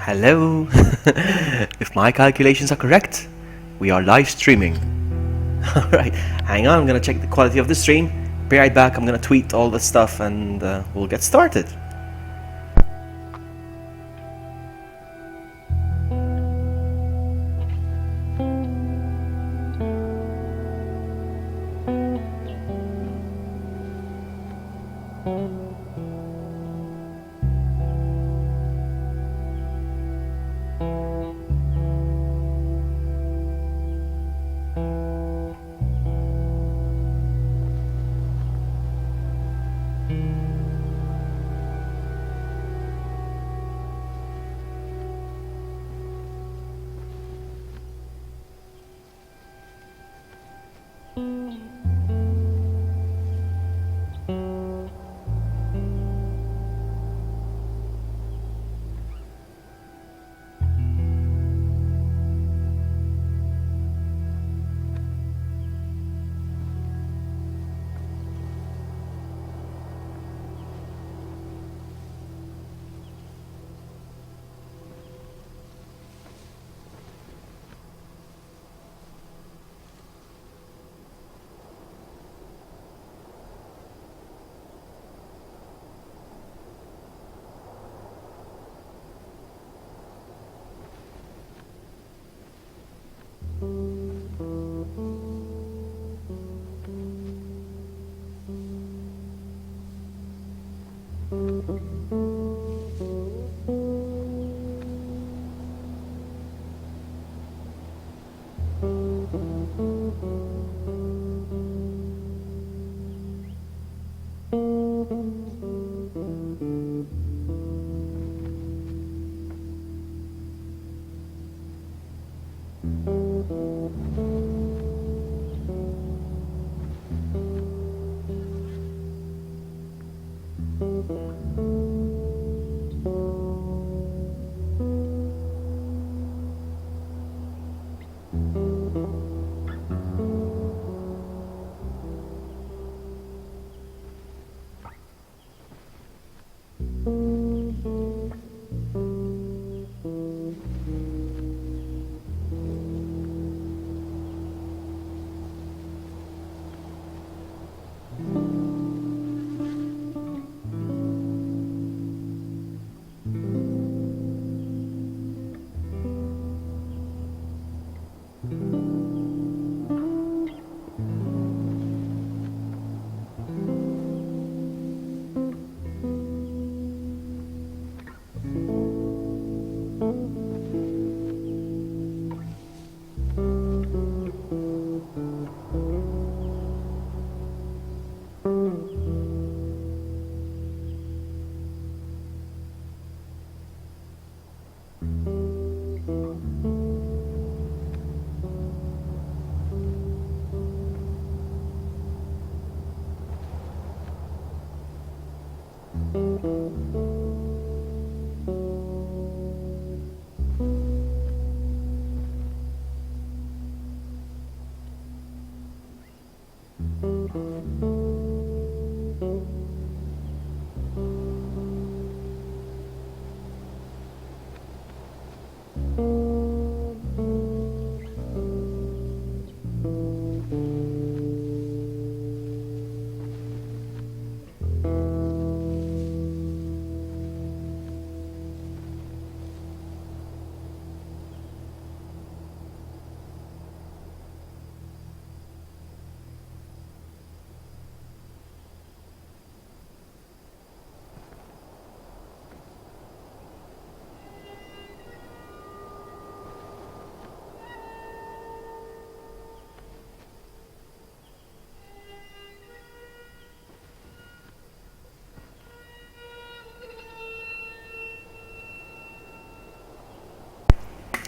Hello. If my calculations are correct, we are live streaming. Alright, hang on, I'm gonna check the quality of the stream. Be right back, I'm gonna tweet all the stuff and we'll get started.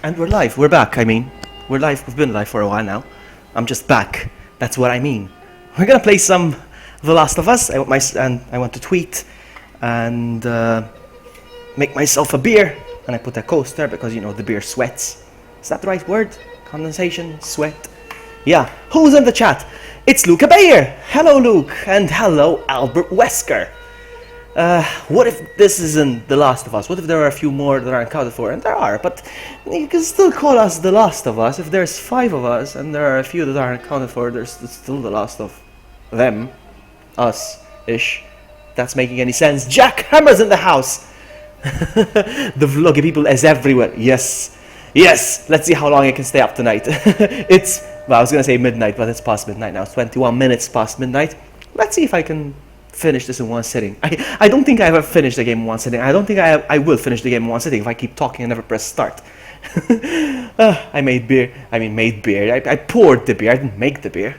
And we're live, we're back, We're live, we've been live for a while now. I'm just back, that's what I mean. We're gonna play some The Last of Us, I want to tweet and make myself a beer. And I put a coaster because, you know, the beer sweats. Is that the right word? Condensation, sweat? Yeah, who's in the chat? It's Luca Bayer! Hello Luke, and hello Albert Wesker. What if this isn't The Last of Us? What if there are a few more that are accounted for? And there are, but you can still call us The Last of Us. If there's 5 of us and there are a few that aren't accounted for, there's still The Last of them. Us-ish. That's making any sense. Jack Hammer's in the house! The vloggy people is everywhere. Yes. Yes! Let's see how long I can stay up tonight. It's, well, I was gonna say midnight, but it's past midnight now. It's 21 minutes past midnight. Let's see if I can finish this in one sitting. I don't think I ever finished the game in one sitting. I don't think I will finish the game in one sitting if I keep talking and never press start. I made beer. I mean, made beer. I poured the beer. I didn't make the beer.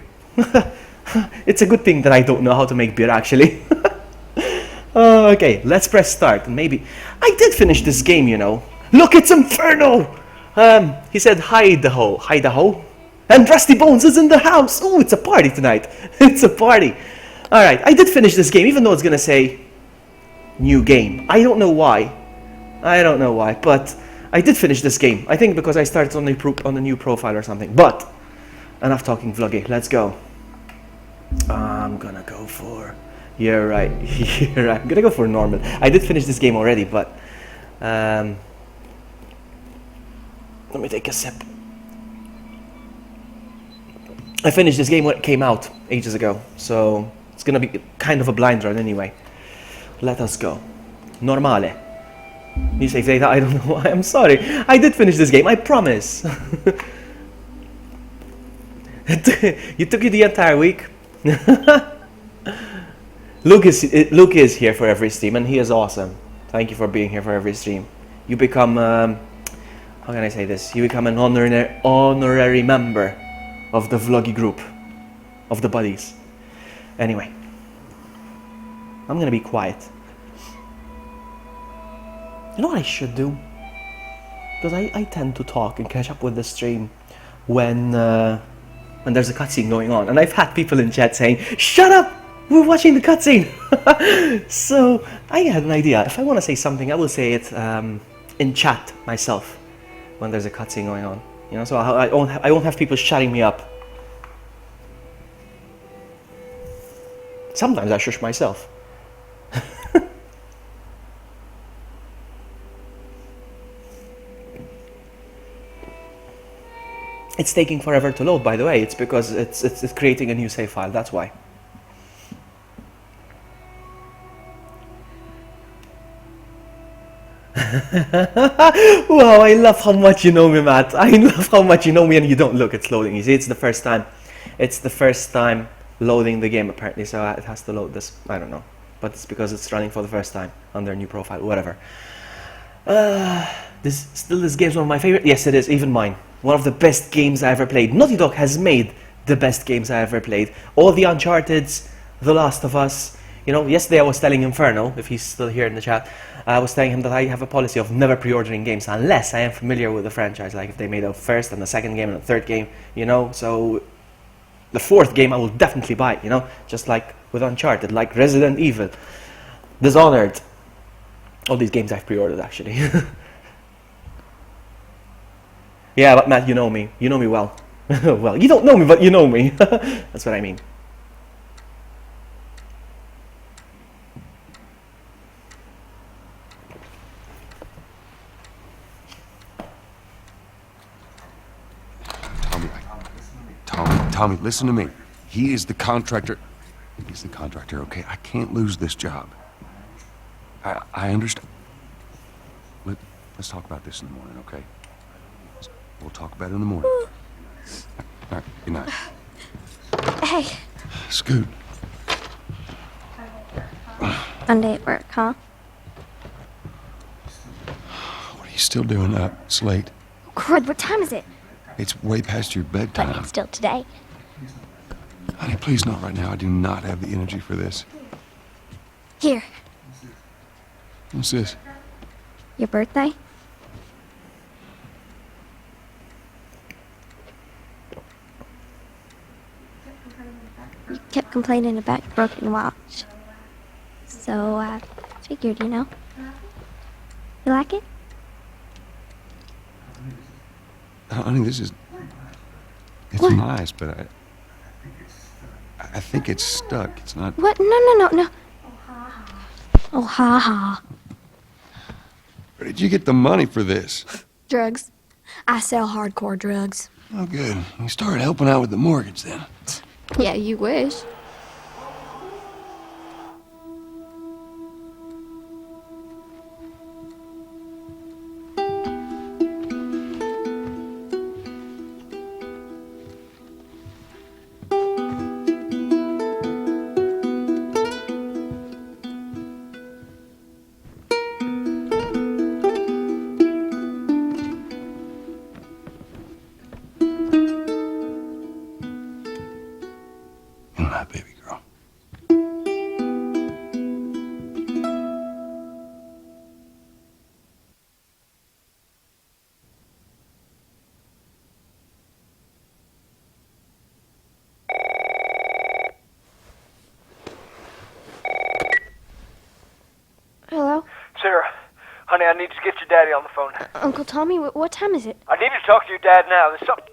It's a good thing that I don't know how to make beer, actually. Okay, let's press start. And maybe... I did finish this game, you know. Look, it's Inferno! He said, Idaho. Idaho? And Rusty Bones is in the house! Ooh, it's a party tonight. It's a party. Alright, I did finish this game, even though it's gonna say... new game. I don't know why. I don't know why, but... I did finish this game. I think because I started on a new profile or something. But... enough talking vloggy. Let's go. I'm gonna go for... You're right. You're right. I'm gonna go for normal. I did finish this game already, but... let me take a sip. I finished this game when it came out ages ago, so it's gonna be kind of a blind run anyway. Let us go. Normale. You say Zeta, I don't know why. I'm sorry. I did finish this game, I promise. You took you the entire week. Luke is here for every stream, and he is awesome. Thank you for being here for every stream. You become, how can I say this? You become an honorary member of the vloggy group, of the buddies. Anyway, I'm gonna be quiet. You know what I should do? Because I tend to talk and catch up with the stream when there's a cutscene going on, and I've had people in chat saying, "Shut up! We're watching the cutscene." So I had an idea. If I want to say something, I will say it in chat myself when there's a cutscene going on. You know, so I won't have people shutting me up. Sometimes I shush myself. It's taking forever to load, by the way. It's because it's creating a new save file. That's why. Wow, I love how much you know me, Matt. I love how much you know me and you don't look. It's loading. You see, it's the first time. It's the first time loading the game, apparently, so it has to load this. I don't know. But it's because it's running for the first time on their new profile, whatever. This game's one of my favorite. Yes, it is, even mine. One of the best games I ever played. Naughty Dog has made the best games I ever played. All the Uncharted's, The Last of Us. You know, yesterday I was telling Inferno, if he's still here in the chat, I was telling him that I have a policy of never pre-ordering games unless I am familiar with the franchise. Like if they made a first and a second game and a third game, you know. So the fourth game I will definitely buy, you know. Just like with Uncharted, like Resident Evil, Dishonored. All these games I've pre-ordered, actually. Yeah, but Matt, you know me. You know me well. Well, you don't know me, but you know me. That's what I mean. Tommy, listen to me. He is the contractor. He's the contractor, okay? I can't lose this job. I understand. Let's talk about this in the morning, okay? We'll talk about it in the morning. All right, good night. Hey. Scoot. Monday at work, huh? What are you still doing up? It's late. Crud, what time is it? It's way past your bedtime. But it's still today. Honey, please not right now. I do not have the energy for this. Here. What's this? Your birthday? You kept complaining about your broken watch. So, figured, you know. You like it? Honey, this is... It's What? nice, but I think it's stuck. It's not... What? No. Oh, ha ha. Where did you get the money for this? Drugs. I sell hardcore drugs. Oh, good. You started helping out with the mortgage then. Yeah, you wish. You're my baby girl. Hello? Sarah, honey, I need to get your daddy on the phone. Uncle Tommy, what time is it? I need to talk to your dad now. There's something...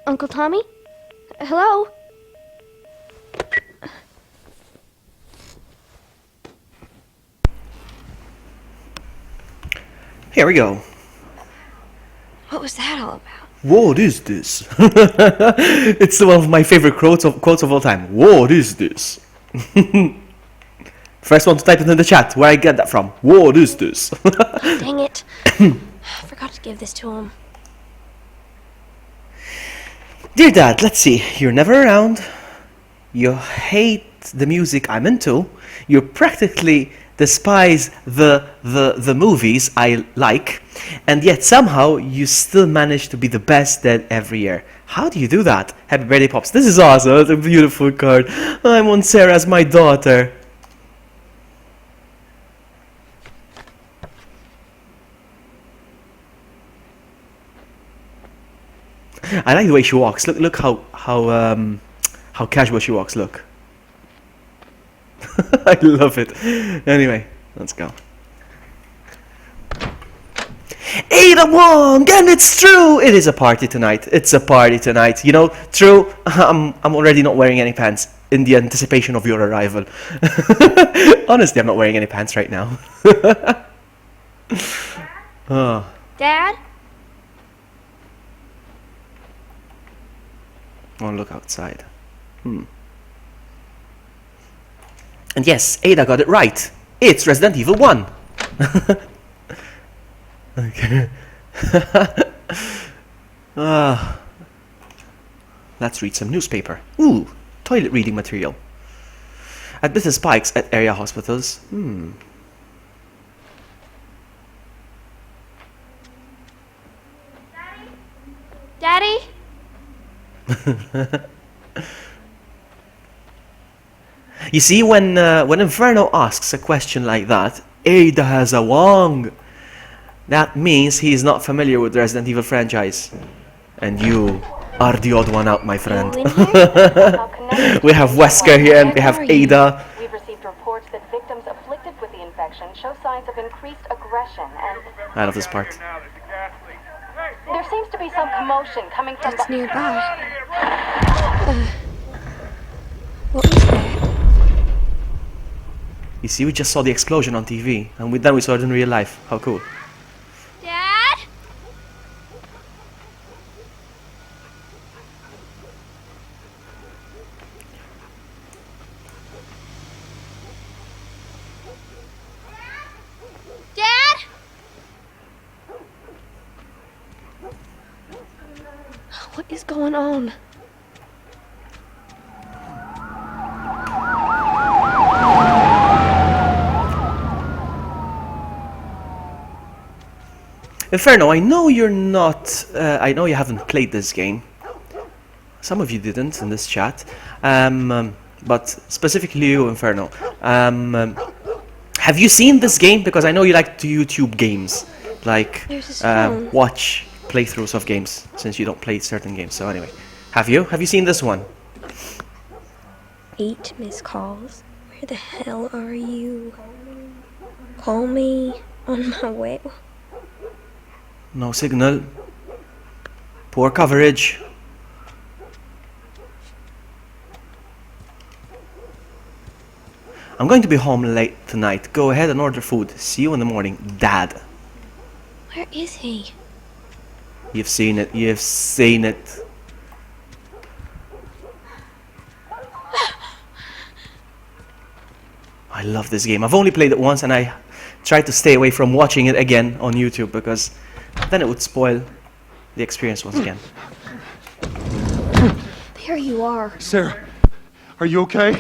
Uncle Tommy? Hello? Here we go. What was that all about? What is this? It's one of my favorite quotes of all time. What is this? First one to type it in the chat where I get that from. What is this? Dang it. I forgot to give this to him. Dear Dad, let's see. You're never around. You hate the music I'm into. You practically despise the movies I like. And yet somehow you still manage to be the best dad every year. How do you do that? Happy birthday, Pops. This is awesome. It's a beautiful card. I want Sarah as my daughter. I like the way she walks. Look how casual she walks. Look. I love it. Anyway, let's go. Ada Wong, and it's true. It is a party tonight. It's a party tonight. You know, true. I'm already not wearing any pants in the anticipation of your arrival. Honestly, I'm not wearing any pants right now. Oh. Dad? Oh, look outside. And yes, Ada got it right. It's Resident Evil 1. Okay. Let's read some newspaper. Ooh, toilet reading material. Admitted spikes at area hospitals. Daddy? You see, when Inferno asks a question like that, Ada has a Wong. That means he is not familiar with the Resident Evil franchise. And you are the odd one out, my friend. You in here? We have Wesker here and we have Ada. We've received reports that victims afflicted with the infection show signs of increased aggression and I love this part. there seems to be some commotion coming from That's the... nearby. What was that? You see, we just saw the explosion on TV, and then we saw it in real life. How cool. Dad? Dad? What is going on? Inferno, I know you're not. I know you haven't played this game. Some of you didn't in this chat. But specifically you, Inferno. Have you seen this game? Because I know you like to YouTube games. Like, There's his phone. watch playthroughs of games, since you don't play certain games. So anyway. Have you? Have you seen this one? 8 missed calls. Where the hell are you? Call me on my way. No signal. Poor coverage. I'm going to be home late tonight. Go ahead and order food. See you in the morning, Dad. Where is he? You've seen it. You've seen it. I love this game. I've only played it once and I tried to stay away from watching it again on YouTube because then it would spoil the experience once again. There you are. Sarah, are you okay?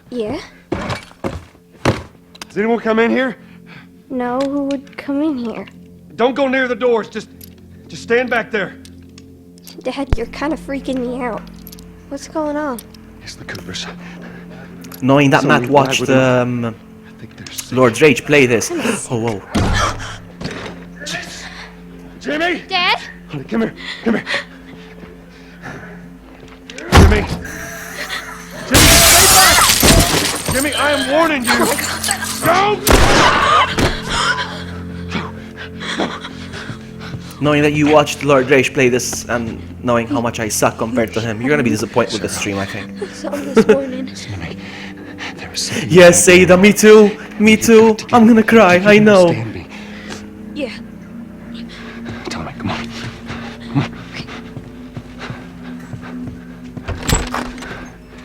Yeah? Does anyone come in here? No, who would come in here? Don't go near the doors. Just stand back there. Dad, you're kind of freaking me out. What's going on? It's the Coopers. Knowing that Somebody Matt watched died with I think they're sick. Lord Rage play this. Oh, whoa. Jimmy! Dad? Honey, come here. Come here. Jimmy! Jimmy, stay back! Jimmy, I am warning you! Don't! Knowing that you watched Lord Rage play this and knowing how much I suck compared to him, you're gonna be disappointed with the stream, I think. I saw him this morning. Jimmy, there was something. Yes, Seda, me too. Me too. I'm gonna cry, I know. Understand me. Yeah. Tommy, come on.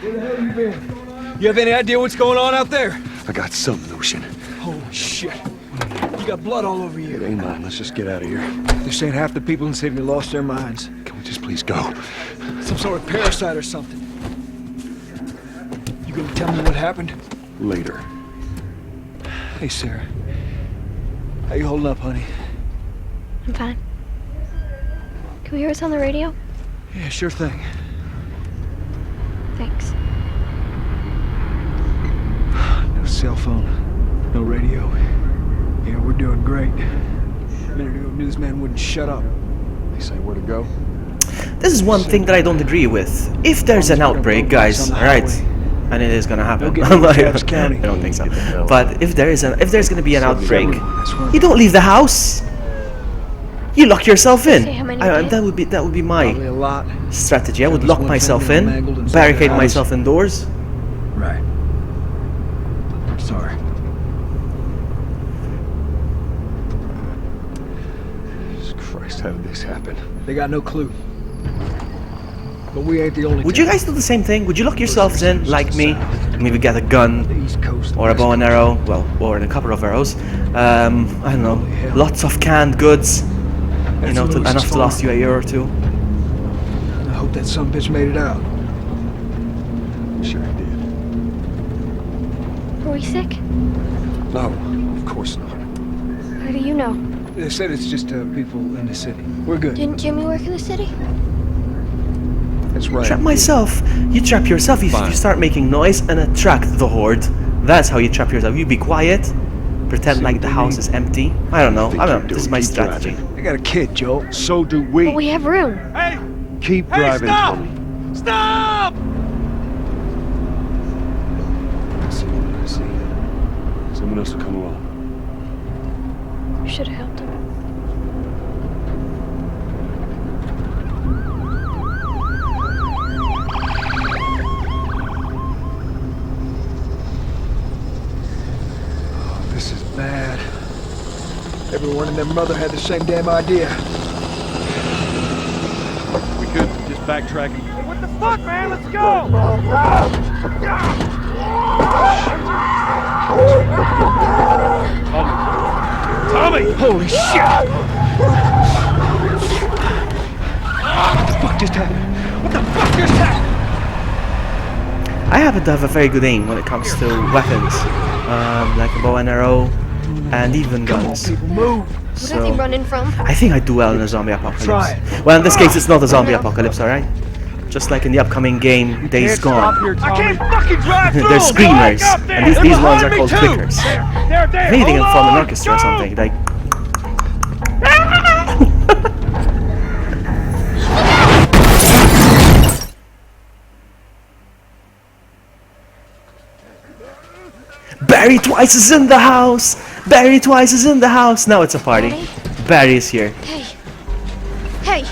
You have any idea what's going on out there? I got some notion. Holy shit. You got blood all over It you. ain't mine. Let's just get out of here. They're saying half the people in the city lost their minds. Can we just please go? Some sort of parasite or something. You gonna tell me what happened? Later. Hey, Sarah. How you holding up, honey? I'm fine. Can we hear us on the radio? Yeah, sure thing. Thanks. No cell phone. No radio. Yeah, we're doing great. A minute ago, newsman wouldn't shut up. They say where to go? This is one thing that I don't agree with. If there's an outbreak, guys, alright, and it is gonna happen. They'll get I'm rid of like- Travis County. I don't think so. Get the hell But if there's gonna be an outbreak, That's when you don't leave the house. You lock yourself in. Say how many I- did? that would be my probably a lot. strategy. I would There was lock one myself family in, mangled inside barricade the house. myself indoors. Right. Sorry. Jesus Christ, how did this happen? They got no clue. But we ain't the only Would you town. guys do the same thing? Would you lock yourselves in like me? Maybe get a gun The East Coast. or a bow and arrow, well, or a couple of arrows. I don't know, lots of canned goods. You know, enough to last you a year or two. I hope that son bitch made it out. Sure he did. Are we sick? No, of course not. How do you know? They said it's just people in the city. We're good. Didn't Jimmy work in the city? That's right. Trap myself. You trap yourself if Fine. you start making noise and attract the horde. That's how you trap yourself. You be quiet, pretend like the house is empty. I don't know. Think I don't you're know. This is doing- my keep strategy. driving. I got a kid, Joel. So do But we. we have room. Hey! Keep Hey, driving, stop! Tommy. Stop! I see what I see. Someone else will come along. We should have helped him. This is bad. Everyone and their mother had the same damn idea. We could just backtrack and Hey, what the fuck, man? Let's go! Tommy! Holy shit! What the fuck just happened? What the fuck just happened? I happen to have a very good aim when it comes to weapons, like a bow and arrow, and even Come on, guns. people, move! What are they running from? I think I do well in a zombie apocalypse. Try Well, in this case, it's not a zombie apocalypse, alright? Just like in the upcoming game, Days Gone. I can't fucking drive through! They're screamers, Back up there! and these They're ones are behind me, called too! clickers. There, Maybe they can hold form an on, orchestra or go! something. Like, Barry Twice is in the house! Barry Twice is in the house! Now it's a party. Barry? Barry is here. Hey. Hey.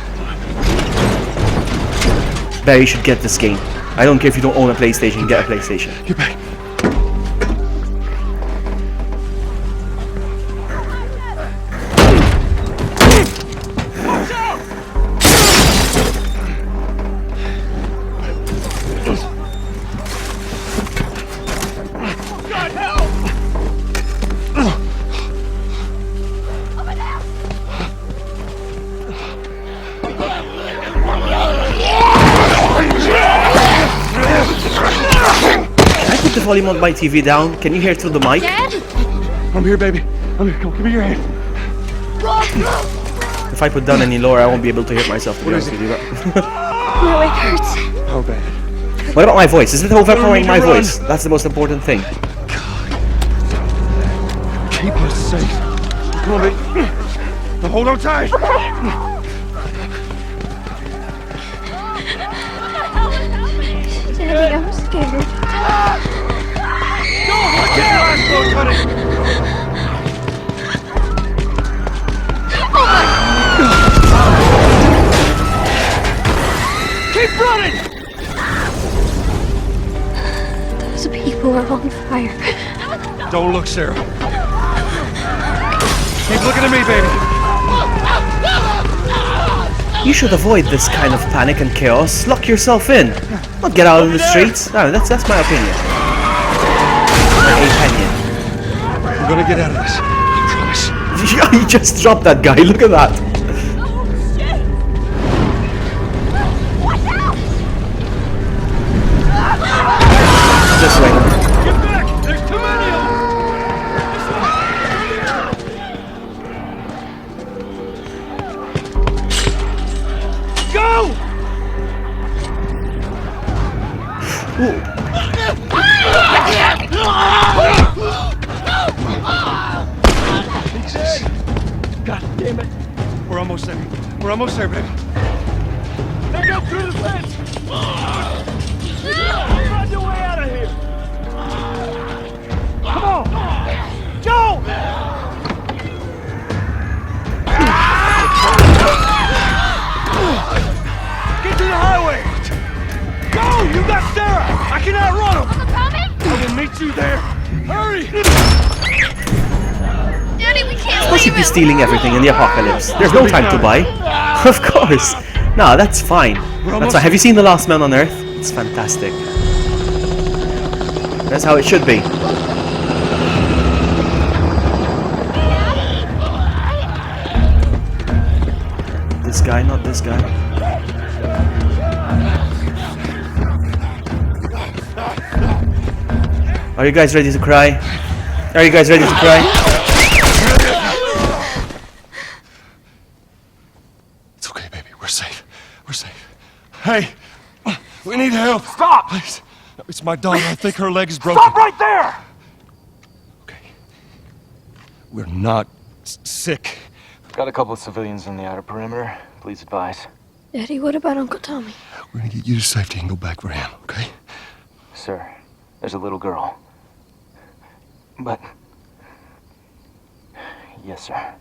Barry should get this game. I don't care if you don't own a PlayStation, get a PlayStation. Get back. volume on my TV down? Can you hear through the mic? Dad? I'm here, baby. I'm here. Come on, give me your hand. If I put down any lower, I won't be able to hear myself. To be honest with you. My leg hurts. How bad? What about my voice? Is it overpowering my voice? That's the most important thing. Keep us safe. Come on, baby. Now hold on tight. Daddy, I'm scared. Keep running! Those people are on fire. Don't look, Sarah. Keep looking at me, baby. You should avoid this kind of panic and chaos. Lock yourself in. Not get out in the streets. No, that's my opinion. My opinion. We're gonna get out of this. I promise. You just dropped that guy. Look at that. This way. Get back! There's too many of them! Go! Jesus. God damn it. We're almost there. We're almost there, baby. Now go through the fence! Find your way out of here! Come on! Joe! Get to the highway! Go! You got Sarah! I can outrun him! I will meet you there! Hurry! Daddy, we can't Of course you'd be stealing everything in the apocalypse. There's no time to buy. Of course. No, that's fine. That's fine. Have you seen The Last Man on Earth? It's fantastic. That's how it should be. This guy, not this guy. Are you guys ready to cry? Are you guys ready to cry? It's okay, baby. We're safe. We're safe. Hey, we need help. Stop! Please. It's my daughter. I think her leg is broken. Stop right there! Okay. We're not sick. Got a couple of civilians in the outer perimeter. Please advise. Daddy, what about Uncle Tommy? We're gonna get you to safety and go back for him, okay? Sir, there's a little girl. But... Yes, sir.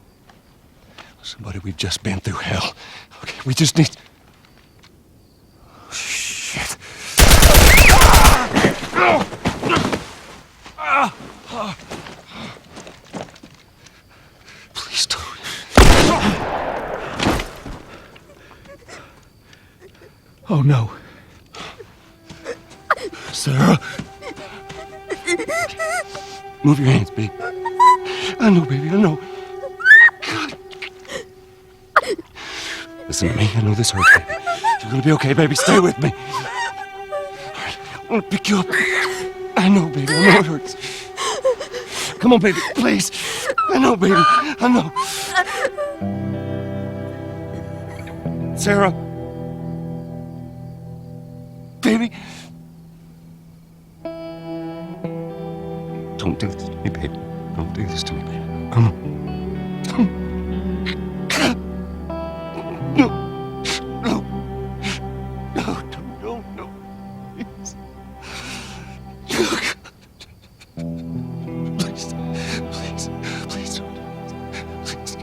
Listen, buddy, we've just been through hell. Okay, we just need... Oh, shit. Please don't. Oh, no. Sarah. Move your hands, baby. I know, baby, I know. God. Listen to me. I know this hurts, baby. You're gonna be okay, baby. Stay with me. All right, I'm gonna pick you up. I know, baby. I know it hurts. Come on, baby. Please. I know, baby. I know. Sarah. Baby. Don't do this to me, baby. Don't do this to me, baby. Come on. No. No. No, no, no. Please. Please. Please. Please don't. Please.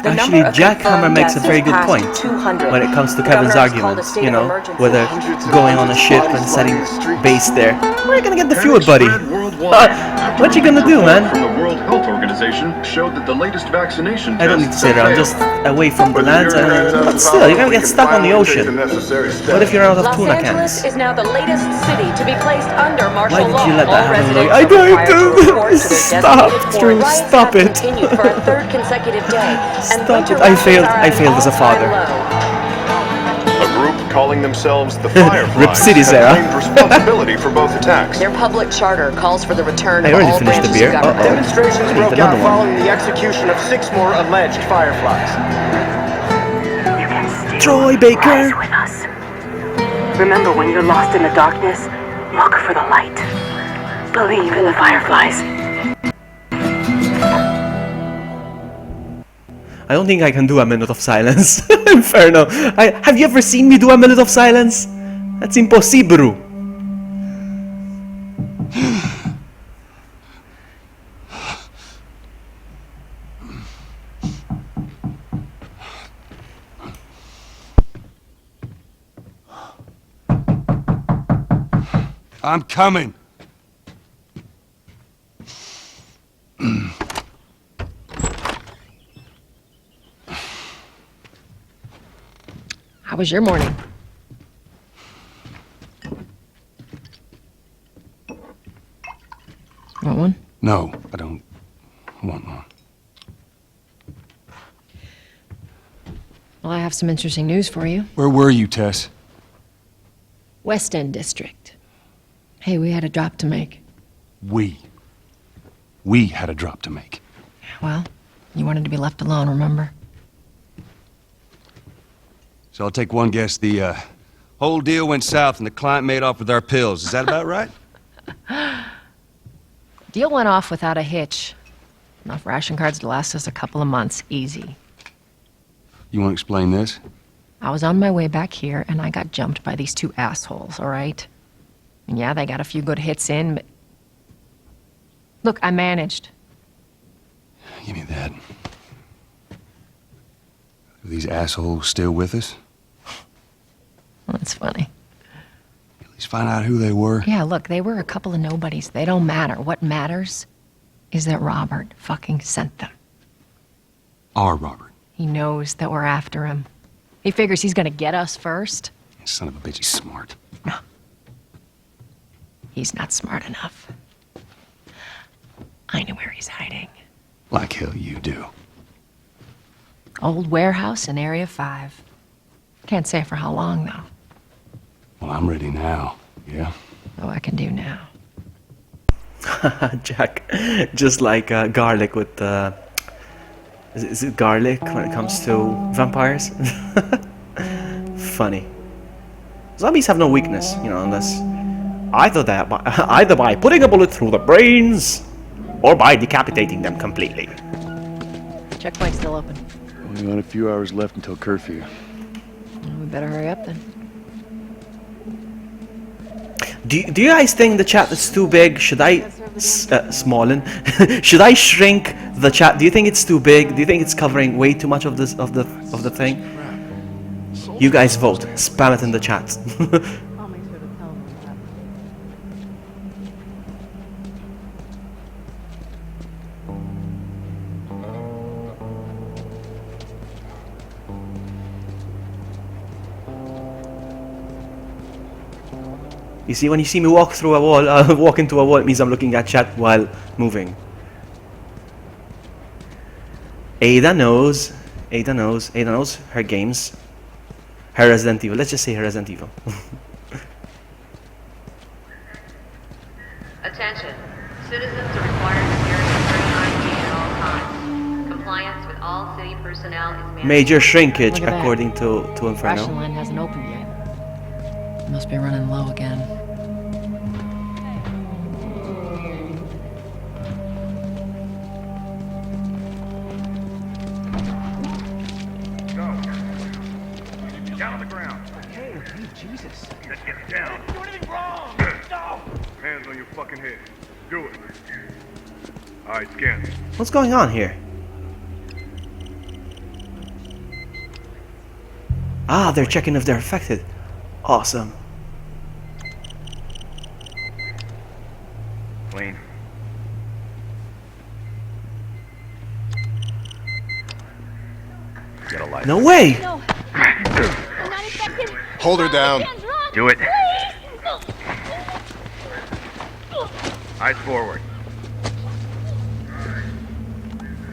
Actually, Jack Hammer makes a very good point when it comes to Kevin's argument, you know, whether going on a ship and setting base there. Where are you gonna get the fuel, buddy? What you gonna do, man? From the World Health Organization showed that the latest vaccination I don't need to tests sit around, failed. just away from the land. But still, you're gonna get stuck on the ocean. What if you're out of Los tuna Angeles cans? is now the latest city to be placed under martial Why did law. you let that All happen? residents I are don't required to do report to their Stop, designated Drew, Riots stop have it. continued for a third consecutive day, and Stop winter it. I rations failed. are I at an failed as a all-time father. low. A group calling themselves the Fireflies Rip City, have Sarah. claimed responsibility for both attacks. Their public charter calls for the return I of already all finished the branches beer. of government. Uh-oh. Demonstrations I need broke another out one. following the execution of 6 more alleged fireflies. Troy Baker. With us. Remember, when you're lost in the darkness, look for the light. Believe in the fireflies. I don't think I can do a minute of silence. Inferno. Have you ever seen me do a minute of silence? That's impossible. I'm coming. How was your morning? Want one? No, I don't want one. Well, I have some interesting news for you. Where were you, Tess? West End District. Hey, we had a drop to make. We had a drop to make. Well, you wanted to be left alone, remember? So I'll take one guess. The whole deal went south and the client made off with our pills. Is that about right? Deal went off without a hitch. Enough ration cards to last us a couple of months, easy. You want to explain this? I was on my way back here, and I got jumped by these two assholes, all right? And yeah, they got a few good hits in, but... Look, I managed. Give me that. Are these assholes still with us? Well, that's funny. At least find out who they were. Yeah, look, they were a couple of nobodies. They don't matter. What matters is that Robert fucking sent them. Our Robert. He knows that we're after him. He figures he's gonna get us first. Son of a bitch, he's smart. No. He's not smart enough. I know where he's hiding. Like hell you do. Old warehouse in Area 5. Can't say for how long, though. Well, I'm ready now. Yeah? Oh, I can do now. Jack, just like garlic with is it garlic when it comes to vampires? Funny. Zombies have no weakness, you know, unless either by putting a bullet through the brains or by decapitating them completely. Checkpoint's still open. Only got a few hours left until curfew. Well, we better hurry up then. Do you guys think the chat is too big? Should I smallen? Should I shrink the chat? Do you think it's too big? Do you think it's covering way too much of this of the thing? You guys vote. Spam it in the chat. You see, when you see me walk through a wall, walk into a wall, it means I'm looking at chat while moving. Ada knows her games. Her Resident Evil. Let's just say her Resident Evil. Attention. Citizens are required to carry a green ID at all times. Compliance with all city personnel is mandatory. Major shrinkage, Look at that. according to Ration Inferno. line hasn't opened yet. Must be running low again. Down on the ground. Hey, Jesus. Let's get down. Do anything wrong. No. Hands on your fucking head. Do it. Alright, scan. What's going on here? Ah, they're checking if they're affected. Awesome. Clean. Get a life. No way! No. I'm not infected. Hold her down. Do it. Please. Eyes forward.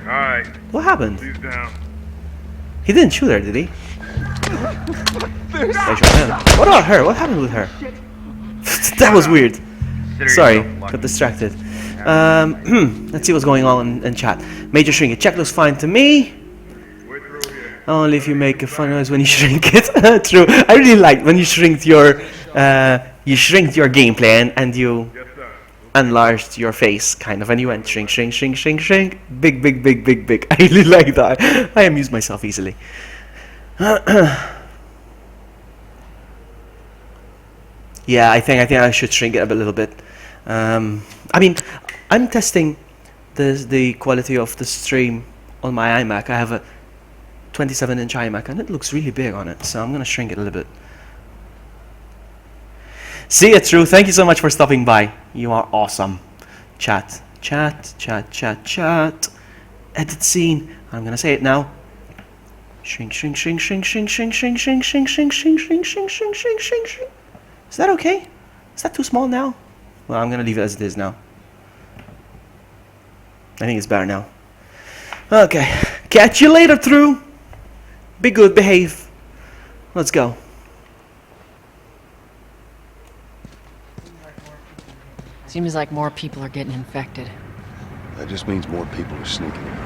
Alright, What happened? he's down. He didn't shoot her, did he? What about her? What happened with her? That was weird. Sorry, got distracted. Let's see what's going on in chat. Major shrink it. Check looks fine to me. Only if you make a fun noise when you shrink it. True. I really like when you shrink your gameplay and you enlarged your face, kind of, and you went shrink, shrink, shrink, shrink, shrink, big, big, big, big, big. I really like that. I amuse myself easily. Yeah, I think I should shrink it a little bit. I mean, I'm testing the quality of the stream on my iMac. I have a 27-inch iMac, and it looks really big on it, so I'm gonna shrink it a little bit. See it through. Thank you so much for stopping by. You are awesome. Chat, chat, chat, chat, chat. Edit scene. I'm gonna say it now. Shrink, shrink, shrink, shrink, shrink, shrink, shrink, shrink, shrink, shrink, shrink, shrink, shrink, shrink, shrink, shrink, shrink. Is that okay? Is that too small now? Well, I'm gonna leave it as it is now. I think it's better now. Okay. Catch you later, True. Be good, behave. Let's go. Seems like more people are getting infected. That just means more people are sneaking in.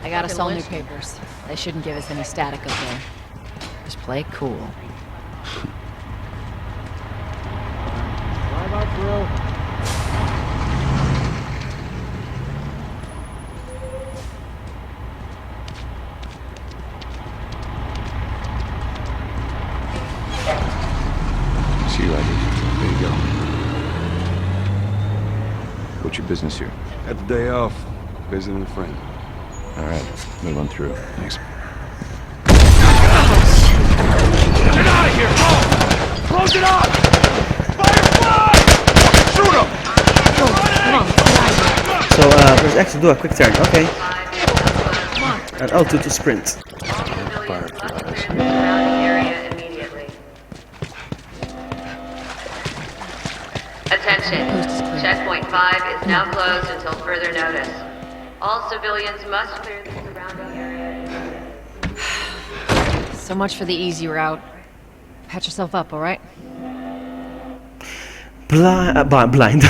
I gotta sell new papers. They shouldn't give us any static up there. Just play it cool. Drive out through. See you later. There you go. What's your business here? Had the day off. Visiting a friend. All right, move on through. Thanks. Get out of here! Close it up! Firefly! Shoot him! So, press X to do a quick turn. Okay. And L2 to sprint. Fireflies. Surrounding area immediately. Attention. Checkpoint 5 is now closed until further notice. All civilians must clear the surrounding area. So much for the easy route. Patch yourself up, all right? Blind.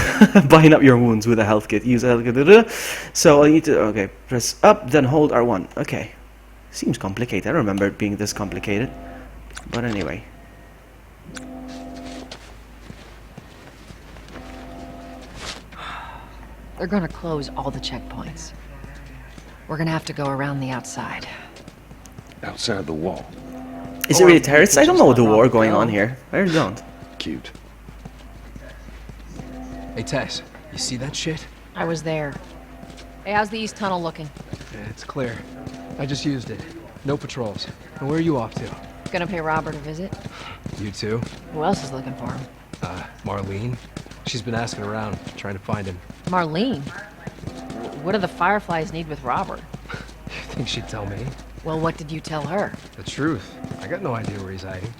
Bind up your wounds with a health kit. Use a health kit. So I need to. Okay, press up, then hold R1. Okay. Seems complicated. I don't remember it being this complicated. But anyway. They're gonna close all the checkpoints. We're gonna have to go around the outside. Outside the wall. Is it really terrorists? I don't know the war going on here. I really don't. Cute. Hey, Tess, you see that shit? I was there. Hey, how's the east tunnel looking? Yeah, it's clear. I just used it. No patrols. And where are you off to? Gonna pay Robert a visit? You too? Who else is looking for him? Marlene. She's been asking around, trying to find him. Marlene? What do the Fireflies need with Robert? You think she'd tell me? Well, what did you tell her? The truth. I got no idea where he's hiding.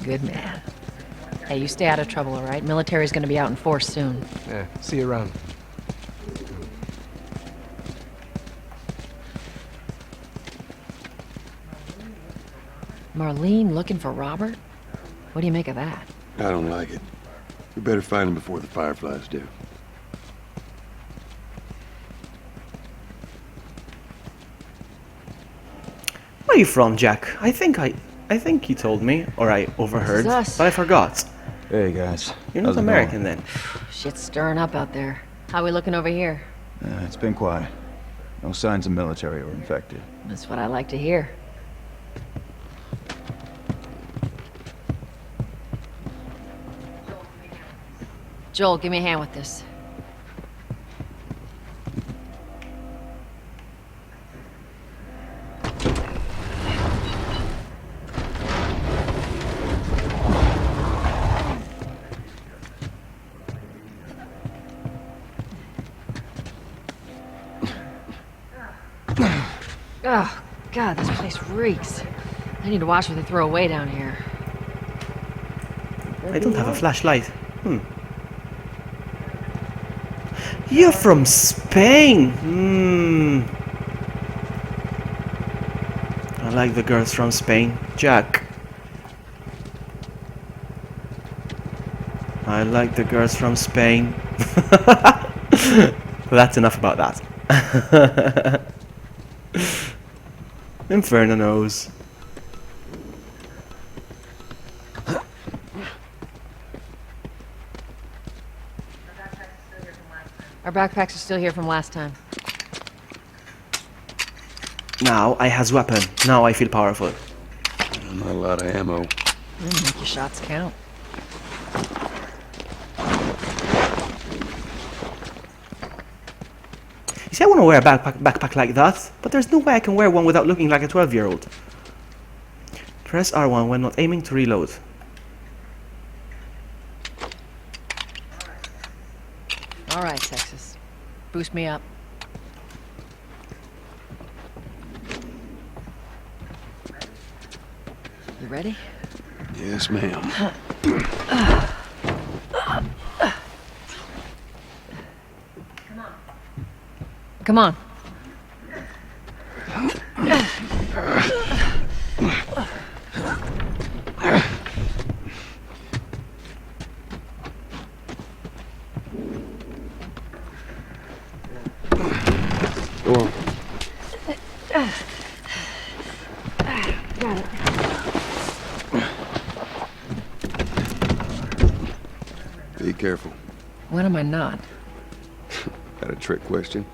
Good man. Hey, you stay out of trouble, all right? Military's gonna be out in force soon. Yeah, see you around. Marlene looking for Robert? What do you make of that? I don't like it. We better find him before the Fireflies do. Where are you from, Jack? I think you told me, or I overheard, us. but I forgot. Hey guys. You're not How's it American going? then. Shit's stirring up out there. How we looking over here? It's been quiet. No signs of military or infected. That's what I like to hear. Joel, give me a hand with this. Oh, God, this place reeks. I need to watch what they throw away down here. I don't have a flashlight. You're from Spain. I like the girls from Spain. Jack. I like the girls from Spain. That's enough about that. Inferno knows. Our backpacks are still here from last time. Now I has weapon. Now I feel powerful. Not a lot of ammo. Make your shots count. You see, I want to wear a backpack like that, but there's no way I can wear one without looking like a 12-year-old. Press R1 when not aiming to reload. All right, Texas. Boost me up. You ready? Yes, ma'am. Come on. Go on. Got it. Be careful. When am I not? Got a trick question?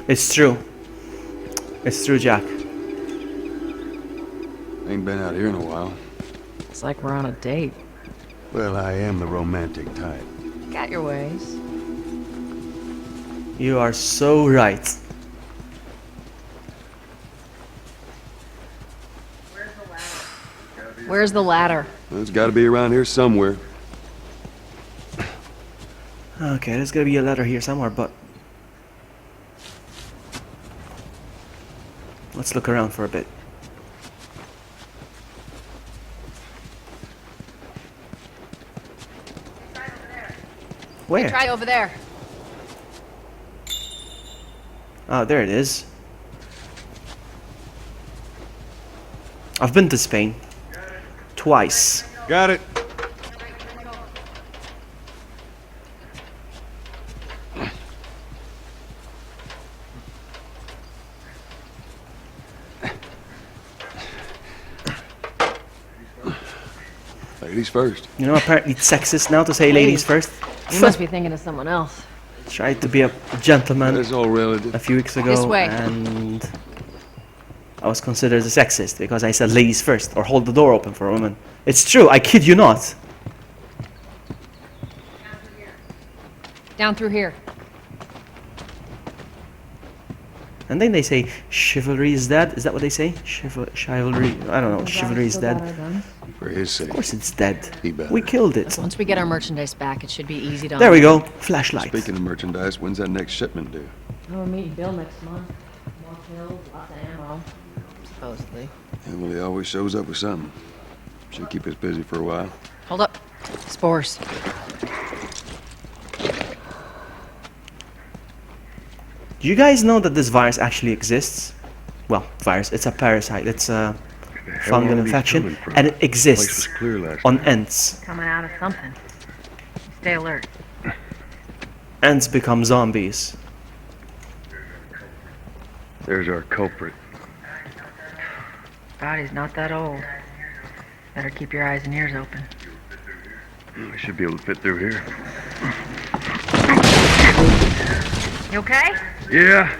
It's true. It's true, Jack. Ain't been out here in a while. It's like we're on a date. Well, I am the romantic type. Got your ways. You are so right. Where's the ladder? Well, it's got to be around here somewhere. Okay, there's gotta be a ladder here somewhere, but let's look around for a bit. Where? Try over there. Oh, there it is. I've been to Spain. Twice. Got it. Ladies first. You know, apparently it's sexist now to say ladies first. You must be thinking of someone else. Tried to be a gentleman That's all relative. a few weeks ago, This way. and I was considered a sexist because I said ladies first, or hold the door open for a woman. It's true, I kid you not. Down through here. And then they say chivalry is dead. Is that what they say? Chivalry? I don't know. Chivalry is dead. For his sake. Of course it's dead. He better. We killed it. Once we get our merchandise back, it should be easy to... There we go. Flashlight. Speaking of merchandise, when's that next shipment due? We're meeting Bill next month. More pills, lots of ammo. Supposedly. Yeah, well, he always shows up with something. Should keep us busy for a while. Hold up. Spores. Do you guys know that this virus actually exists? Well, virus. It's a parasite. It's a fungal infection, and it exists on ants. Coming out of something. Stay alert. Ants become zombies. There's our culprit. Body's not that old. Better keep your eyes and ears open. We should be able to fit through here. You okay? Yeah.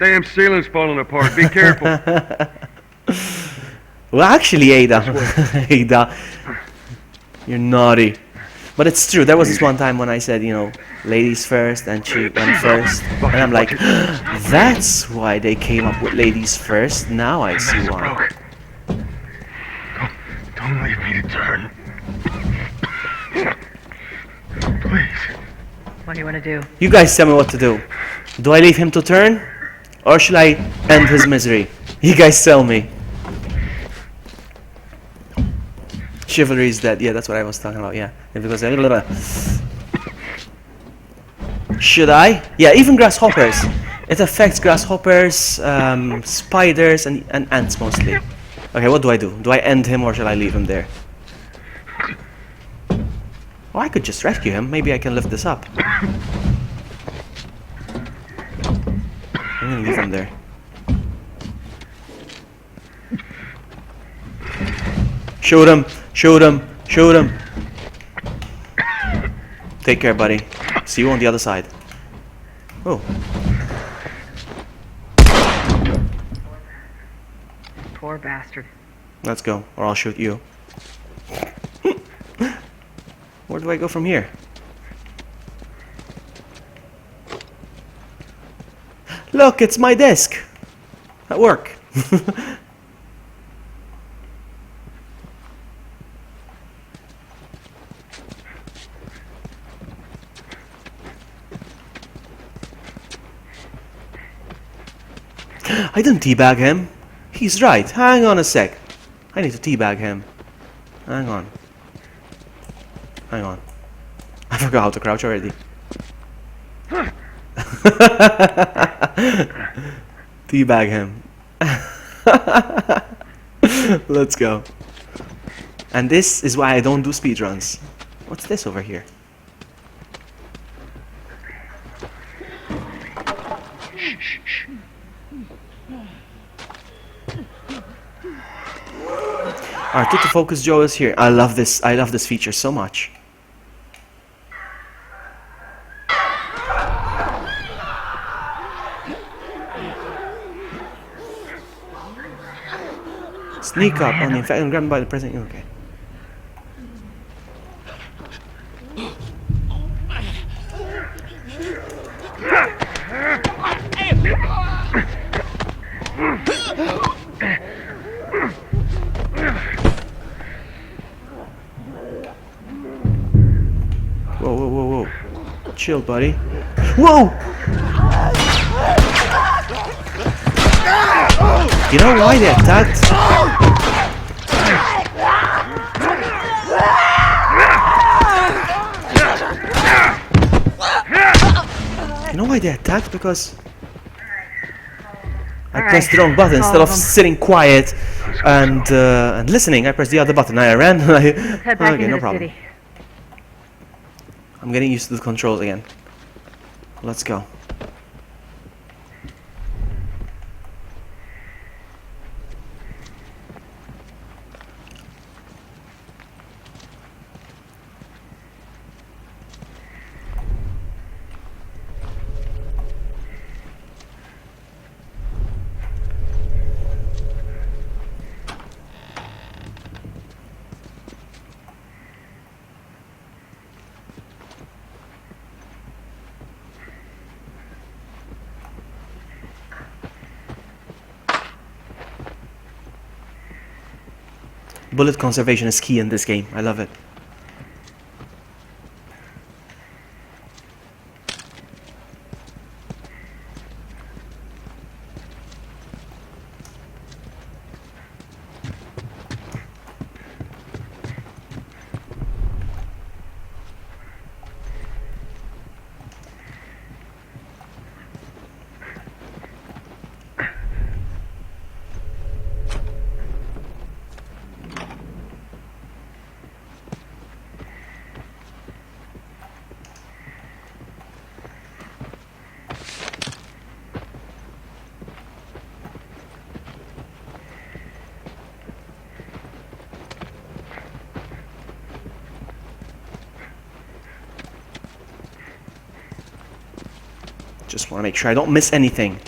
Damn ceiling's falling apart. Be careful. Well, actually, Ada, Ada, you're naughty. But it's true. There was this one time when I said, you know, ladies first, and she went first, and I'm like, that's why they came up with ladies first. Now I see why. Don't leave me to turn. Please. What do you want to do? You guys tell me what to do. Do I leave him to turn? Or should I end his misery? You guys tell me. Chivalry is dead. Yeah, that's what I was talking about. Yeah, because should I? Yeah, even grasshoppers. It affects grasshoppers, spiders, and ants mostly. Okay, what do I do? Do I end him or shall I leave him there? Oh, I could just rescue him. Maybe I can lift this up. I'm gonna leave him there. Shoot him! Shoot him! Shoot him! Take care, buddy. See you on the other side. Oh. Poor bastard. Let's go, or I'll shoot you. Where do I go from here? Look, it's my desk. At work. I didn't teabag him. He's right. Hang on a sec. I need to teabag him. Hang on. Hang on. I forgot how to crouch already. Teabag him. Let's go. And this is why I don't do speedruns. What's this over here? Alright, to focus Joe is here. I love this feature so much. Sneak up on the infected and grab him by the president. Okay. Whoa, whoa, whoa, whoa. Chill, buddy. Whoa! You know why they attacked? You know why they attacked? Because I pressed the wrong button. Instead of sitting quiet and listening, I pressed the other button. I ran. Okay, no problem. I'm getting used to the controls again. Let's go. Bullet conservation is key in this game. I love it. Just want to make sure I don't miss anything.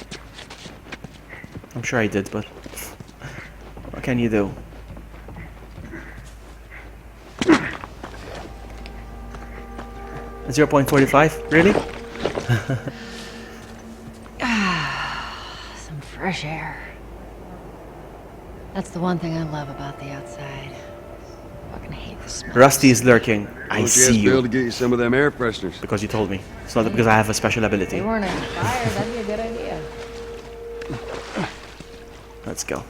I'm sure I did, but what can you do? .45? Really? Some fresh air. That's the one thing I love about the outside. fucking hate this smell. Rusty is lurking. I Don't see ask Bill you. to get you some of them air fresheners. Because you told me. It's not because I have a special ability. If we weren't on fire, that'd be a good idea. Let's go.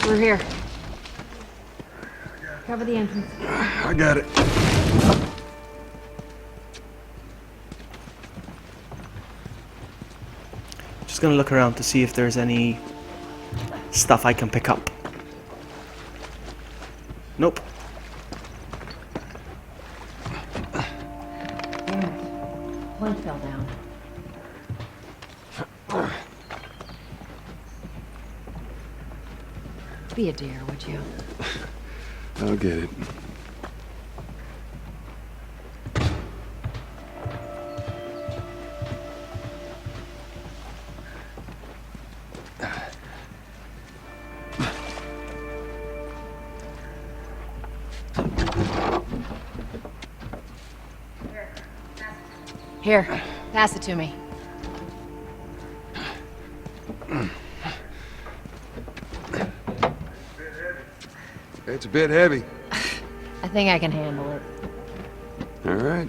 We're here. Cover the entrance. I got it. Just gonna look around to see if there's any stuff I can pick up. Nope. Damn it. One fell down. Be a dear, would you? I'll get it. Here, pass it to me. It's a bit heavy. I think I can handle it. All right.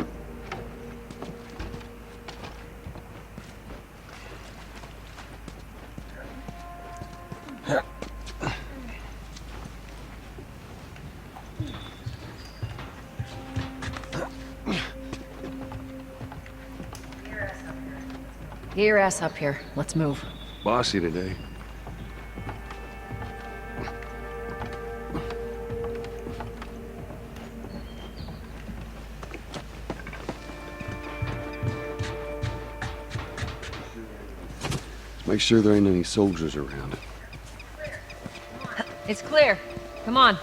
Get your ass up here. Let's move. Bossy today. Make sure there ain't any soldiers around. It's clear. Come on.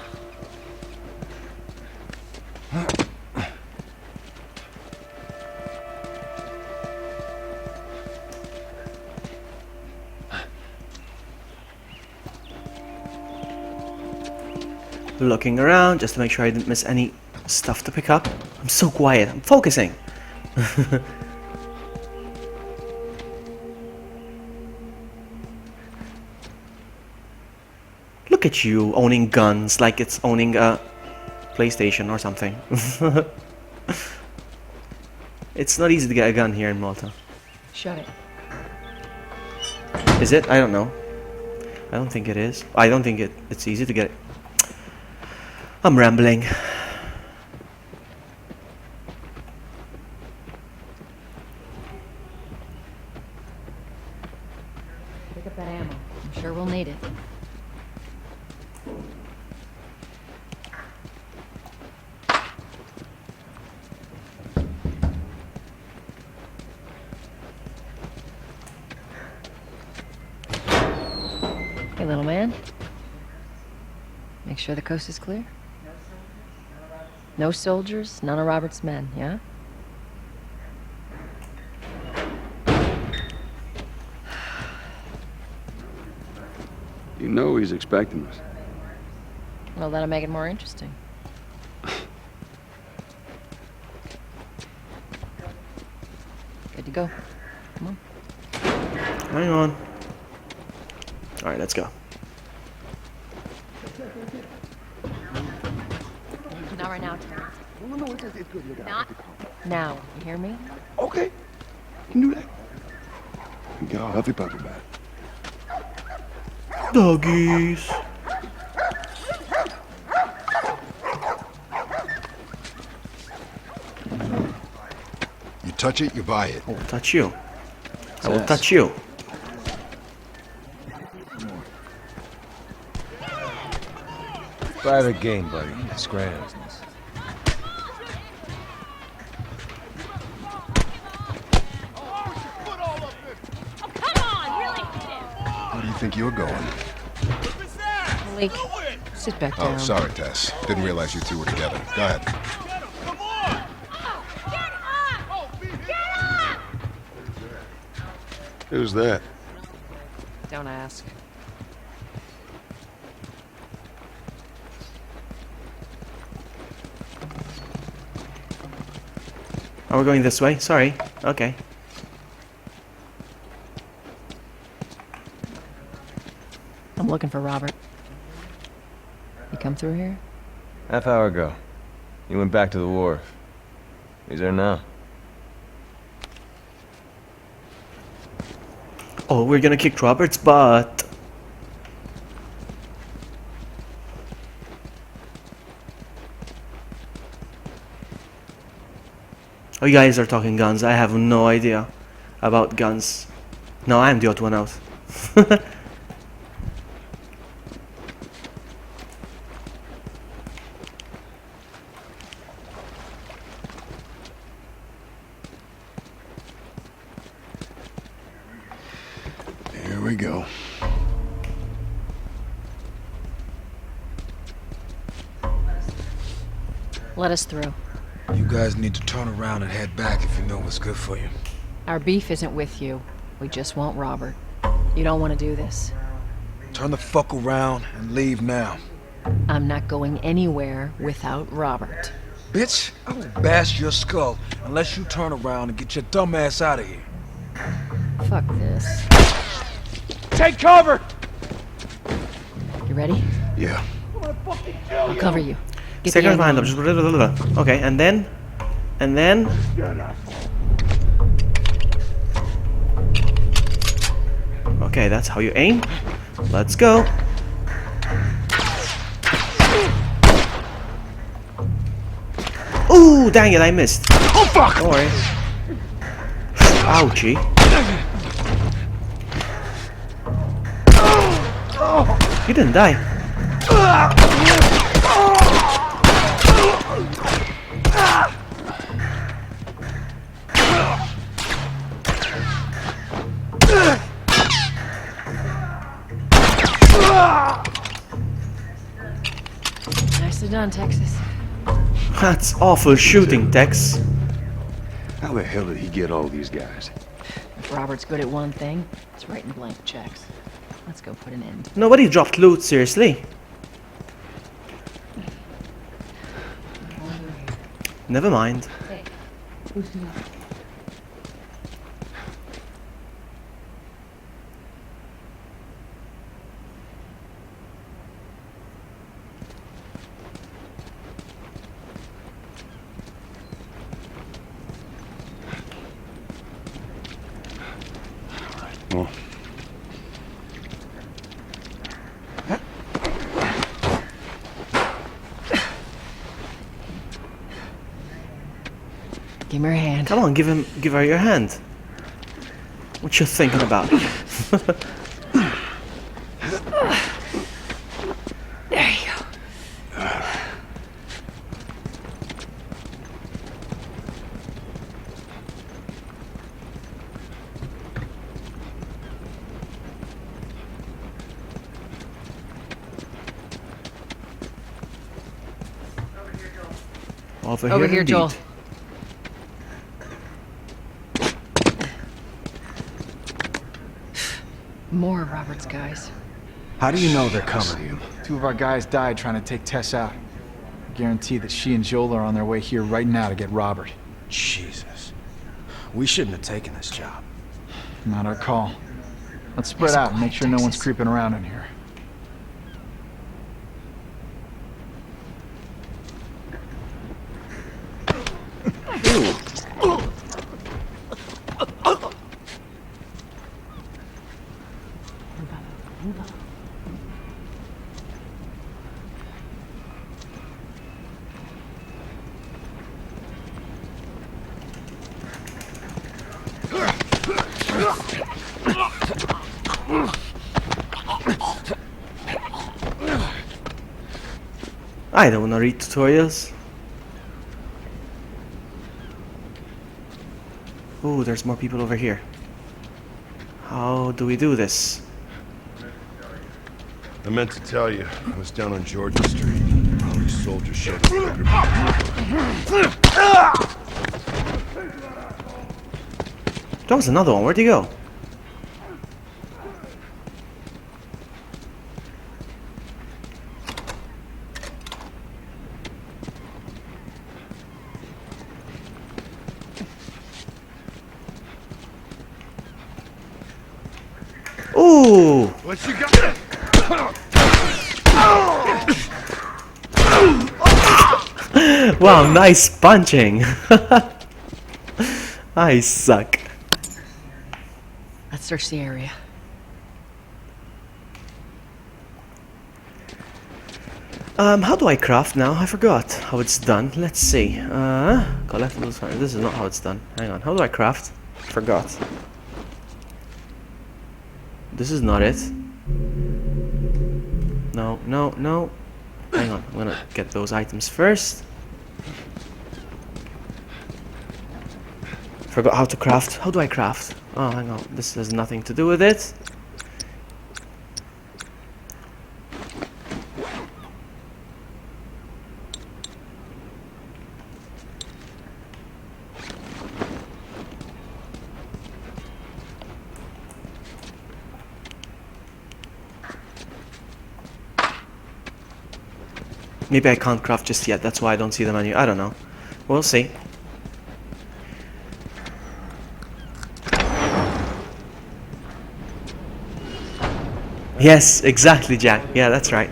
Looking around just to make sure I didn't miss any stuff to pick up. I'm so quiet. I'm focusing. Look at you owning guns like it's owning a PlayStation or something. It's not easy to get a gun here in Malta. Shut it. Is it? I don't know. I don't think it is. I don't think it's easy to get it. I'm rambling. Pick up that ammo. I'm sure we'll need it. Hey, little man. Make sure the coast is clear. No soldiers, none of Robert's men, yeah? You know he's expecting us. Well, that'll make it more interesting. Good to go. Come on. Hang on. Alright, let's go. Not right now, Terry. Not now. You hear me? Okay. You can do that. You get all huffy puffy about it. Doggies. You touch it, you buy it. I will touch you. I will touch you. Private game, buddy. Scram. Where do you think you're going? Malik, sit back down. Oh, sorry, Tess. Didn't realize you two were together. Go ahead. Who's that? Don't ask. Oh, we're going this way? Sorry. Okay. I'm looking for Robert. You come through here? Half hour ago. He went back to the wharf. He's there now. Oh, we're gonna kick Robert's butt. Oh, you guys are talking guns. I have no idea about guns. No, I'm the odd one out. Here we go. Let us through. You guys need to turn around and head back if you know what's good for you. Our beef isn't with you. We just want Robert. You don't want to do this. Turn the fuck around and leave now. I'm not going anywhere without Robert. Bitch, I will bash your skull unless you turn around and get your dumb ass out of here. Fuck this. Take cover! You ready? Yeah. I'll cover you. Get Second the behind them. ammo. Just okay, and then. Okay, that's how you aim. Let's go. Ooh, dang it, I missed. Oh fuck! Don't worry. Ouchie. You didn't die. Nicely done, Texas. That's awful shooting, Tex. How the hell did he get all these guys? If Robert's good at one thing, it's writing blank checks. Let's go put an end. Nobody dropped loot, seriously. Never mind. Hey. Well, Give me your hand. Come on, give her your hand. What you thinking about? There you go. Over here, indeed. Joel. More of Robert's guys. How do you know they're coming? Two of our guys died trying to take Tess out. I guarantee that she and Joel are on their way here right now to get Robert. Jesus. We shouldn't have taken this job. Not our call. Let's spread out and make sure no one's creeping around in here. I don't want to read tutorials. Ooh, there's more people over here. How do we do this? I meant to tell you, I was down on Georgia Street. All these soldiers showed up. That was another one. Where'd he go? Ooh! What you got? Wow, nice punching. I suck. Let's search the area. How do I craft now? I forgot how it's done. Let's see. Collectibles. This is not how it's done. Hang on. How do I craft? Forgot. This is not it. No, no, no. Hang on. I'm gonna get those items first. Forgot how to craft. How do I craft? Oh, hang on. This has nothing to do with it. Maybe I can't craft just yet, that's why I don't see the menu. I don't know. We'll see. Yes, exactly, Jack. Yeah, that's right.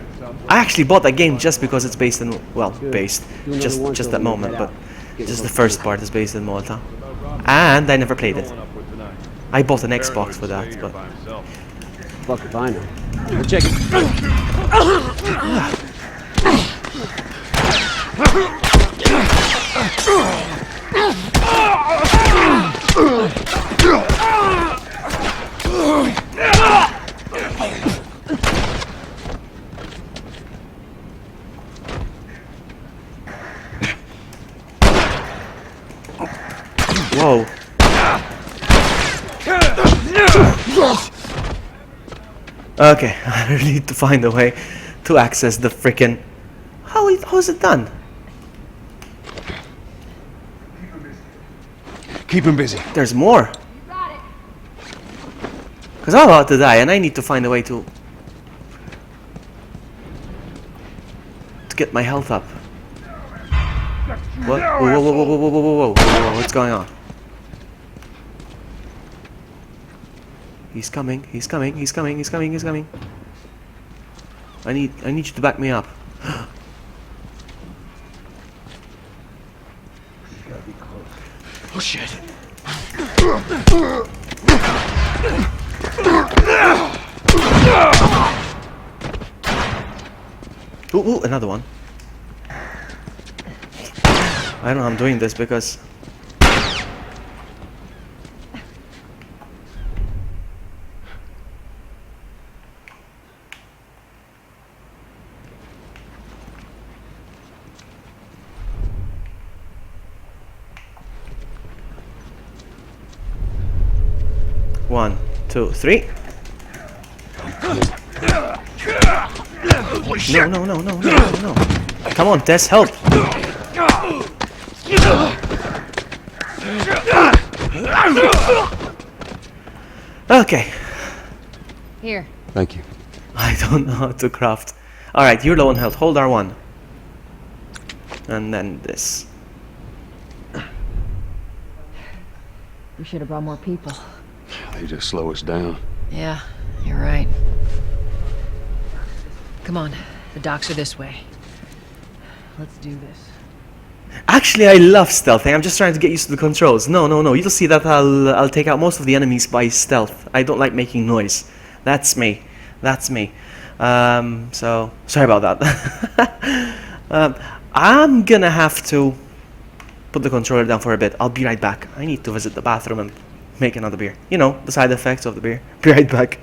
I actually bought that game just because it's based in, well, based. Just that moment, but just the first part is based in Malta. And I never played it. I bought an Xbox for that, but... Fuck if I know. We'll check it. Whoa. Okay, I really need to find a way to access the frickin'... How is it done? Keep him busy. There's more. Because I'm about to die and I need to find a way to get my health up. What? Whoa, whoa, whoa, whoa, whoa, whoa, whoa, whoa, what's going on? He's coming, he's coming, he's coming, he's coming, he's coming. I need you to back me up. Oh shit. Ooh, another one. I don't know I'm doing this because... One, two, three. No, no, no, no, no, no, no. Come on, Tess, help. Okay. Here. Thank you. I don't know how to craft. Alright, you're low on health. Hold R1. And then this. We should have brought more people. They just slow us down. Yeah, you're right. Come on, the docks are this way. Let's do this. Actually, I love stealthing. I'm just trying to get used to the controls. No, no, no. You'll see that I'll take out most of the enemies by stealth. I don't like making noise. That's me. That's me. So sorry about that. I'm gonna have to put the controller down for a bit. I'll be right back. I need to visit the bathroom and make another beer. You know, the side effects of the beer. Be right back.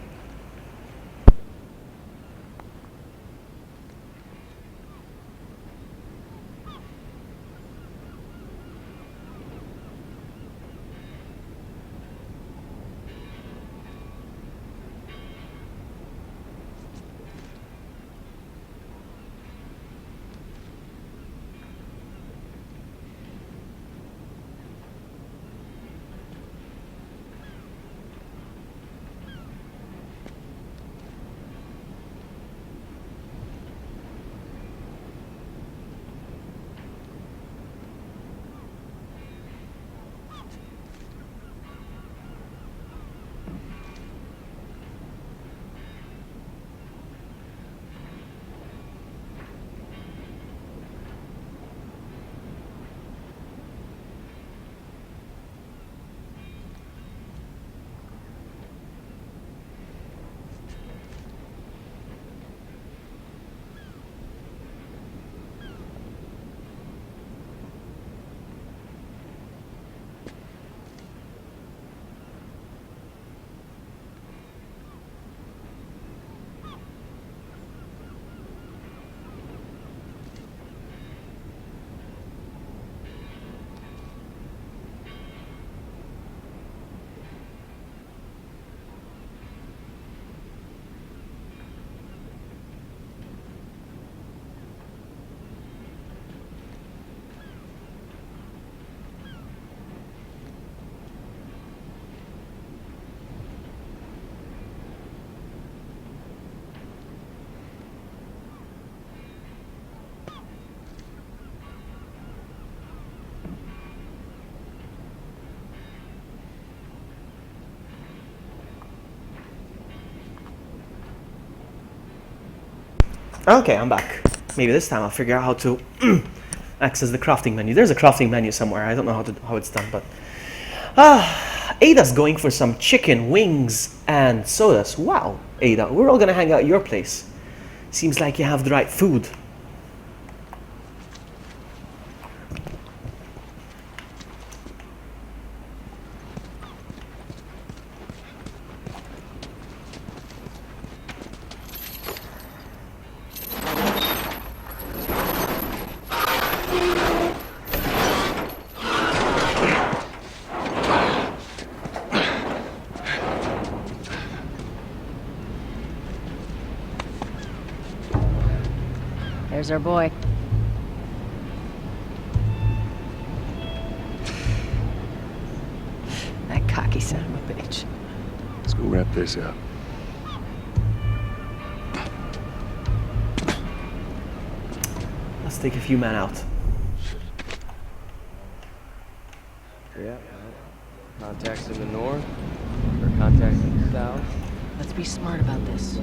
Okay, I'm back. Maybe this time I'll figure out how to access the crafting menu. There's a crafting menu somewhere. I don't know how it's done, but Ada's going for some chicken wings and sodas. Wow, Ada, we're all gonna hang out at your place. Seems like you have the right food. There's our boy. That cocky son of a bitch. Let's go wrap this up. Let's take a few men out. Yeah. Contacts in the north, or contacts in the south. Let's be smart about this.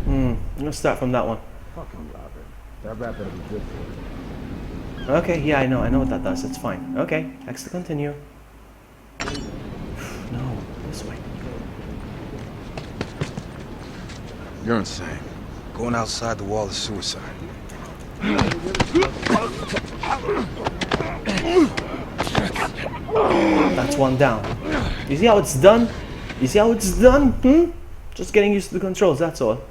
I'm gonna start from that one. Fucking Robert. That rap better be good for you. Okay, yeah, I know what that does. It's fine. Okay, next to continue. No, this way. You're insane. Going outside the wall is suicide. That's one down. You see how it's done? You see how it's done? Just getting used to the controls, that's all.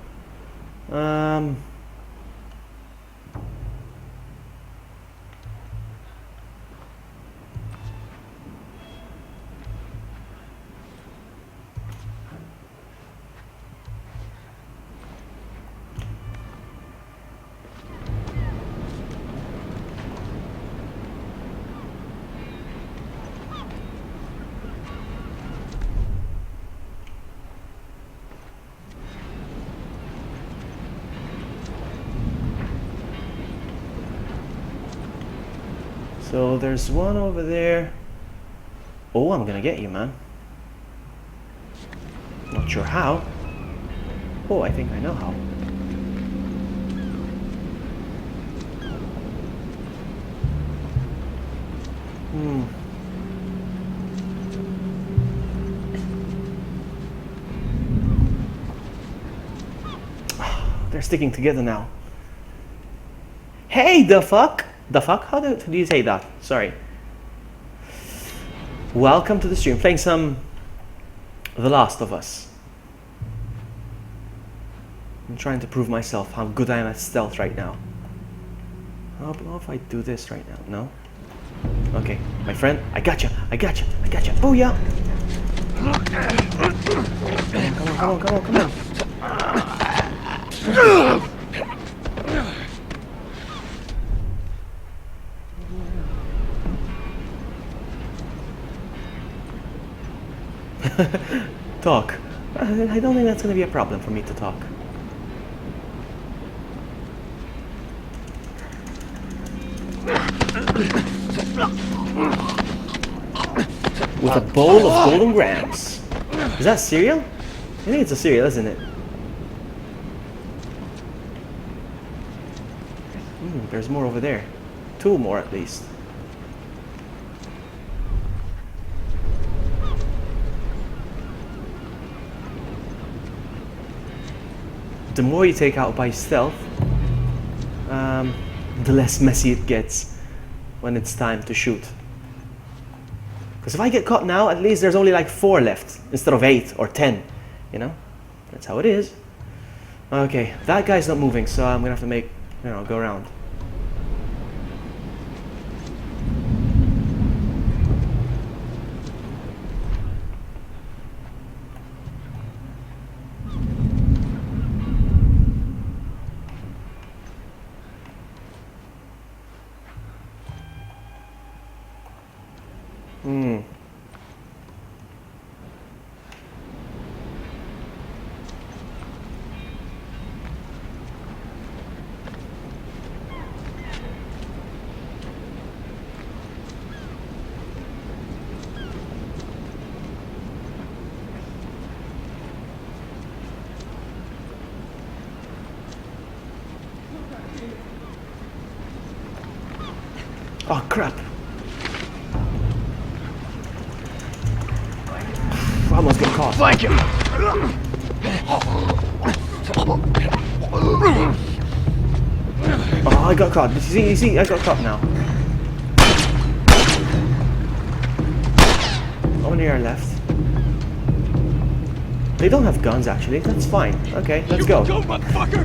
So there's one over there. Oh, I'm gonna get you, man. Not sure how. Oh, I think I know how. They're sticking together now. Hey, the fuck? The fuck? How do you say that? Sorry. Welcome to the stream. Playing some The Last of Us. I'm trying to prove myself how good I am at stealth right now. How if I do this right now? No? Okay, my friend, I gotcha. Booyah! Come on. Talk. I don't think that's going to be a problem for me to talk. With a bowl of golden grams. Is that cereal? I think it's a cereal, isn't it? There's more over there. 2 more at least. The more you take out by stealth, the less messy it gets when it's time to shoot. Because if I get caught now, at least there's only like 4 left instead of 8 or 10. You know? That's how it is. Okay, that guy's not moving, so I'm gonna have to make, go around. Oh, crap. I almost got caught. Flank him! Oh, I got caught. You see, I got caught now. Only are left. They don't have guns, actually. That's fine. Okay, let's go. Go, motherfucker!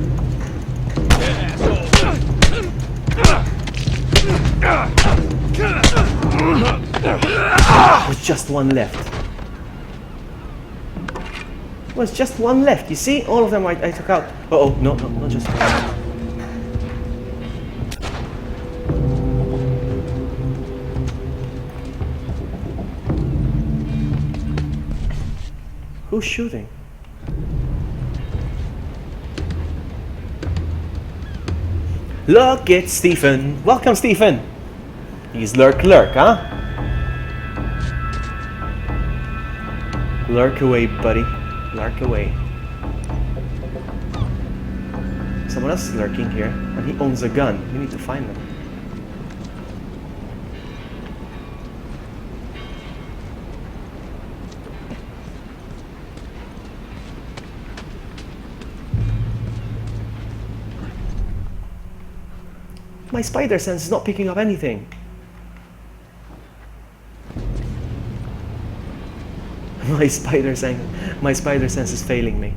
There's just one left. There's just one left. You see? All of them I took out. Uh-oh. No, not just one. Who's shooting? Look, it's Stephen. Welcome, Stephen. He's lurk, huh? Lurk away, buddy. Lurk away. Someone else is lurking here, and he owns a gun. We need to find him. My spider sense is not picking up anything. My spider sense is failing me.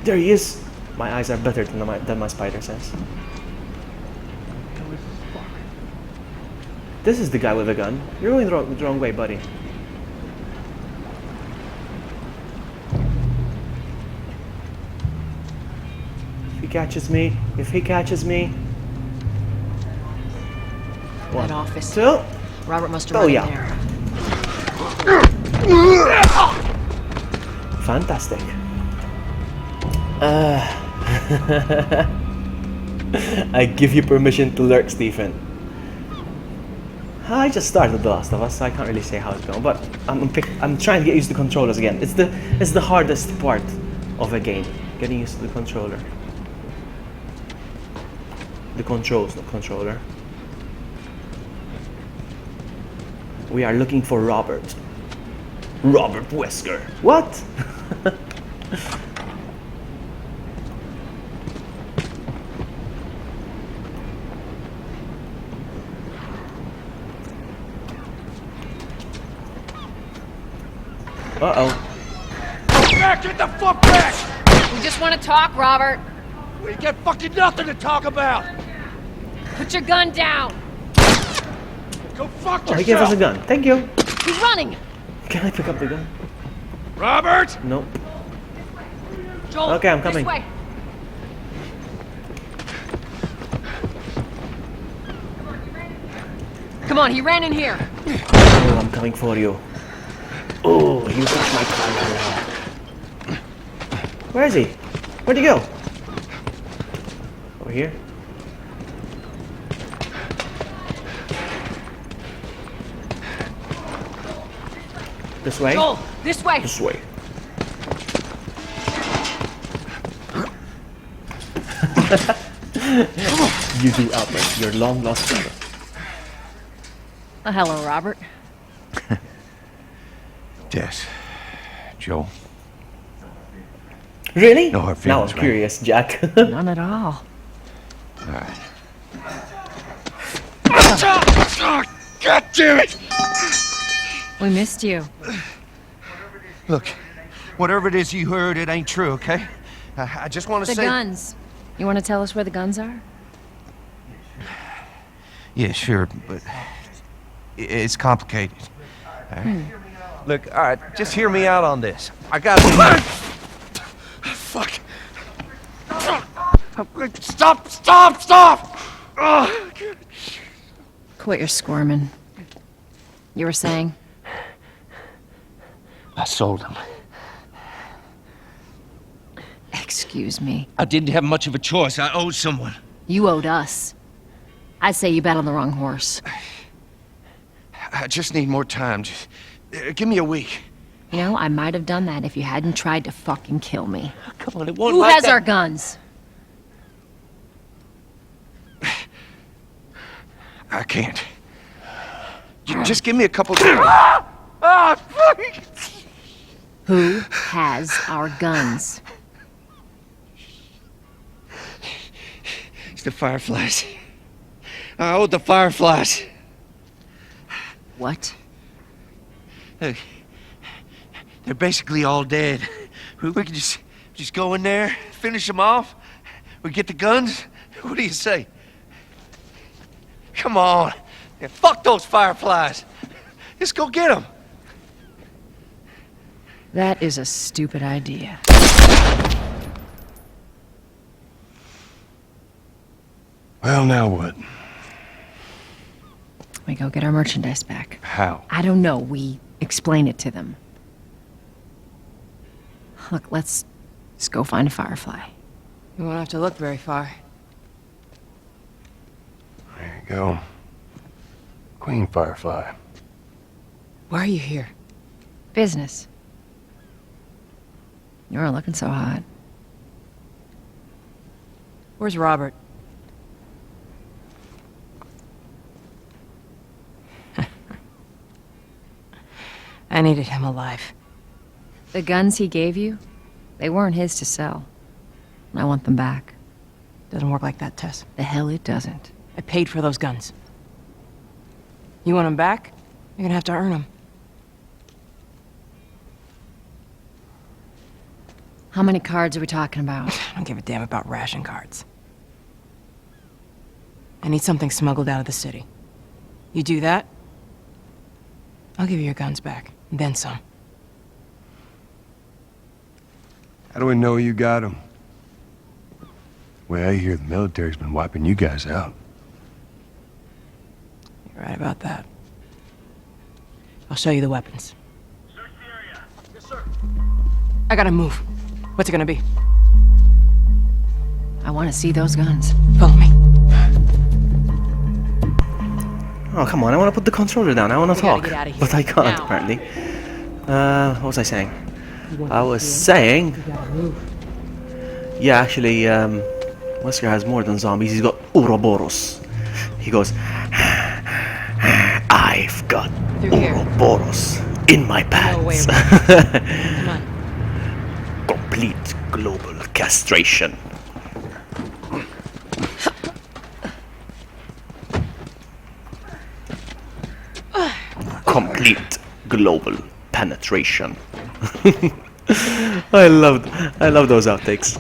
There he is. My eyes are better than my spider sense. This is the guy with a gun. You're going the wrong way, buddy. If he catches me. That office. So, Robert must have run in there. Fantastic. I give you permission to lurk, Stephen. I just started The Last of Us, so I can't really say how it's going, but I'm trying to get used to controllers again. It's the hardest part of a game, getting used to the controller. The controls, not controller. We are looking for Robert. Robert Wesker. What? Uh-oh. Back! Get the fuck back! We just want to talk, Robert. We got fucking nothing to talk about! Put your gun down. Go fuck yourself! Oh, he gave us a gun. Thank you. He's running. Can I pick up the gun? Robert! Nope. Joel, okay, I'm coming. This way. Come on, he ran in here. Oh, I'm coming for you. Oh, you touched my car. Where is he? Where'd he go? Over here? This way? Joel, this way. This way. You do, Albert. Your long lost brother. Hello, Robert. Yes. Joel. Really? No hard Now I'm feelings, right? curious, Jack. None at all. Alright. God damn it! We missed you. Look, whatever it is you heard, it ain't true, okay? I just want to The say... guns. You want to tell us where the guns are? Yeah, sure, but it's complicated. All right. Look, all right, just hear me out on this. I got to... Fuck. Stop! Quit your squirming. You were saying? I sold him. Excuse me. I didn't have much of a choice. I owed someone. You owed us. I'd say you bet on the wrong horse. I just need more time. Just give me a week. You know, I might have done that if you hadn't tried to fucking kill me. Come on, it won't Who like has that. our guns? I can't. Just give me a couple. Who has our guns? It's the Fireflies. I owed the Fireflies. What? Look, they're basically all dead. We could just go in there, finish them off. We get the guns. What do you say? Come on. Yeah, fuck those Fireflies. Let's go get them. That is a stupid idea. Well, now what? We go get our merchandise back. How? I don't know. We explain it to them. Look, let's go find a Firefly. You won't have to look very far. There you go. Queen Firefly. Why are you here? Business. You aren't looking so hot. Where's Robert? I needed him alive. The guns he gave you, they weren't his to sell. I want them back. Doesn't work like that, Tess. The hell it doesn't. I paid for those guns. You want them back? You're gonna have to earn them. How many cards are we talking about? I don't give a damn about ration cards. I need something smuggled out of the city. You do that, I'll give you your guns back, and then some. How do we know you got them? Well, I hear the military's been wiping you guys out. You're right about that. I'll show you the weapons. Search the area. Yes, sir. I gotta move. What's it gonna be? I want to see those guns. Follow me. Oh, come on, I want to put the controller down. I want to talk. Get out of here. But I can't, Now. apparently. What was I saying? I was saying... Yeah, actually, Wesker has more than zombies. He's got Ouroboros. He goes... I've got Ouroboros in my pants. Come on. Complete global castration. Complete global penetration. I love those outtakes.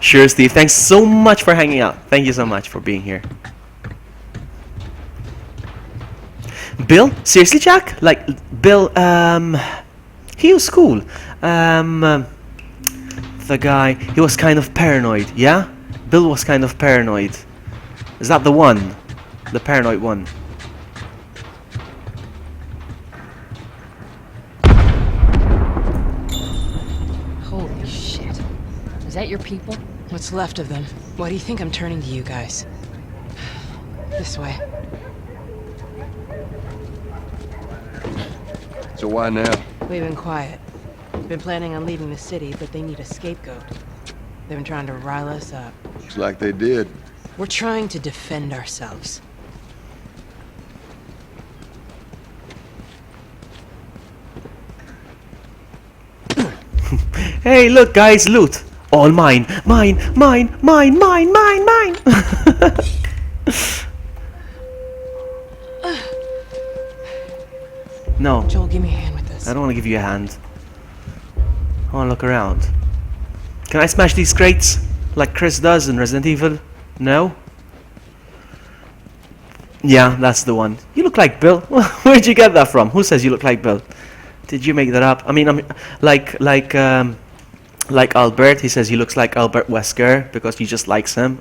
Sure, Steve. Thanks so much for hanging out. Thank you so much for being here. Bill? Seriously, Jack? Like, Bill, he was cool. The guy, he was kind of paranoid, yeah? Bill was kind of paranoid. Is that the one? The paranoid one? Holy shit. Is that your people? What's left of them? Why do you think I'm turning to you guys? This way. So why now? We've been quiet. Been planning on leaving the city, but they need a scapegoat. They've been trying to rile us up. Looks like they did. We're trying to defend ourselves. Hey, look, guys, loot. All mine. Mine, mine, mine, mine, mine, mine. No. Joel, give me a hand with this. I don't want to give you a hand. I want to look around. Can I smash these crates like Chris does in Resident Evil? No? Yeah, that's the one. You look like Bill. Where'd you get that from? Who says you look like Bill? Did you make that up? I mean, like Albert. He says he looks like Albert Wesker because he just likes him.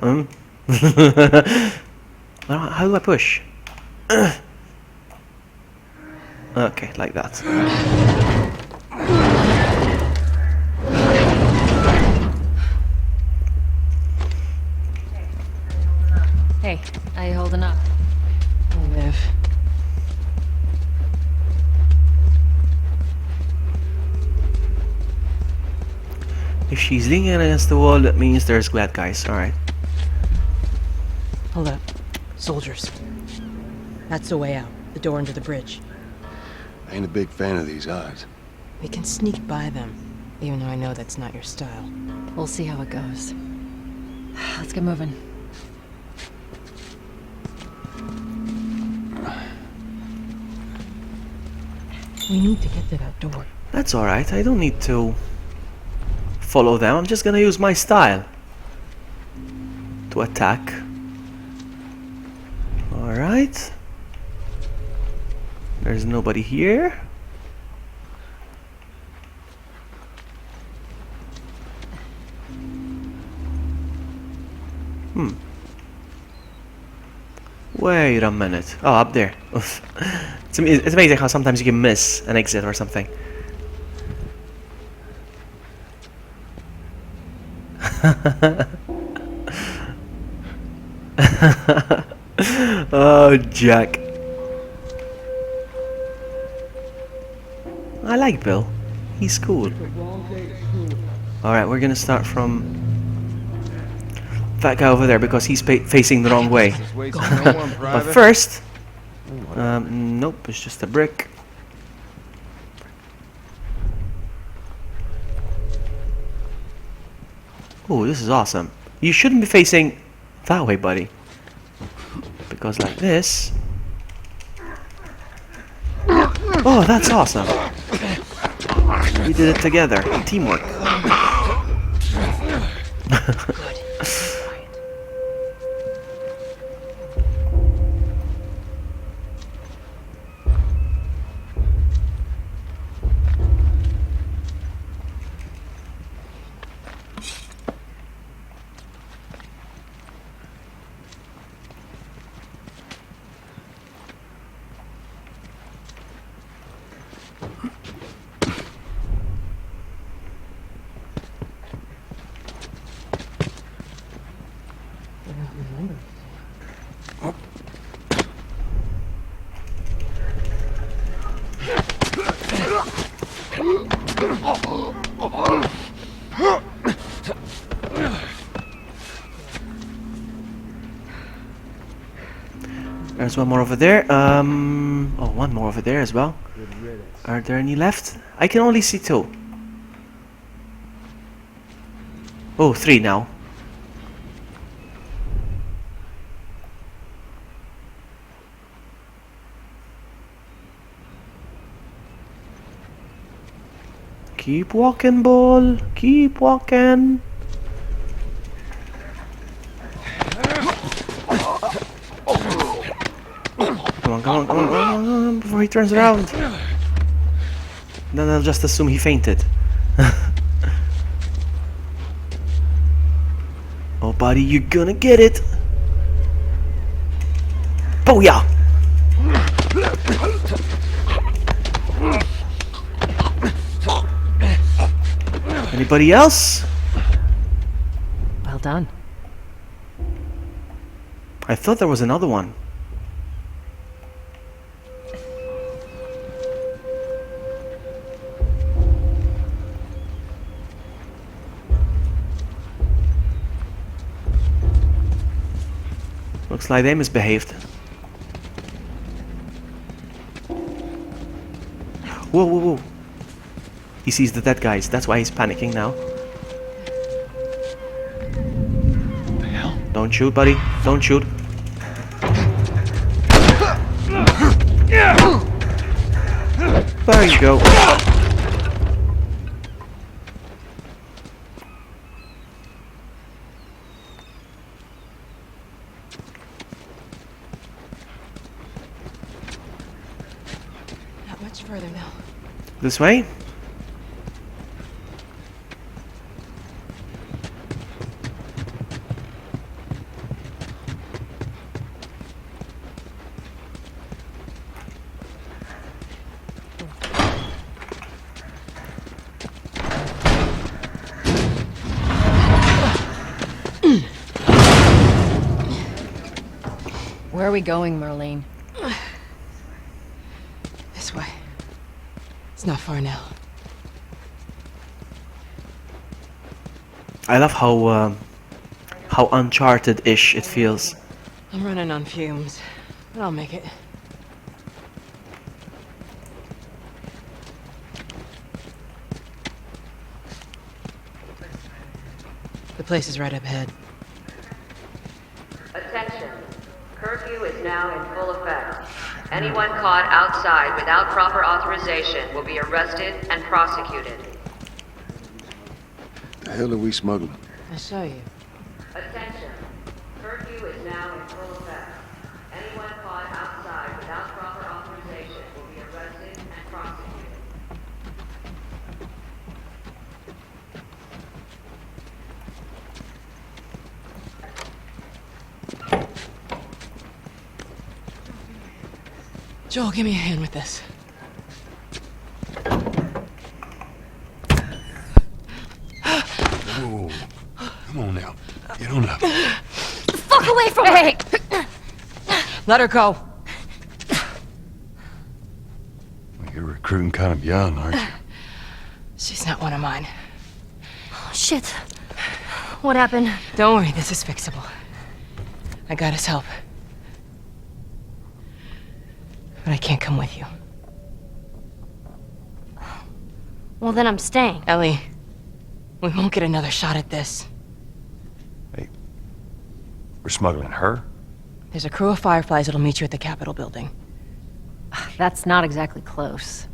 How do I push? Okay, like that. Hey, how you holding up? I'll live. If she's leaning against the wall, that means there's glad guys. Alright. Hold up. Soldiers. That's the way out. The door under the bridge. I ain't a big fan of these odds. We can sneak by them, even though I know that's not your style. We'll see how it goes. Let's get moving. We need to get to that door. That's alright, I don't need to follow them. I'm just gonna use my style to attack. Alright. There's nobody here. Wait a minute. Oh, up there. It's amazing how sometimes you can miss an exit or something. Oh, Jack. I like Bill. He's cool. Alright, we're gonna start from that guy over there because he's facing the wrong way. But first, nope, it's just a brick. Oh, this is awesome. You shouldn't be facing that way, buddy. Because like this. Oh, that's awesome. We did it together. Teamwork. There's one more over there. Oh, one more over there as well. Are there any left? I can only see two. Oh, three now. Keep walking, ball. Keep walking. Come on, come on, come on, come on, before he turns around. Then I'll just assume he fainted. Oh, buddy, you're gonna get it. Booyah! Anybody else? Well done. I thought there was another one. Looks like they misbehaved. Whoa, whoa, whoa. He sees the dead guys. That's why he's panicking now. What the hell? Don't shoot, buddy. Don't shoot. There you go. Not much further now. This way? Where are we going, Marlene? This way. It's not far now. I love how Uncharted-ish it feels. I'm running on fumes, but I'll make it. The place is right up ahead. Attention. Curfew is now in full effect. Anyone caught outside without proper authorization will be arrested and prosecuted. The hell are we smuggling? I'll show you. Attention. Curfew is now in full effect. Anyone caught outside without proper authorization will be arrested and prosecuted. Joel, give me a hand with this. Whoa. Come on now. Get on up. The fuck away from her! Hey! Let her go. Well, you're recruiting kind of young, aren't you? She's not one of mine. Oh, shit. What happened? Don't worry, this is fixable. I got his help. But I can't come with you. Well, then I'm staying. Ellie, we won't get another shot at this. We're smuggling her? There's a crew of Fireflies that'll meet you at the Capitol building. That's not exactly close.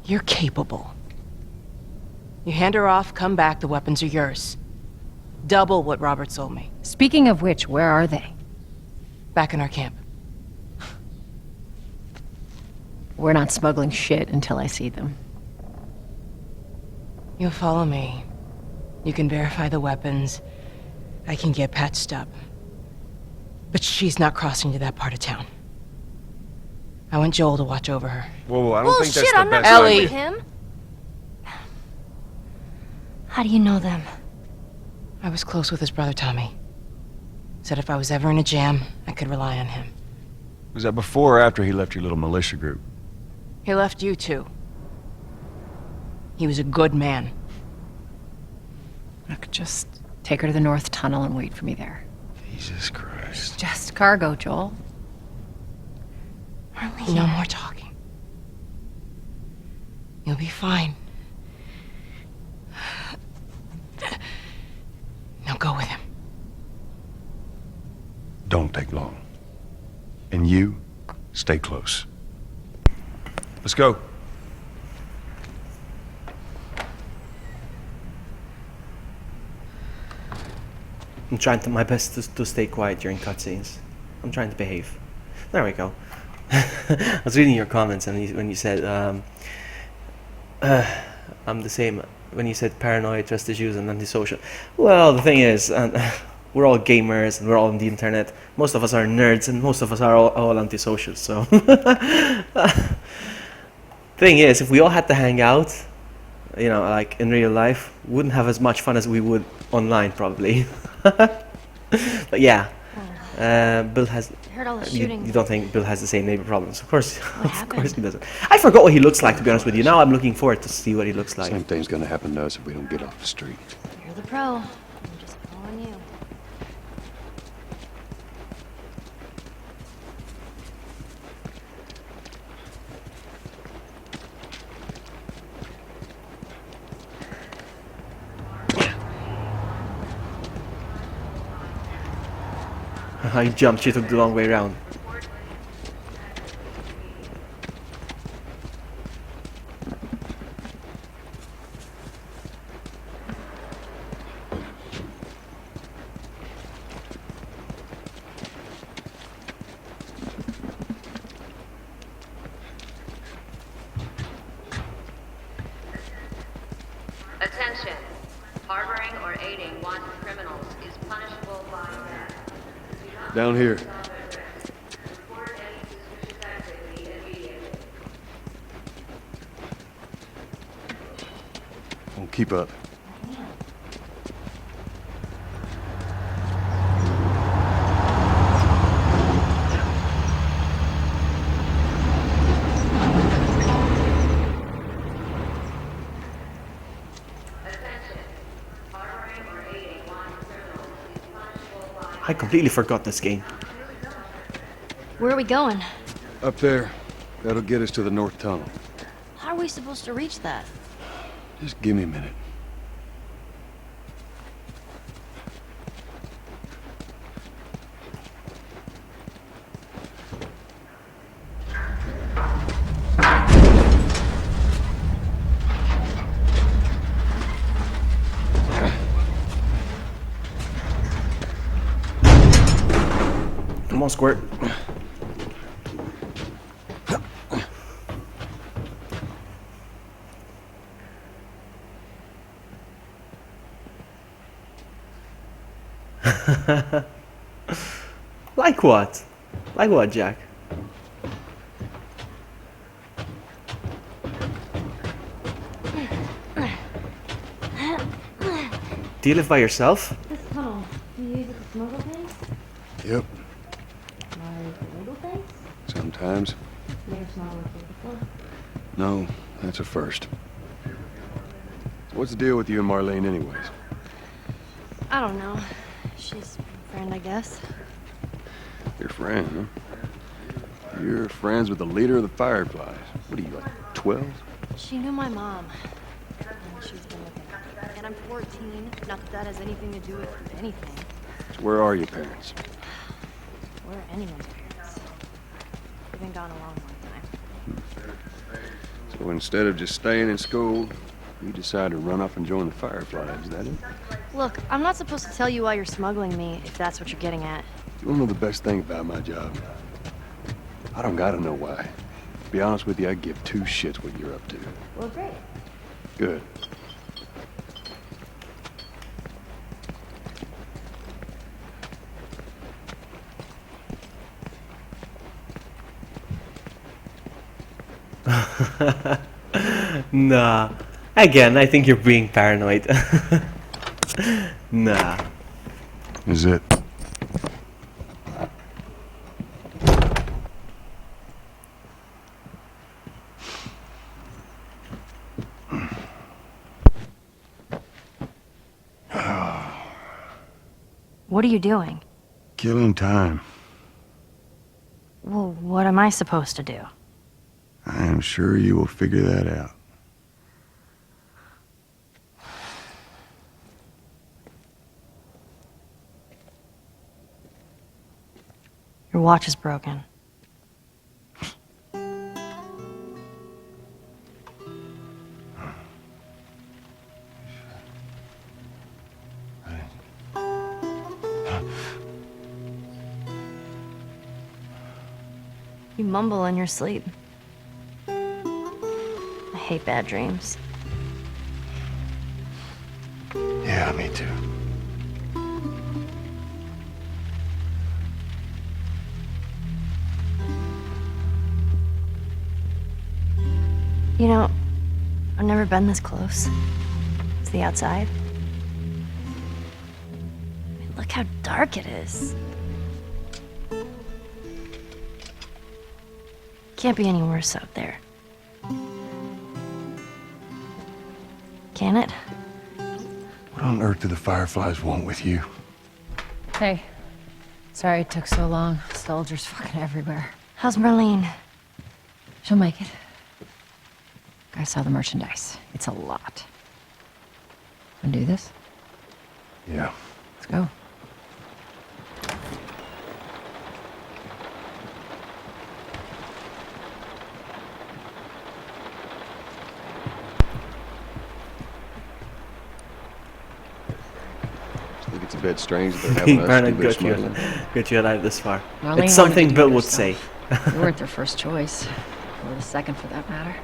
You're capable. You hand her off, come back, the weapons are yours. Double what Robert sold me. Speaking of which, where are they? Back in our camp. We're not smuggling shit until I see them. You'll follow me. You can verify the weapons. I can get patched up. But she's not crossing to that part of town. I want Joel to watch over her. Whoa, I don't think that's Bullshit, the I'm not best going idea. with him. How do you know them? I was close with his brother Tommy. Said if I was ever in a jam, I could rely on him. Was that before or after he left your little militia group? He left you too. He was a good man. Look, just take her to the North Tunnel and wait for me there. Jesus Christ. Just cargo, Joel. No more talking. You'll be fine. Now go with him. Don't take long. And you, stay close. Let's go. I'm trying my best to stay quiet during cutscenes. I'm trying to behave. There we go. I was reading your comments and when you said I'm the same. When you said paranoid, trust issues, and antisocial. Well, the thing is, we're all gamers and we're all on the internet. Most of us are nerds and most of us are all antisocial. So, thing is, if we all had to hang out, you know, like in real life, we wouldn't have as much fun as we would online, probably. But yeah, Bill has. I heard all the shooting. You don't think Bill has the same neighbor problems? Of course, of course he doesn't. I forgot what he looks like, to be honest with you. Now I'm looking forward to see what he looks like. Same thing's gonna happen to us if we don't get off the street. You're the pro. I'm just following you. I jumped, she took the long way around. Attention. Harboring or aiding wanted criminals is punishable by death. Down here. Report any suspicious activity immediately. Won't keep up. I completely forgot this game. Where are we going? Up there. That'll get us to the north tunnel. How are we supposed to reach that? Just give me a minute. Come on, Squirt. Like what? Like what, Jack? Do you live by yourself? This tunnel, do you use it to smuggle things? Yep. Like illegal things? Sometimes. You ever smuggled food before? No, that's a first. What's the deal with you and Marlene anyways? I don't know. She's a friend, I guess. Your friend, huh? You're friends with the leader of the Fireflies. What are you, like 12? She knew my mom. And she's been looking at me. And I'm 14. Not that that has anything to do with anything. So where are your parents? Where are anyone's parents? They've been gone a long, long time. So instead of just staying in school, you decide to run off and join the Fireflies, is that it? Look, I'm not supposed to tell you why you're smuggling me, if that's what you're getting at. You wanna know the best thing about my job? I don't gotta know why. To be honest with you, I give two shits what you're up to. Well, great. Good. Nah. Again, I think you're being paranoid. Nah. Is it? What are you doing? Killing time. Well, what am I supposed to do? I am sure you will figure that out. Your watch is broken. You mumble in your sleep. I hate bad dreams. Yeah, me too. You know, I've never been this close to the outside. I mean, look how dark it is. Can't be any worse out there. Can it? What on earth do the Fireflies want with you? Hey. Sorry it took so long. Soldiers fucking everywhere. How's Marlene? She'll make it. I saw the merchandise. It's a lot. Wanna do this? Yeah. Let's go. I think it's a bit strange that they're having us Paranoid do their got you, smuggling. got you alive this far. Marlene It's something wanted to Bill do would herself. say. You weren't their first choice. Or the second, for that matter.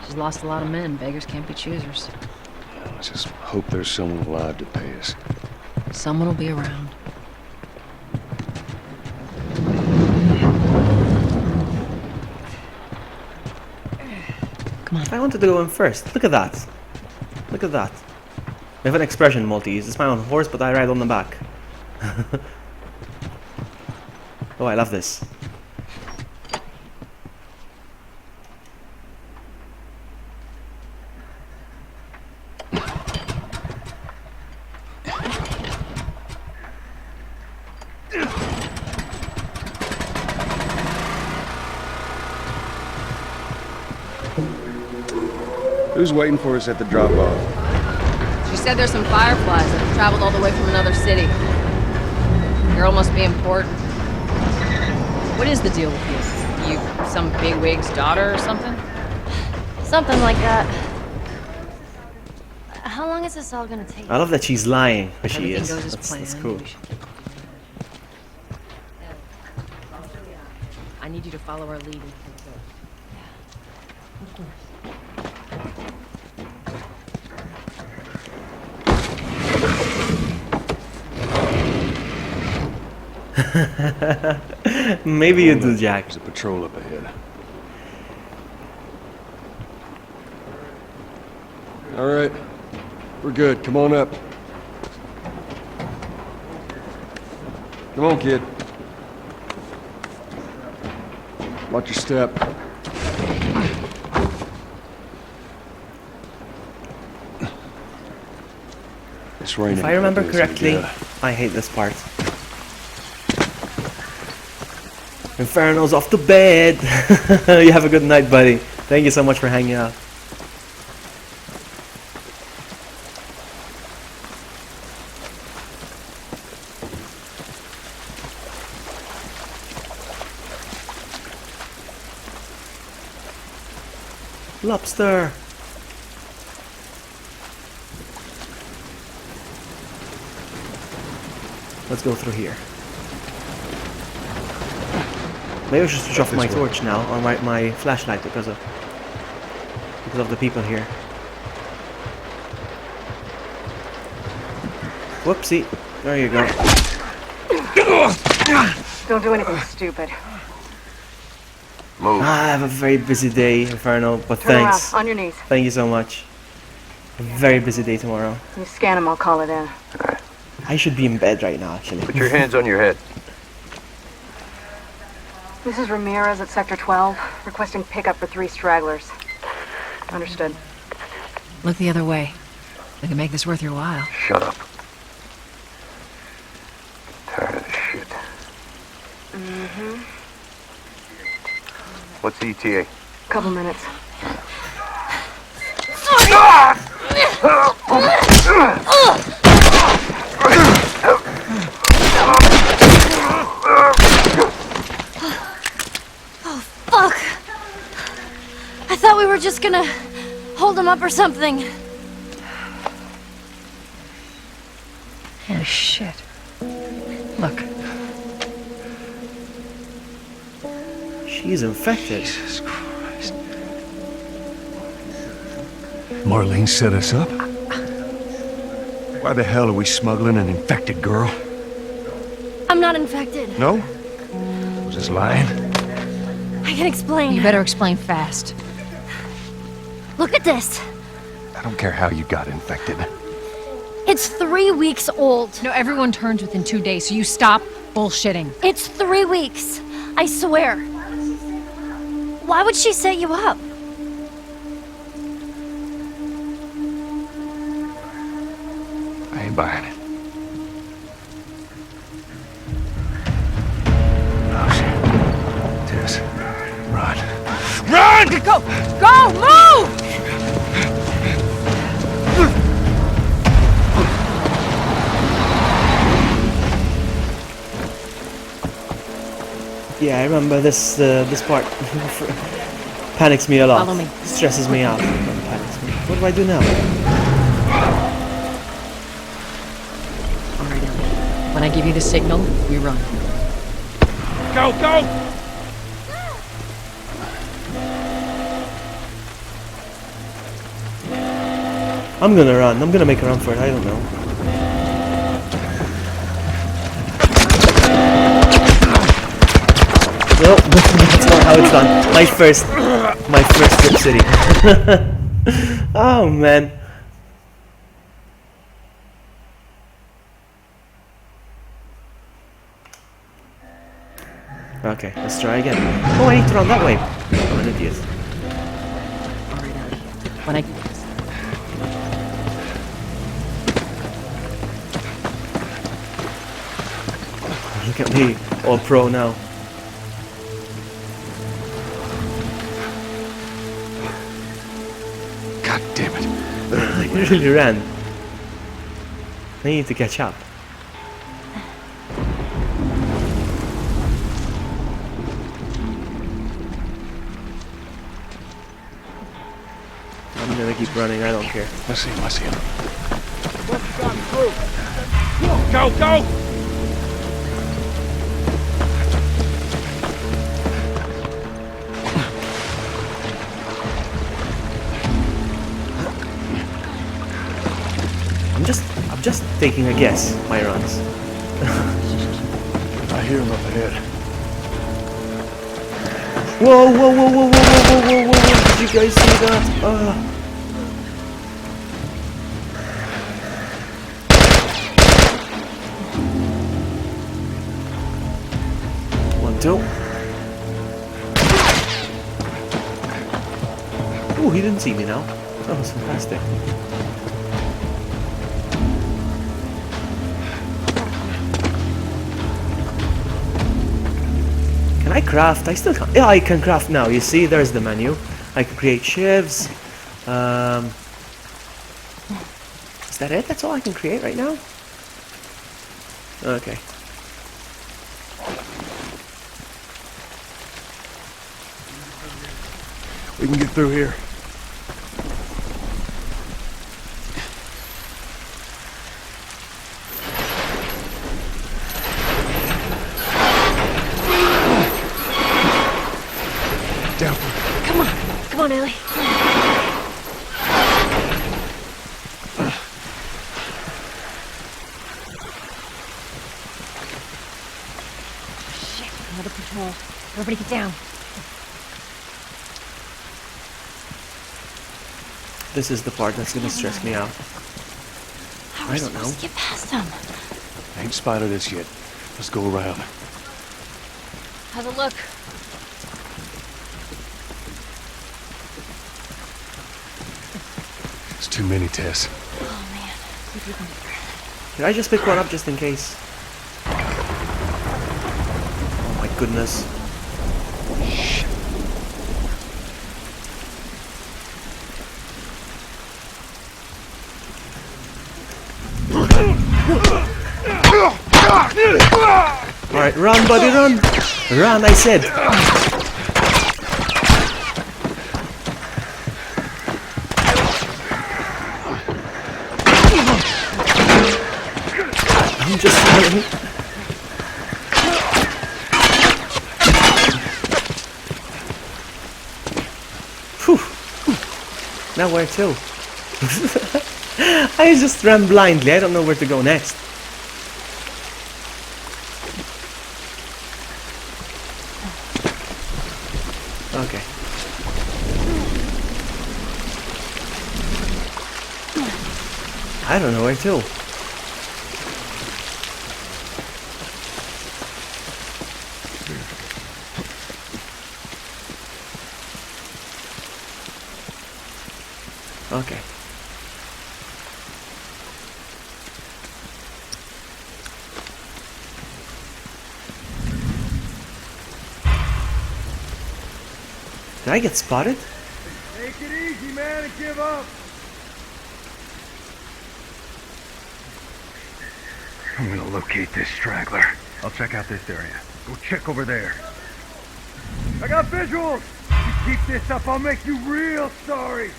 She's lost a lot of men. Beggars can't be choosers. I just hope there's someone alive to pay us. Someone will be around. Come on. I wanted to go in first. Look at that. Look at that. We have an expression, Maltese. It's my own horse, but I ride on the back. Oh, I love this. Who's waiting for us at the drop-off? She said there's some fireflies that have traveled all the way from another city. Girl must be important. What is the deal with you? You some bigwig's daughter or something? Something like that. How long is this all gonna take? I love that she's lying, but she Everything is. goes as That's planned. cool. I need you to follow our lead. Maybe you do, Jack. There's a patrol up ahead. All right, we're good. Come on up. Come on, kid. Watch your step. It's raining. If I remember It's correctly, good. I hate this part. Inferno's off to bed. You have a good night, buddy. Thank you so much for hanging out. Lobster. Let's go through here. Maybe I should switch off my torch now, or my flashlight, because of the people here. Whoopsie. There you go. Don't do anything stupid. I have a very busy day, Inferno, but Turn thanks. around, on your knees. Thank you so much. A very busy day tomorrow. You scan him, I'll call it in. I should be in bed right now, actually. Put your hands on your head. This is Ramirez at Sector 12, requesting pickup for 3 stragglers. Understood. Look the other way. We can make this worth your while. Shut up. Tired of this shit. Mm-hmm. What's the ETA? Couple minutes. Oh, fuck! I thought we were just gonna hold him up or something. Oh, shit. Look. She's infected. Jesus Christ. Marlene set us up? Why the hell are we smuggling an infected girl? I'm not infected. No? Was this lying? I can explain. You better explain fast. Look at this. I don't care how you got infected. It's 3 weeks old. No, everyone turns within 2 days, so you stop bullshitting. It's 3 weeks. I swear. Why would she set you up? I ain't buying it. Oh, shit. Tess, run. Run! Go! Go! Move! Yeah, I remember this part. Panics me a lot. Follow me. Stresses me out. Panics me. What do I do now? All right, Ellie. When I give you the signal, we run. Go, go! I'm gonna run. I'm gonna make a run for it. I don't know. Well, that's not how it's done. My first Rip City. Oh man. Okay, let's try again. Oh, I need to run that way. I'm an idiot. When I... Look at me, all pro now. God damn it. I really ran. I need to catch up. I'm gonna keep running, I don't care. I see him, I see him. Go, go! I'm just taking a guess, my runs. I hear him up ahead. Whoa, whoa, whoa, whoa, whoa, whoa, whoa, whoa, whoa, did you guys see that? 1, 2. Oh, he didn't see me now. That was fantastic. Can I craft? I still can't. Yeah, I can craft now. You see, there's the menu. I can create shivs. Is that it? That's all I can create right now? Okay. We can get through here. Down. Come on, Ellie. Shit, another patrol. Everybody get down. This is the part that's gonna stress me out. How are I we don't know. supposed to get past them? I ain't spotted us yet. Let's go around. How's it look? It's too many, Tess. Oh man. See if you can... Did I just pick one up just in case? Oh my goodness. Shit. Alright, run, buddy, run! Run, I said! I'm just running. Phew. Now where to? I just ran blindly, I don't know where to go next. Okay. I don't know where to. Okay. Did I get spotted? Take it easy, man, and give up. I'm gonna locate this straggler. I'll check out this area. Go check over there. I got visuals! You keep this up, I'll make you real sorry!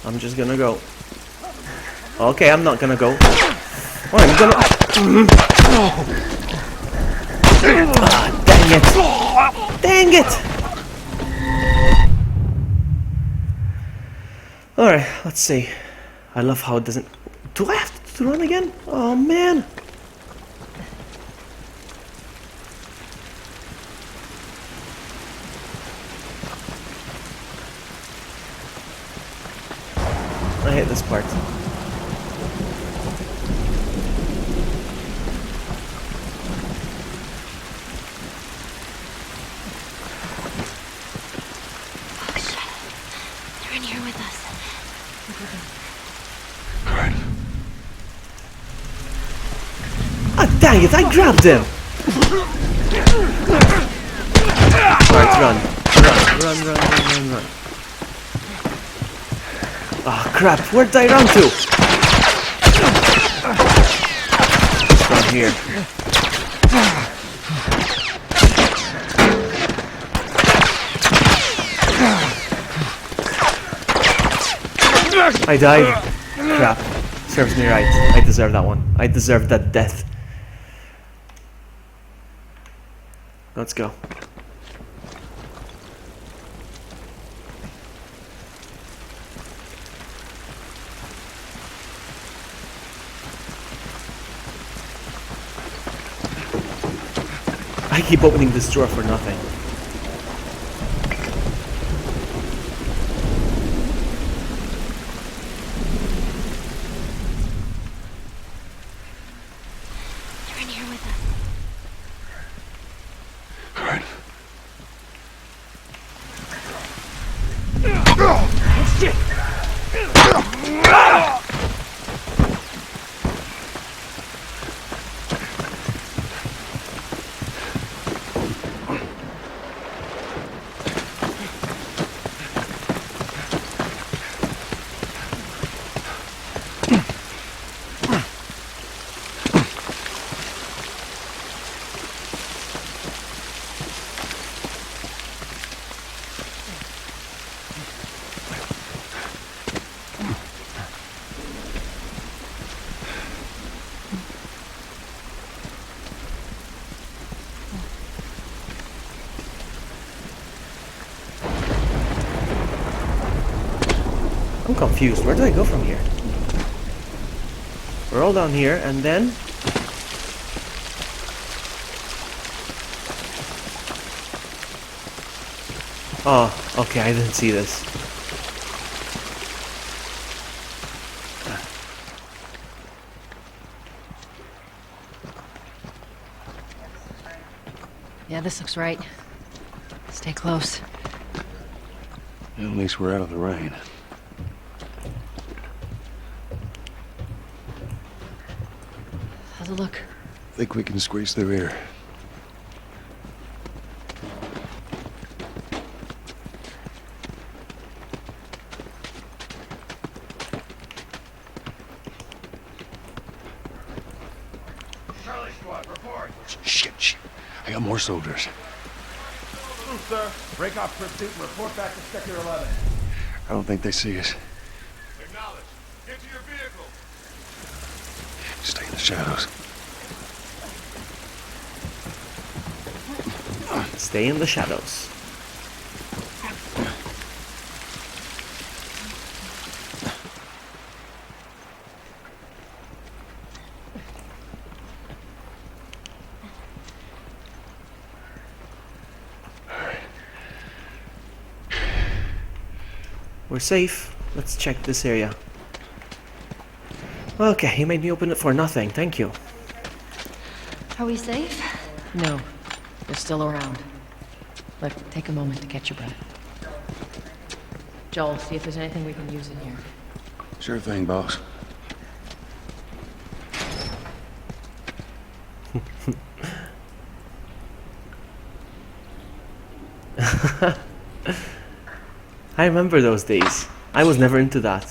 I'm just gonna go. Okay, I'm not gonna go. Oh, I'm gonna. Ah, dang it! Dang it! Alright, let's see. I love how it doesn't. Do I have to run again? Oh man! I hate this part. Dang it, I grabbed him! Alright, run. Run. Ah, crap, where did I run to? Run here. I died. Crap. Serves me right. I deserve that one. I deserve that death. Let's go. I keep opening this drawer for nothing. You're in here with us. All right. Shit! I'm confused. Where do I go from here? We're all down here, and then... Oh, okay, I didn't see this. Yeah, this looks right. Stay close. At least we're out of the rain. How's it look? Think we can squeeze through here. Charlie Squad, report. Shit. I got more soldiers. Sir, break off pursuit and report back to Sector 11. I don't think they see us. Acknowledge. Get to your vehicle. Stay in the shadows. Stay in the shadows. We're safe. Let's check this area. Okay, you made me open it for nothing. Thank you. Are we safe? No, they're still around. Look, take a moment to catch your breath. Joel, see if there's anything we can use in here. Sure thing, boss. I remember those days. I was never into that.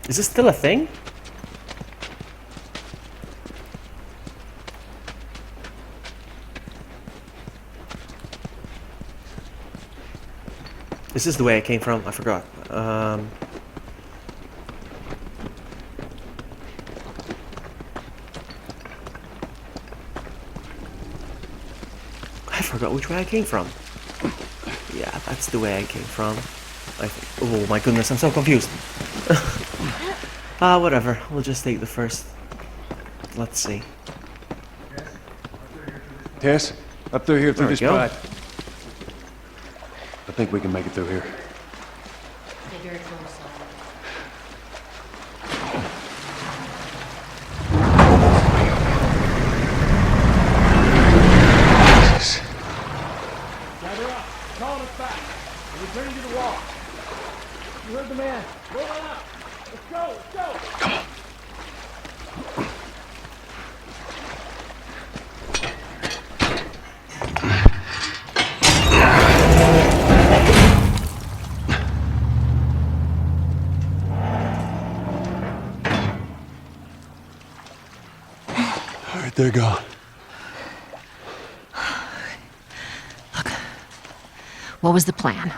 Is this still a thing? This is the way I came from. I forgot. I forgot which way I came from. Yeah, that's the way I came from. Oh my goodness, I'm so confused. Whatever. We'll just take the first. Let's see. Tess, up through here through There we this go. pipe. I think we can make it through here. Stay very close. Gather up. Calling us back. We're returning to the wall. right, they're gone. What was the plan?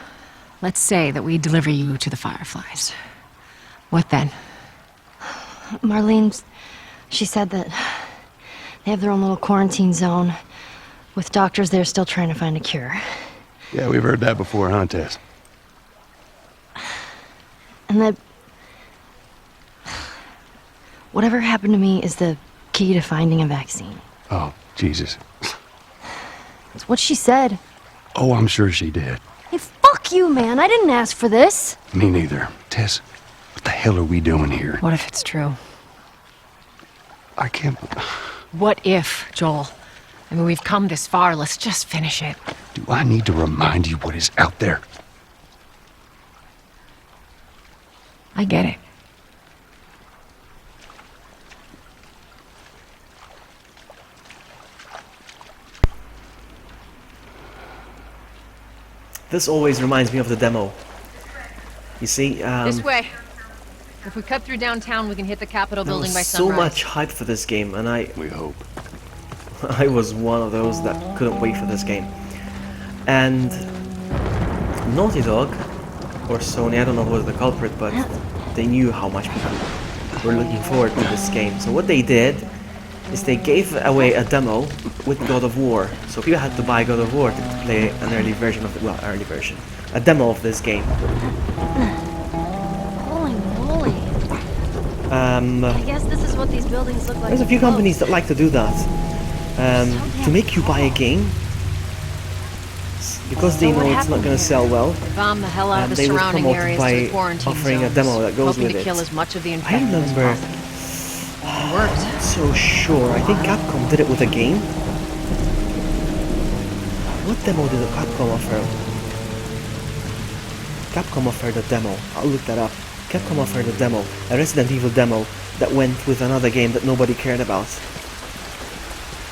Let's say that we deliver you to the Fireflies. What then? Marlene, she said that they have their own little quarantine zone with doctors there still trying to find a cure. Yeah, we've heard that before, huh, Tess? And that whatever happened to me is the key to finding a vaccine. Oh, Jesus. It's what she said. Oh, I'm sure she did. Hey, fuck you, man. I didn't ask for this. Me neither. Tess, what the hell are we doing here? What if it's true? I can't... What if, Joel? I mean, we've come this far. Let's just finish it. Do I need to remind you what is out there? I get it. This always reminds me of the demo. You see, This way. If we cut through downtown, we can hit the Capitol there building was by so sunrise. much hype for this game, and we hope. I was one of those that couldn't wait for this game. And Naughty Dog, or Sony, I don't know who was the culprit, but they knew how much people were looking forward to this game. So what they did is they gave away a demo with God of War. So people had to buy God of War to play an early version of the, well, early version, a demo of this game. Holy moly. I guess this is what these buildings look like. There's a few companies that like to do that. To make you buy a game, because they know it's not going to sell well, Bomb the hell out of the they would surrounding promote areas by to quarantine offering zones, a demo that goes hoping with to it. kill as much of the I infected as remember. possible. It worked. I'm not so sure. I think Capcom did it with a game. What demo did Capcom offer? Capcom offered a demo. I'll look that up. Capcom offered a demo, a Resident Evil demo that went with another game that nobody cared about.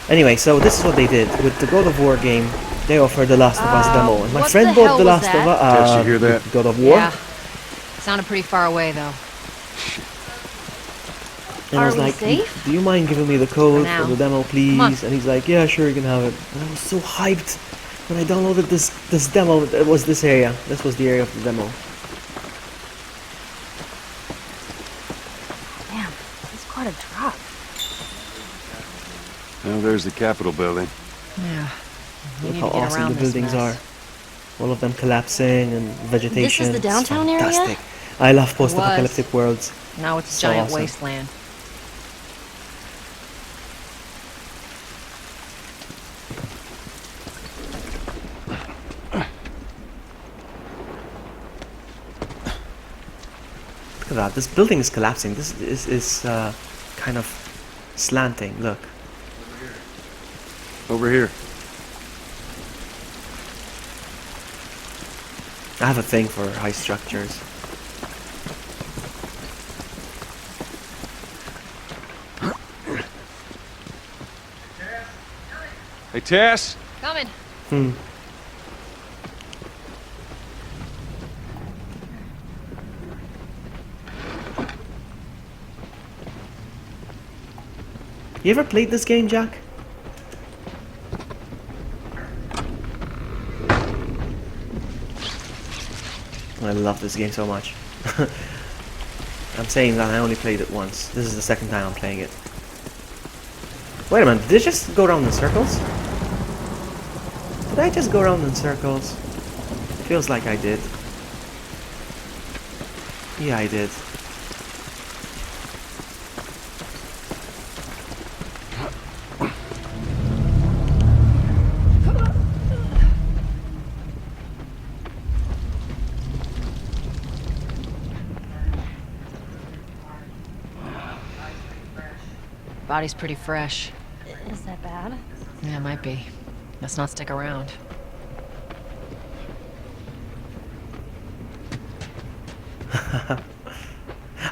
Anyway, so this is what they did with the God of War game. They offered the Last of Us demo, and my what friend the bought hell the was Last of that? Us. Did you hear that? God of War. Yeah. Sounded pretty far away, though. And I was Are we like, safe? do you mind giving me the code now. for the demo, please? on. And he's like, yeah, sure, you can have it. And I was so hyped when I downloaded this demo. It was this area. This was the area of the demo. Damn, that's quite a drop. Now there's the Capitol building. Yeah. We Look need how to get awesome around the this buildings mess. are. All of them collapsing and vegetation. This is the downtown it's area? fantastic. I love post-apocalyptic worlds. Now it's a So giant awesome. wasteland. Look at that. This building is collapsing. This is kind of slanting. Look. Over here. I have a thing for high structures. Hey, Tess. Coming. You ever played this game, Jack? I love this game so much. I'm saying that I only played it once. This is the second time I'm playing it. Wait a minute, did it just go around in circles? Did I just go around in circles? Feels like I did. Yeah, I did. Body's pretty fresh. Is that bad? Yeah, it might be. Let's not stick around.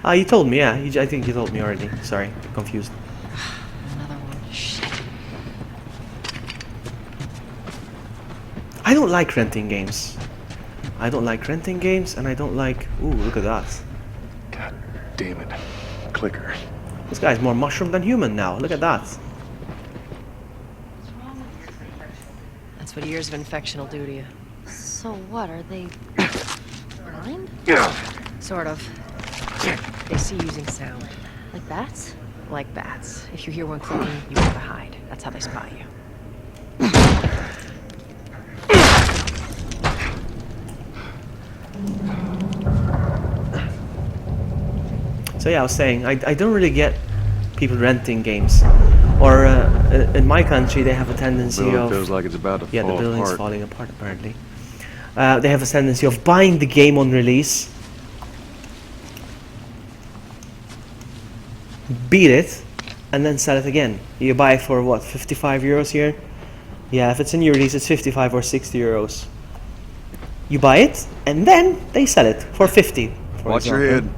You told me, yeah. I think you told me already. Sorry, confused. Another one. Shit. I don't like renting games. I don't like renting games, and I don't like... Ooh, look at that. God damn it. Clicker. This guy's more mushroom than human now. Look at that. That's what years of infection will do to you. So what, are they blind? Sort of. They see using sound. Like bats? Like bats. If you hear one clicking, you gotta hide. That's how they spot you. So yeah, I was saying, I don't really get people renting games. Or in my country, they have a tendency Well, it of... feels like it's about to yeah, the fall building's apart. falling apart, apparently. They have a tendency of buying the game on release, beat it, and then sell it again. You buy it for what, 55 euros here? Yeah, if it's in your release, it's 55 or 60 euros. You buy it, and then they sell it for 50, for Watch your example. head.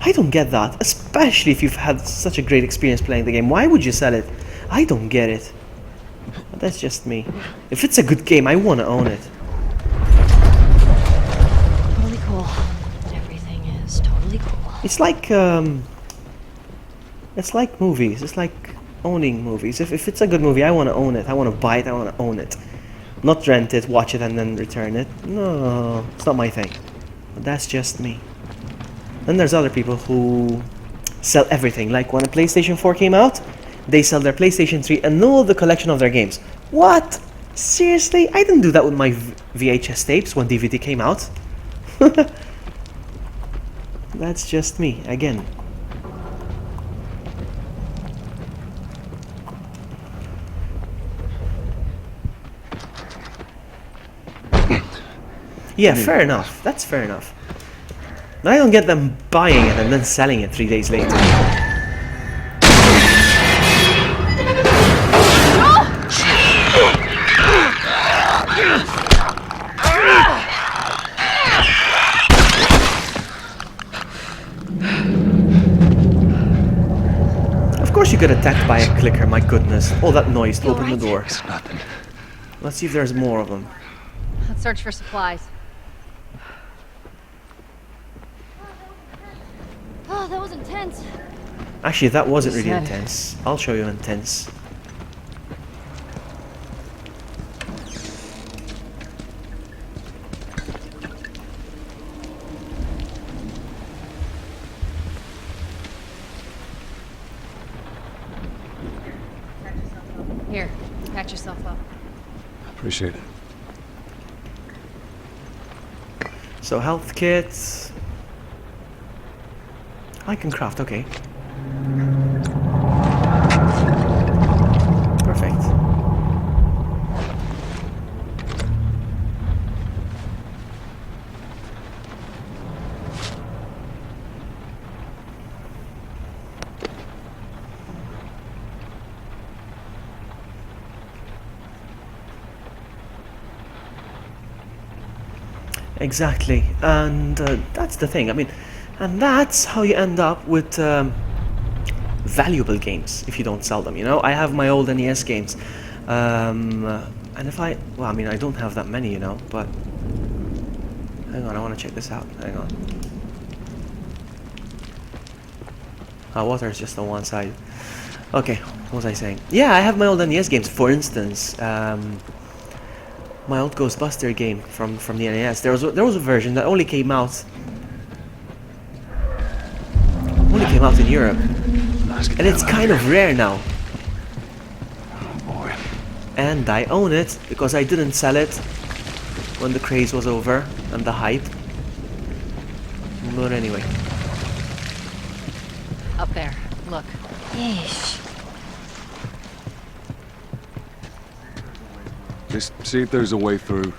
I don't get that, especially if you've had such a great experience playing the game. Why would you sell it? I don't get it. But that's just me. If it's a good game, I want to own it. Totally cool. Everything is totally cool. It's like movies. It's like owning movies. If it's a good movie, I want to own it. I want to buy it. I want to own it. Not rent it, watch it, and then return it. No, it's not my thing. But that's just me. Then there's other people who sell everything. Like when a PlayStation 4 came out, they sell their PlayStation 3 and all the collection of their games. What? Seriously? I didn't do that with my VHS tapes when DVD came out. That's just me, again. Yeah, fair enough. That's fair enough. But I don't get them buying it and then selling it 3 days later. Of course you get attacked by a clicker, my goodness. All that noise to open the door. It's nothing. Let's see if there's more of them. Let's search for supplies. Oh, that was intense. Actually, that wasn't really Sad. intense. I'll show you intense. Here, patch yourself up. Appreciate it. So health kits. I can craft, okay. Perfect. Exactly, and that's the thing. I mean, and that's how you end up with valuable games if you don't sell them. You know, I have my old NES games, and if I, well, I mean, I don't have that many, you know. But hang on, I want to check this out. Hang on. Water is just on one side. Okay, what was I saying? Yeah, I have my old NES games. For instance, my old Ghostbuster game from the NES. There was a version that only came out in Europe, and it's kind of rare now. Oh boy. And I own it because I didn't sell it when the craze was over and the hype. But anyway. Up there. Look. Yeesh. Just see if there's a way through.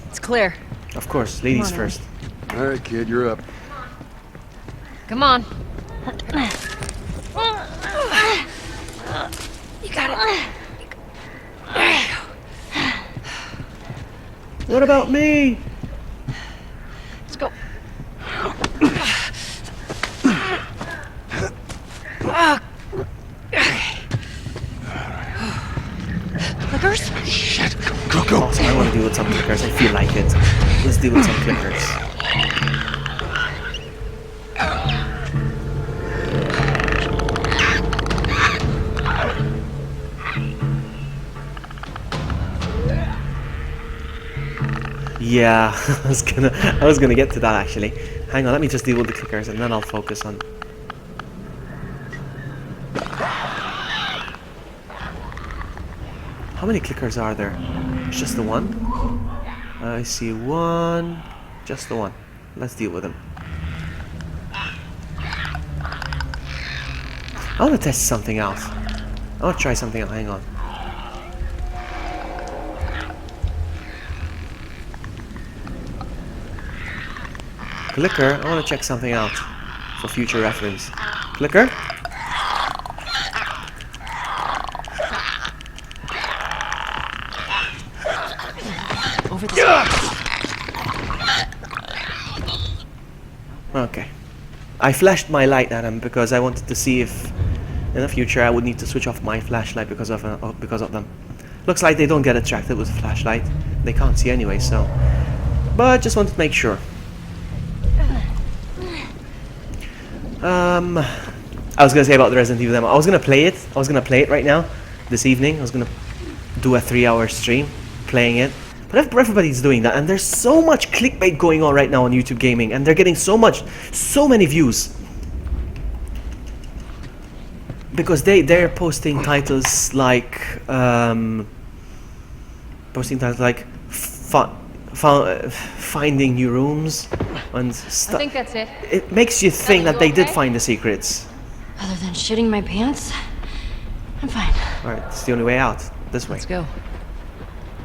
It's clear. Of course, ladies first. All right, kid, you're up. Come on. You got it. What about me? Let's go. Clickers? Shit. Go. Also, I want to deal with some clickers. I feel like it. Let's deal with some clickers. Yeah, I was gonna get to that actually. Hang on, let me just deal with the clickers and then I'll focus on. How many clickers are there? It's just the one? I see one. Just the one. Let's deal with them. I want to test something out. I want to try something out. Hang on. Clicker, I want to check something out for future reference. Clicker? Over the Okay. I flashed my light at him because I wanted to see if in the future I would need to switch off my flashlight because of them. Looks like they don't get attracted with a flashlight. They can't see anyway, so. But just wanted to make sure. I was gonna say about the Resident Evil demo. I was gonna play it. I was gonna play it right now, this evening. I was gonna do a 3-hour stream playing it. But everybody's doing that, and there's so much clickbait going on right now on YouTube Gaming, and they're getting so many views. Because they're posting titles like finding new rooms and stuff. I think that's it. It makes you think Ellie, that they you did okay? find the secrets. Other than shitting my pants, I'm fine. Alright, it's the only way out. This way. Let's go.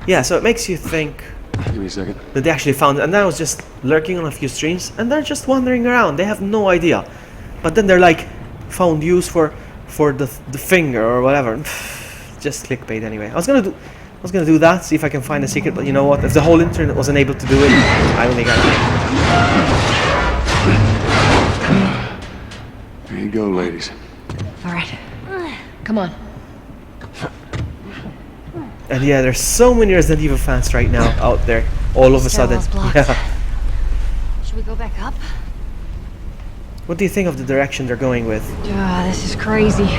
Yeah, so it makes you think Give me a second. that they actually found it. And then I was just lurking on a few streams, and they're just wandering around. They have no idea. But then they're like, found use for the finger or whatever. Just clickbait anyway. I was gonna do that, see if I can find a secret, but you know what? If the whole internet wasn't able to do it, I don't think I can. There you go, ladies. All right. Come on. And yeah, there's so many Resident Evil fans right now out there, all of a sudden. Stairwell's blocked. Yeah. Should we go back up? What do you think of the direction they're going with? This is crazy.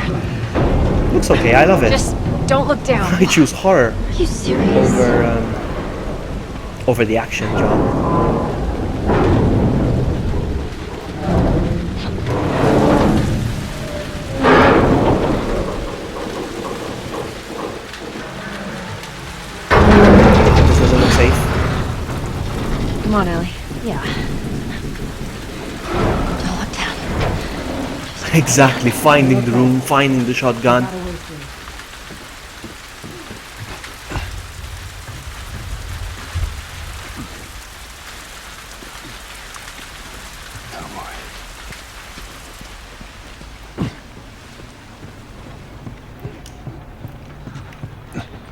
Looks okay, I love it. Just don't look down. I choose horror Are you serious? over the action, John. This doesn't look safe. Come on, Ellie. Yeah. Don't look down. Exactly, finding the room, finding the shotgun.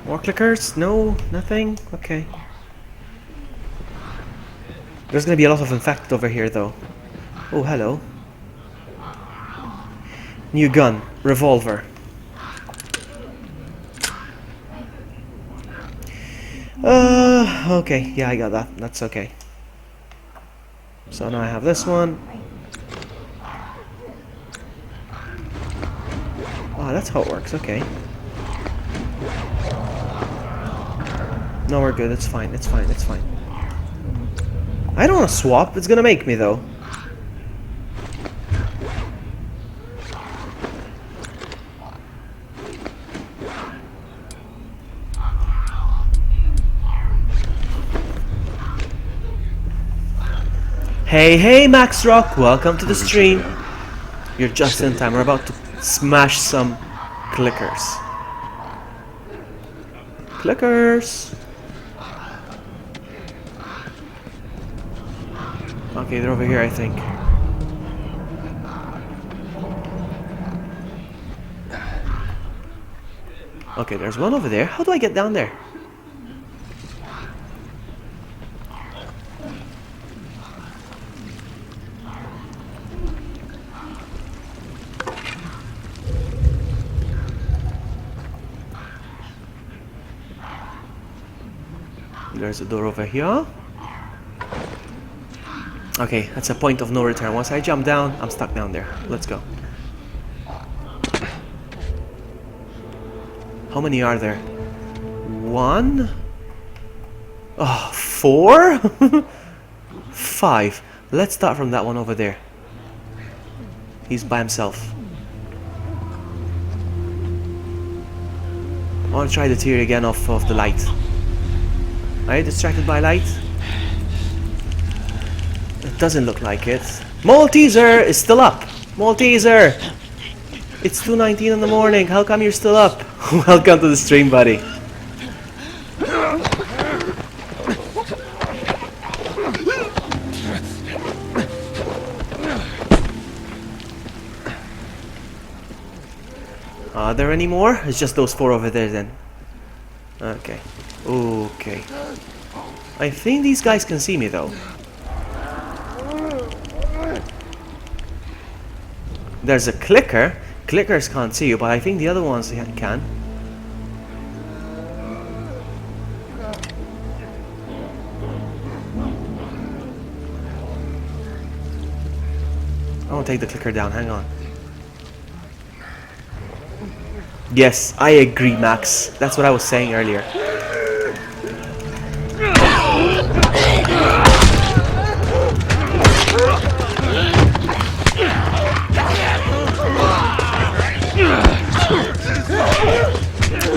More clickers? No? Nothing? Okay. There's gonna be a lot of infected over here though. Oh, hello. New gun. Revolver. Okay. Yeah, I got that. That's okay. So now I have this one. Oh, that's how it works. Okay. No, we're good. It's fine. It's fine. It's fine. I don't want to swap. It's gonna make me though. Hey, Max Rock. Welcome to the stream. You're just in time. We're about to smash some clickers. Clickers. Okay, they're over here, I think. Okay, there's one over there. How do I get down there? There's a door over here. Okay, that's a point of no return. Once I jump down, I'm stuck down there. Let's go. How many are there? 1, Oh, 4? 5. Let's start from that one over there. He's by himself. I want to try the theory again of the light. Are you distracted by light? It doesn't look like it. Malteser is still up. Malteser! It's 2:19 in the morning. How come you're still up? Welcome to the stream, buddy. Are there any more? It's just those 4 over there then. Okay. Okay. I think these guys can see me though. There's a clicker. Clickers can't see you, but I think the other ones can. I won't take the clicker down, hang on. Yes, I agree, Max. That's what I was saying earlier.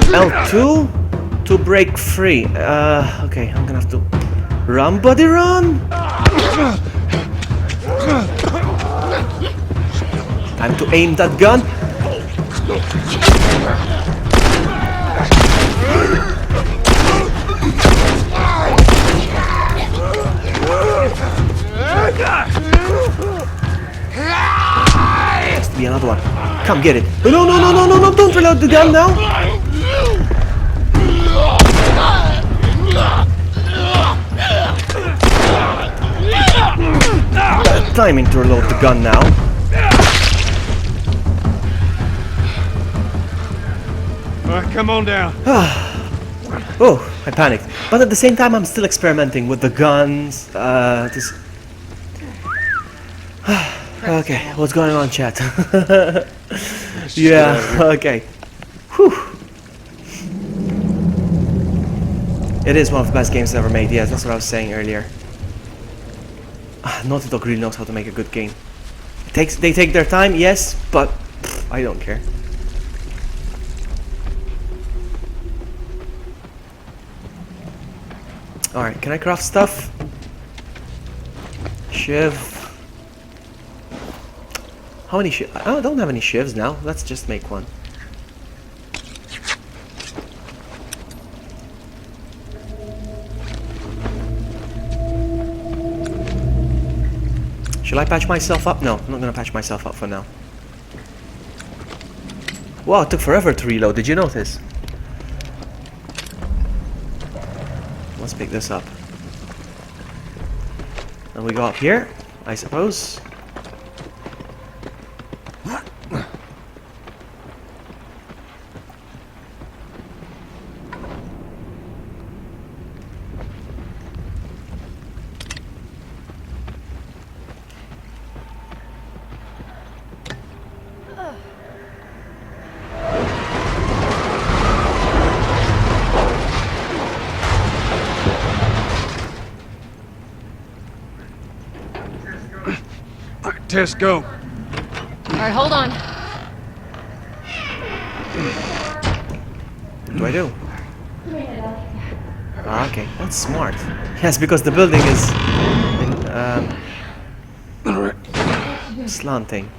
L2 to break free. Okay, I'm gonna have to run, buddy, run. Time to aim that gun. Has to be another one. Come get it. Oh, no, no, no, no, no, no, don't reload the gun now. Bad timing to reload the gun now. Alright, come on down. Oh, I panicked. But at the same time, I'm still experimenting with the guns. Okay, what's going on, chat? Yeah, okay. Whew. It is one of the best games ever made. Yes, that's what I was saying earlier. Naughty Dog really knows how to make a good game. They take their time, yes, but I don't care. Alright, can I craft stuff? Shiv. How many shivs? I don't have any shivs now. Let's just make one. Shall I patch myself up? No, I'm not gonna patch myself up for now. Wow, it took forever to reload. Did you notice? Let's pick this up. And we go up here, I suppose. Tess, go. Alright, hold on. What do I do? Ah, okay, that's smart. Yes, because the building is slanting.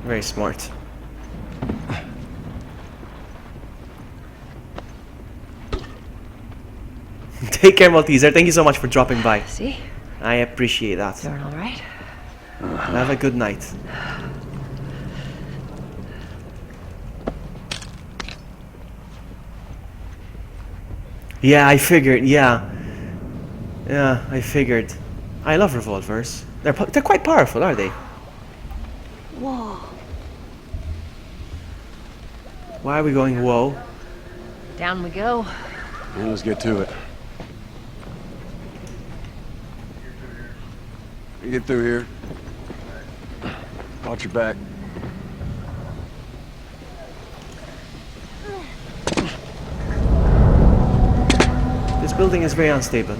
Very smart. Take care, Malteser. Thank you so much for dropping by. See? I appreciate that. Doing all right? Have a good night. Yeah, I figured. Yeah, I figured. I love revolvers. They're quite powerful, are they? Whoa. Why are we going whoa? Down we go. Yeah, let's get to it. You get through here. Watch your back. building is very unstable.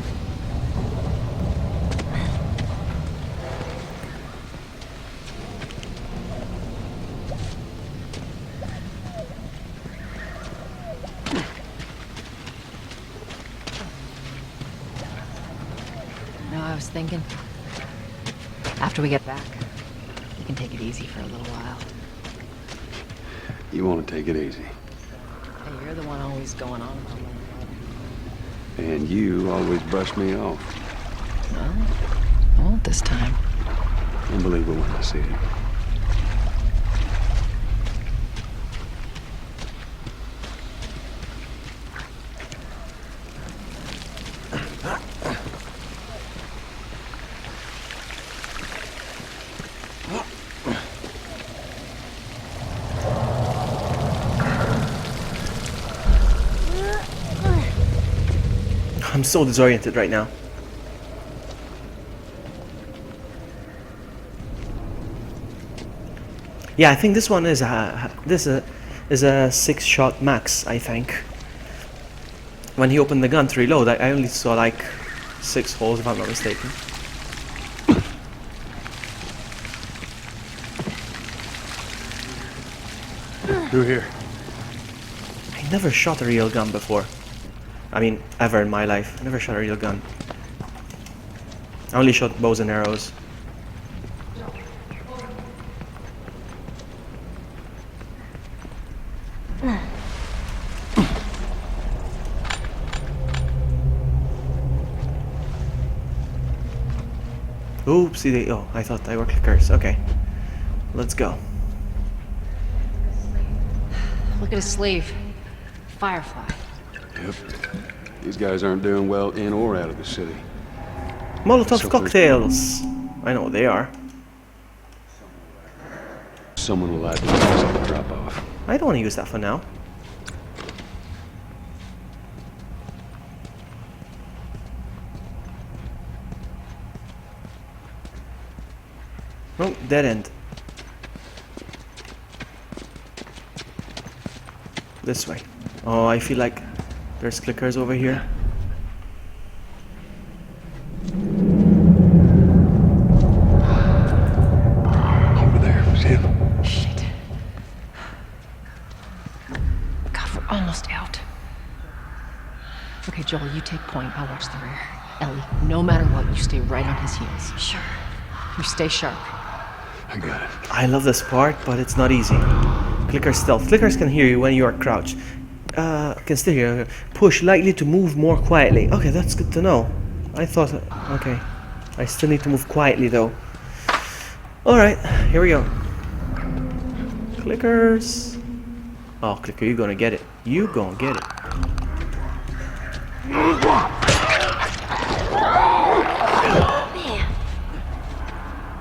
No, I was thinking, after we get back, you can take it easy for a little while. You want to take it easy. Hey, you're the one always going on about it. And you always brush me off. Well, I won't this time. I'll believe it when I see it. I'm so disoriented right now. Yeah, I think this one is a 6-shot max. I think. When he opened the gun to reload, I only saw like 6 holes, if I'm not mistaken. Through here. I never shot a real gun before. I mean, ever in my life. I never shot a real gun. I only shot bows and arrows. Oopsie, oh, I thought they were clickers. Okay, let's go. Look at his sleeve. Firefly. Yep. These guys aren't doing well in or out of the city. Molotov So cocktails. I know what they are. Someone will light the drop off. I don't want to use that for now. Oh, dead end. This way. Oh, I feel like there's clickers over here. Over there, see him? Shit. God, we're almost out. Okay, Joel, you take point. I'll watch the rear. Ellie, no matter what, you stay right on his heels. Sure. You stay sharp. I got it. I love this part, but it's not easy. Clicker stealth. Clickers can hear you when you are crouched. Can still hear. Push lightly to move more quietly. Okay, that's good to know. I thought, okay. I still need to move quietly though. Alright, here we go. Clickers. Oh, clicker, you're gonna get it. You gonna get it.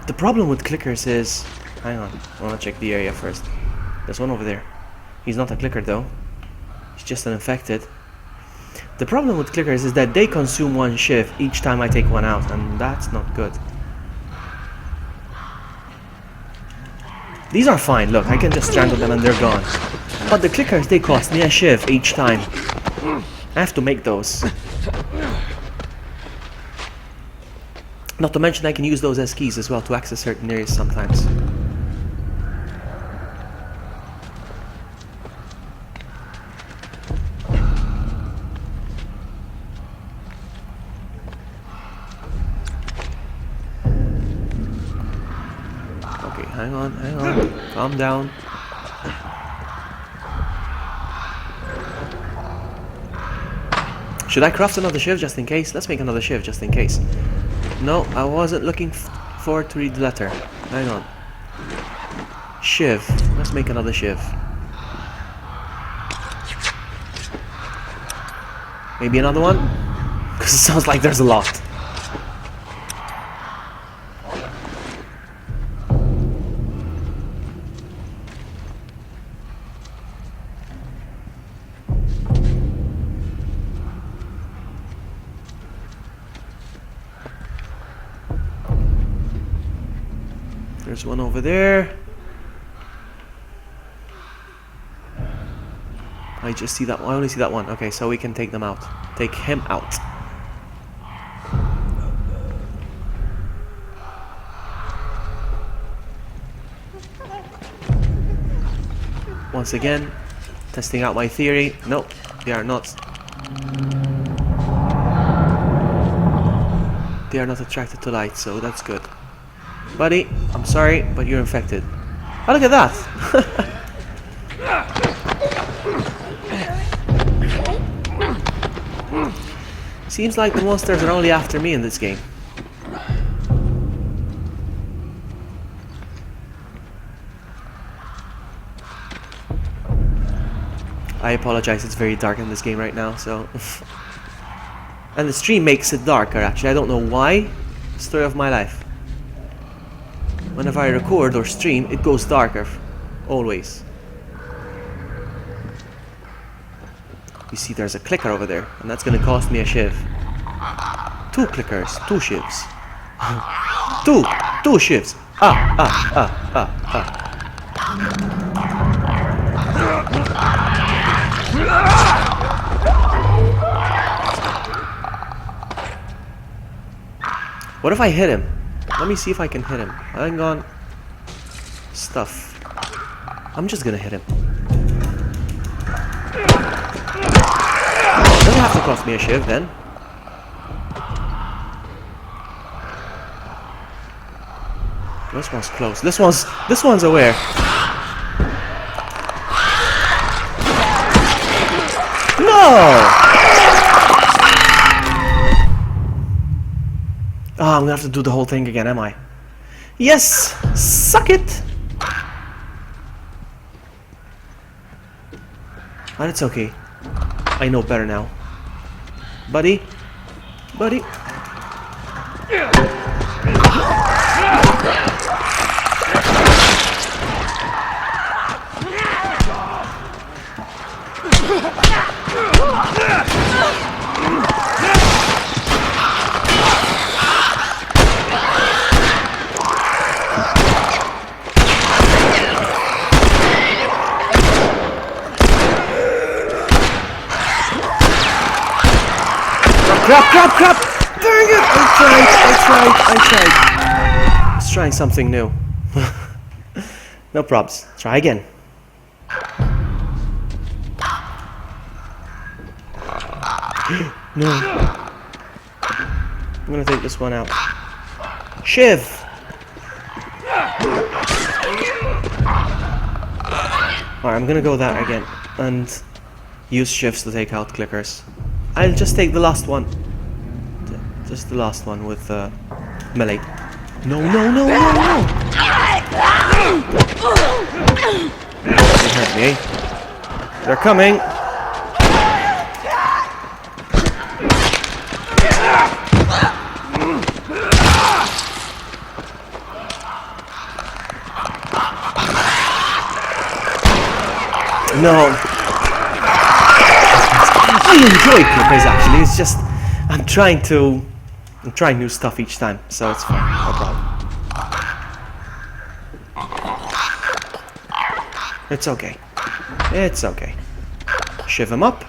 The problem with clickers is... Hang on, I wanna check the area first. There's one over there. He's not a clicker though. He's just an infected. The problem with clickers is that they consume one shiv each time I take one out, and that's not good. These are fine, look, I can just strangle them and they're gone. But the clickers, they cost me a shiv each time. I have to make those. Not to mention I can use those as keys as well to access certain areas sometimes. Okay, hang on, calm down. Should I craft another shiv just in case? Let's make another shiv just in case. No, I wasn't looking forward to read the letter. Hang on. Shiv. Let's make another shiv. Maybe another one? Because it sounds like there's a lot. There's one over there. I just see that one. I only see that one. Okay, so we can take them out. Take him out. Once again, testing out my theory. Nope, they are not. They are not attracted to light, so that's good. Buddy, I'm sorry, but you're infected. Oh, look at that! Seems like the monsters are only after me in this game. I apologize, it's very dark in this game right now, so... And the stream makes it darker, actually. I don't know why. Story of my life. Whenever I record or stream, it goes darker. Always. You see, there's a clicker over there, and that's gonna cost me a shiv. 2 clickers, 2 shivs. Two shivs. What if I hit him? Let me see if I can hit him. Hang on. Stuff. I'm just gonna hit him. Doesn't have to cost me a shiv then. This one's close. This one's aware. No! Oh, I'm gonna have to do the whole thing again, am I? Yes! Suck it! But it's okay. I know better now. Buddy? Buddy? Crap! Dang it! I tried. Let's try something new. No probs. Try again. No. I'm gonna take this one out. Shiv! Alright, I'm gonna go that again. And use shifts to take out clickers. I'll just take the last one. Just the last one with melee. No! They hurt me, eh? They're coming! No! I enjoy clickers actually, it's just I'm trying new stuff each time, so it's fine, no problem. It's okay. It's okay. Shiv him up.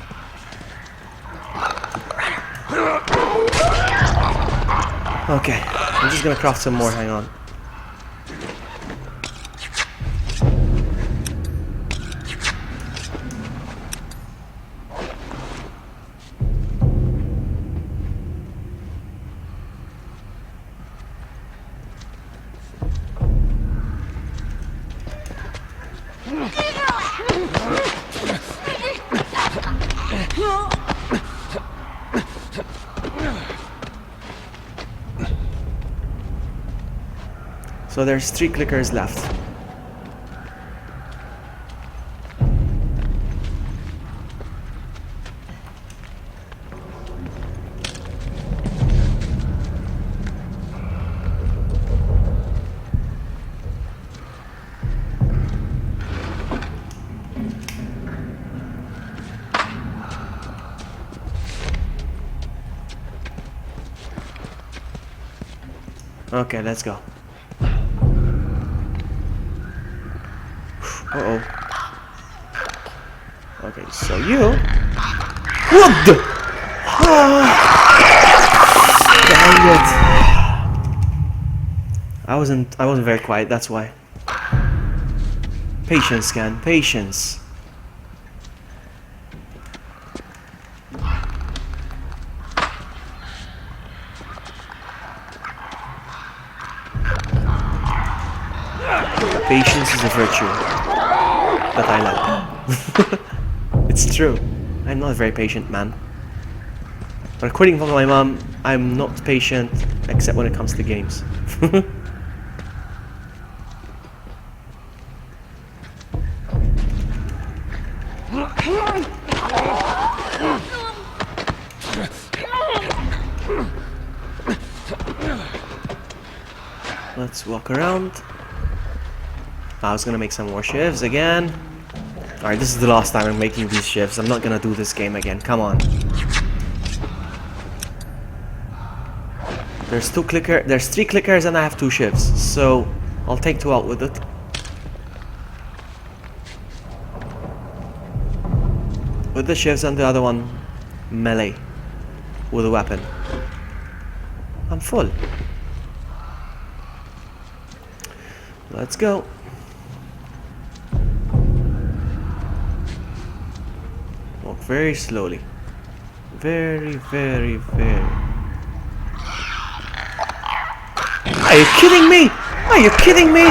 Okay, I'm just gonna craft some more, hang on. So there's 3 clickers left. Okay, let's go. Okay, so you. What the? Dang it! I wasn't very quiet. That's why. Patience, Scan. Patience. Patience is a virtue that I like. It's true. I'm not a very patient man. But according to my mom, I'm not patient except when it comes to games. Let's walk around. I was gonna make some more shifts again. Alright, this is the last time I'm making these shifts. I'm not gonna do this game again. Come on. There's three clickers and I have 2 shifts. So I'll take 2 out with it. With the shifts and the other one melee with a weapon. I'm full. Let's go. Walk very slowly. Very, very, very. Are you kidding me? Are you kidding me?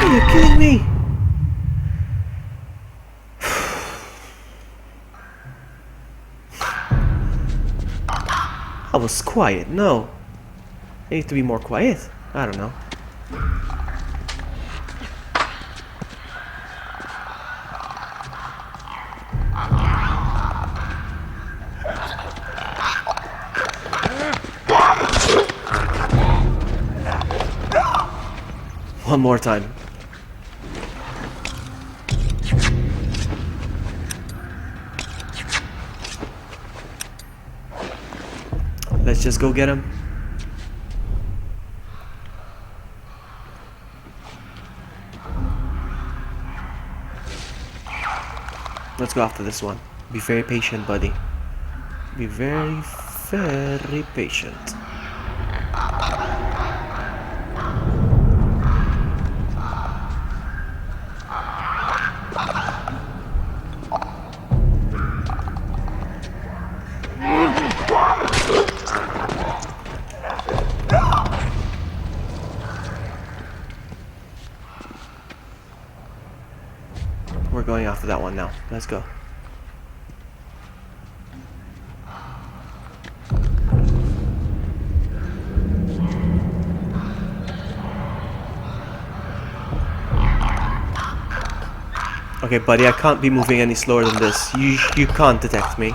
Are you kidding me? I was quiet. No. I need to be more quiet. I don't know. One more time. Let's just go get him. Let's go after this one. Be very patient, buddy. Be very, very patient. We're going after that one now. Let's go. Okay, buddy, I can't be moving any slower than this. You can't detect me.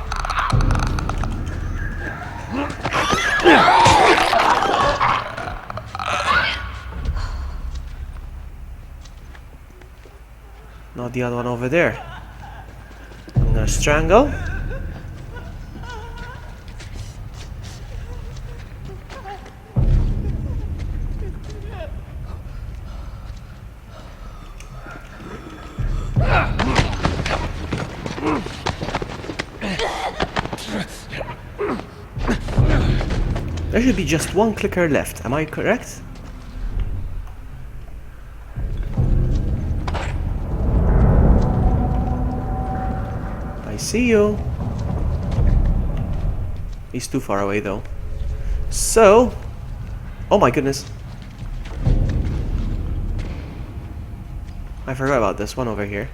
Not the other one over there. I'm gonna strangle. There should be just 1 clicker left. Am I correct? I see you. He's too far away though. So, oh my goodness. I forgot about this one over here.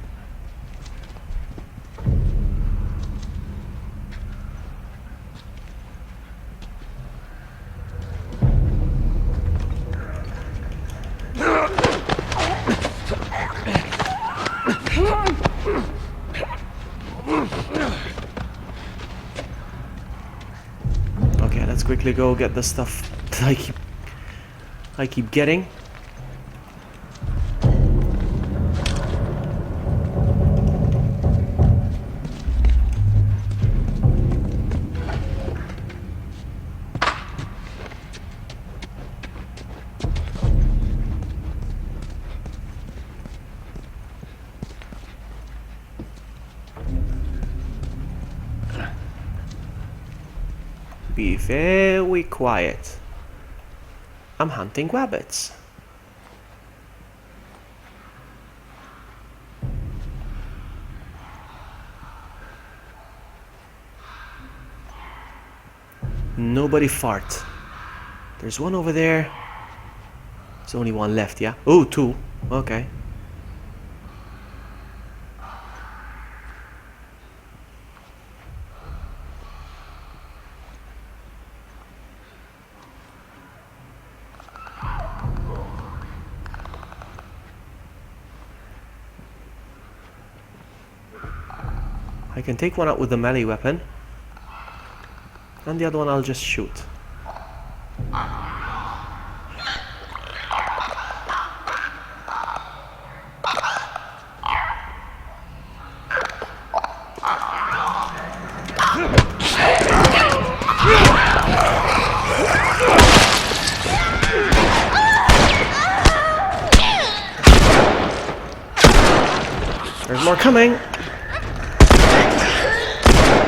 Okay, let's quickly go get the stuff that I keep getting. Be very quiet. I'm hunting rabbits. Nobody fart. There's one over there. There's only one left, yeah? Oh, two. Okay. I can take one out with the melee weapon. And the other one I'll just shoot. There's more coming.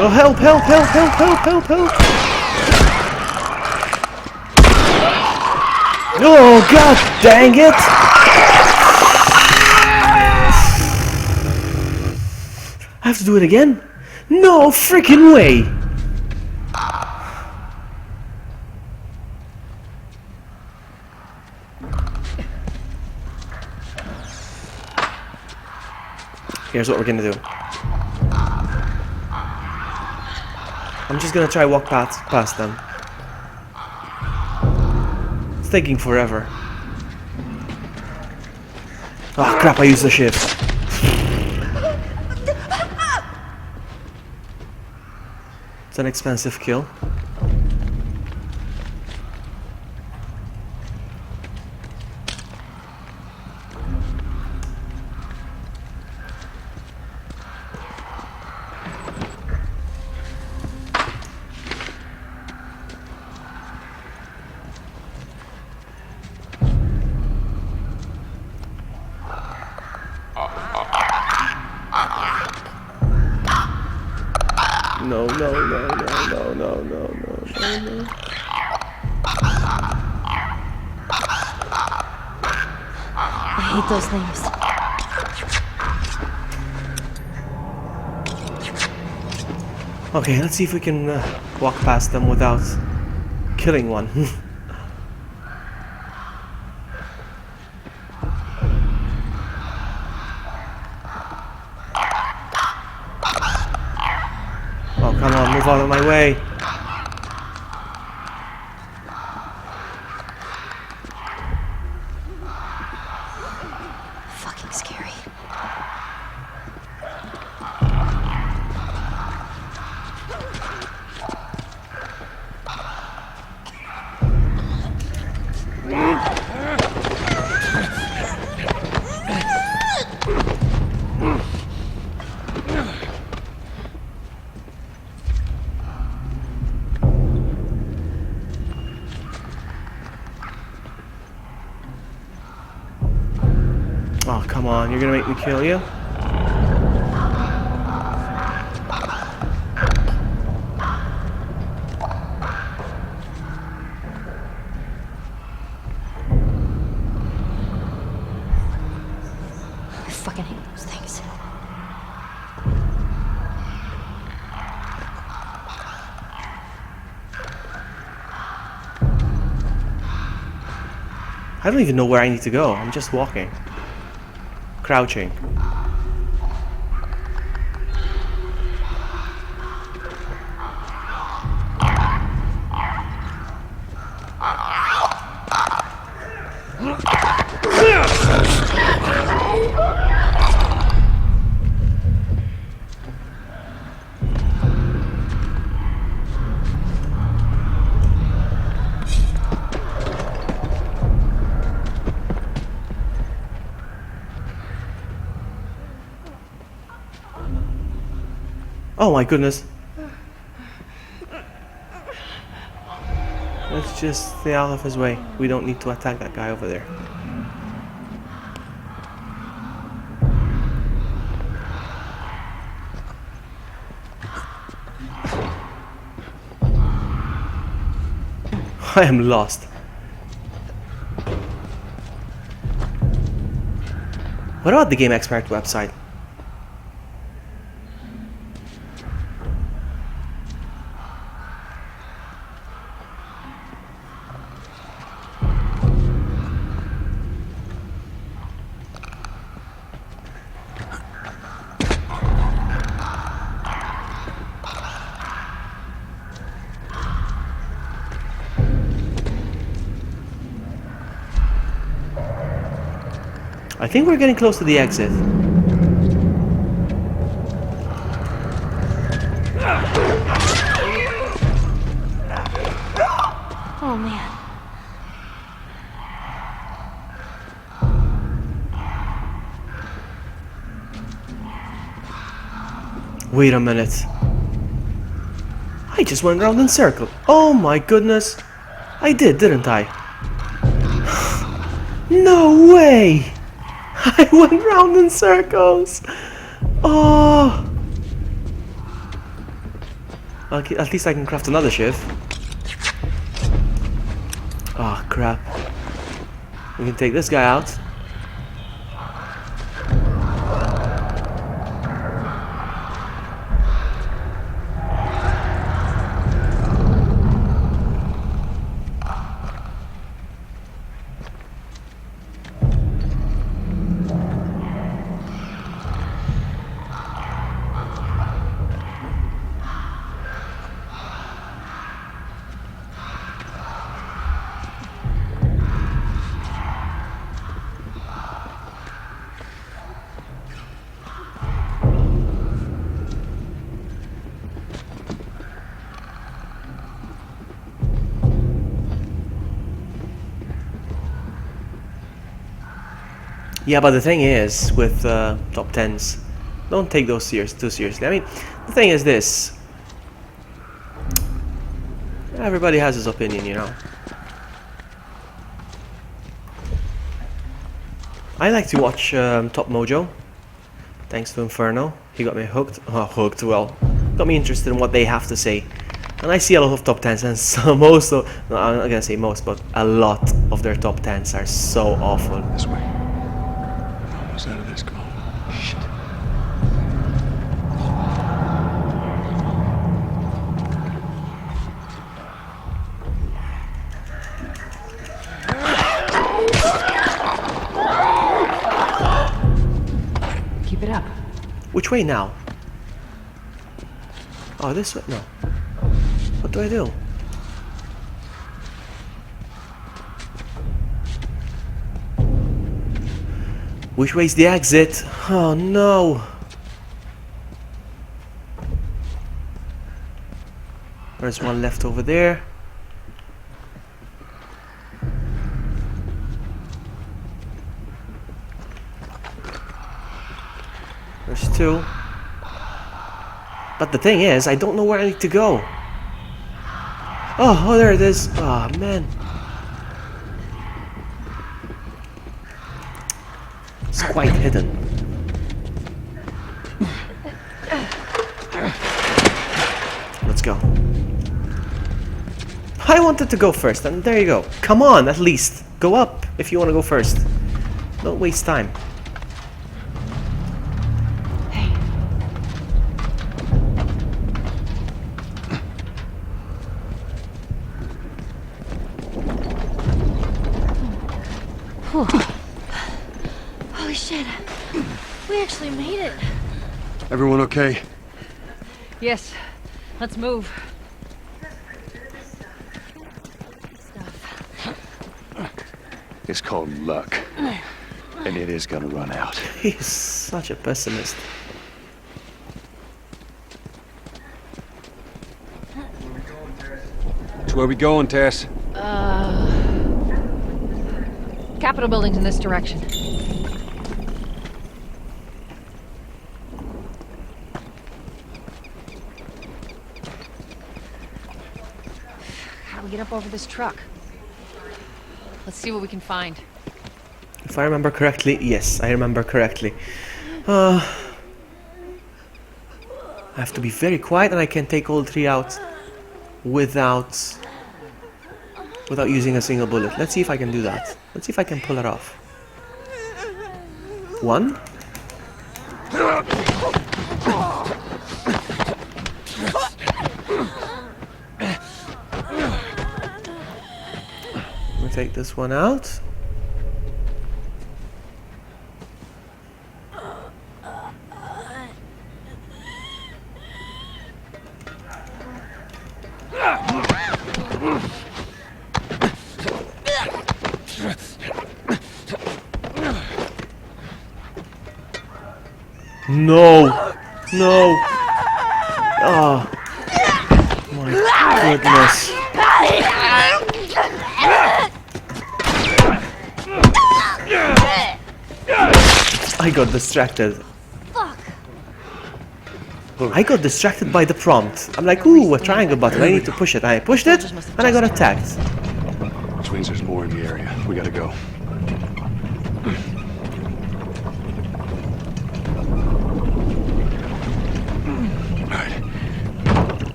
Oh, help, help, help, help, help, help, help. Oh, god dang it. I have to do it again? No freaking way. Here's what we're gonna do. I'm just gonna try walk past them. It's taking forever. Oh crap, I used the shift. It's an expensive kill. No, no, no, no, no, no, no, no, no, no. I hate those things. Okay, let's see if we can walk past them without killing one. Oh, come on, move out of my way. Fucking scary. Oh, come on, you're gonna make me kill you? I fucking hate those things. I don't even know where I need to go. I'm just walking. Crouching. Oh my goodness. Let's just stay out of his way. We don't need to attack that guy over there. I am lost. What about the Game Expert website? I think we're getting close to the exit. Oh man. Wait a minute. I just went round in circle. Oh my goodness. I did, didn't I? No way! I went round in circles. Oh. Okay, at least I can craft another shiv. Oh crap. We can take this guy out. Yeah, but the thing is, with top 10s, don't take those too seriously. I mean, the thing is this. Everybody has his opinion, you know. I like to watch Top Mojo. Thanks to Inferno. He got me hooked. Oh, hooked, well. Got me interested in what they have to say. And I see a lot of top 10s, and so most of... No, I'm not gonna say most, but a lot of their top 10s are so awful. This way. Almost out of this. Come on. Shit. Keep it up. Which way now? Oh, this way? No. What do I do? Which way's the exit? Oh no! There's one left over there. There's two. But the thing is, I don't know where I need to go. Oh, there it is. Oh, man. It's quite hidden. Let's go. I wanted to go first, and there you go. Come on, at least. Go up if you want to go first. Don't waste time. Holy shit. We actually made it. Everyone okay? Yes. Let's move. It's called luck. And it is gonna run out. He's such a pessimist. Which way we going, Tess? Capitol building's in this direction. How do we get up over this truck? Let's see what we can find. If I remember correctly, yes, I remember correctly. I have to be very quiet, and I can take all three out without without using a single bullet. Let's see if I can do that. Let's see if I can pull it off. 1. We'll take this one out. No! No! Oh! My goodness! I got distracted. I got distracted by the prompt. I'm like, ooh, a triangle button. I need to push it. I pushed it, and I got attacked. Which means there's more in the area. We gotta go.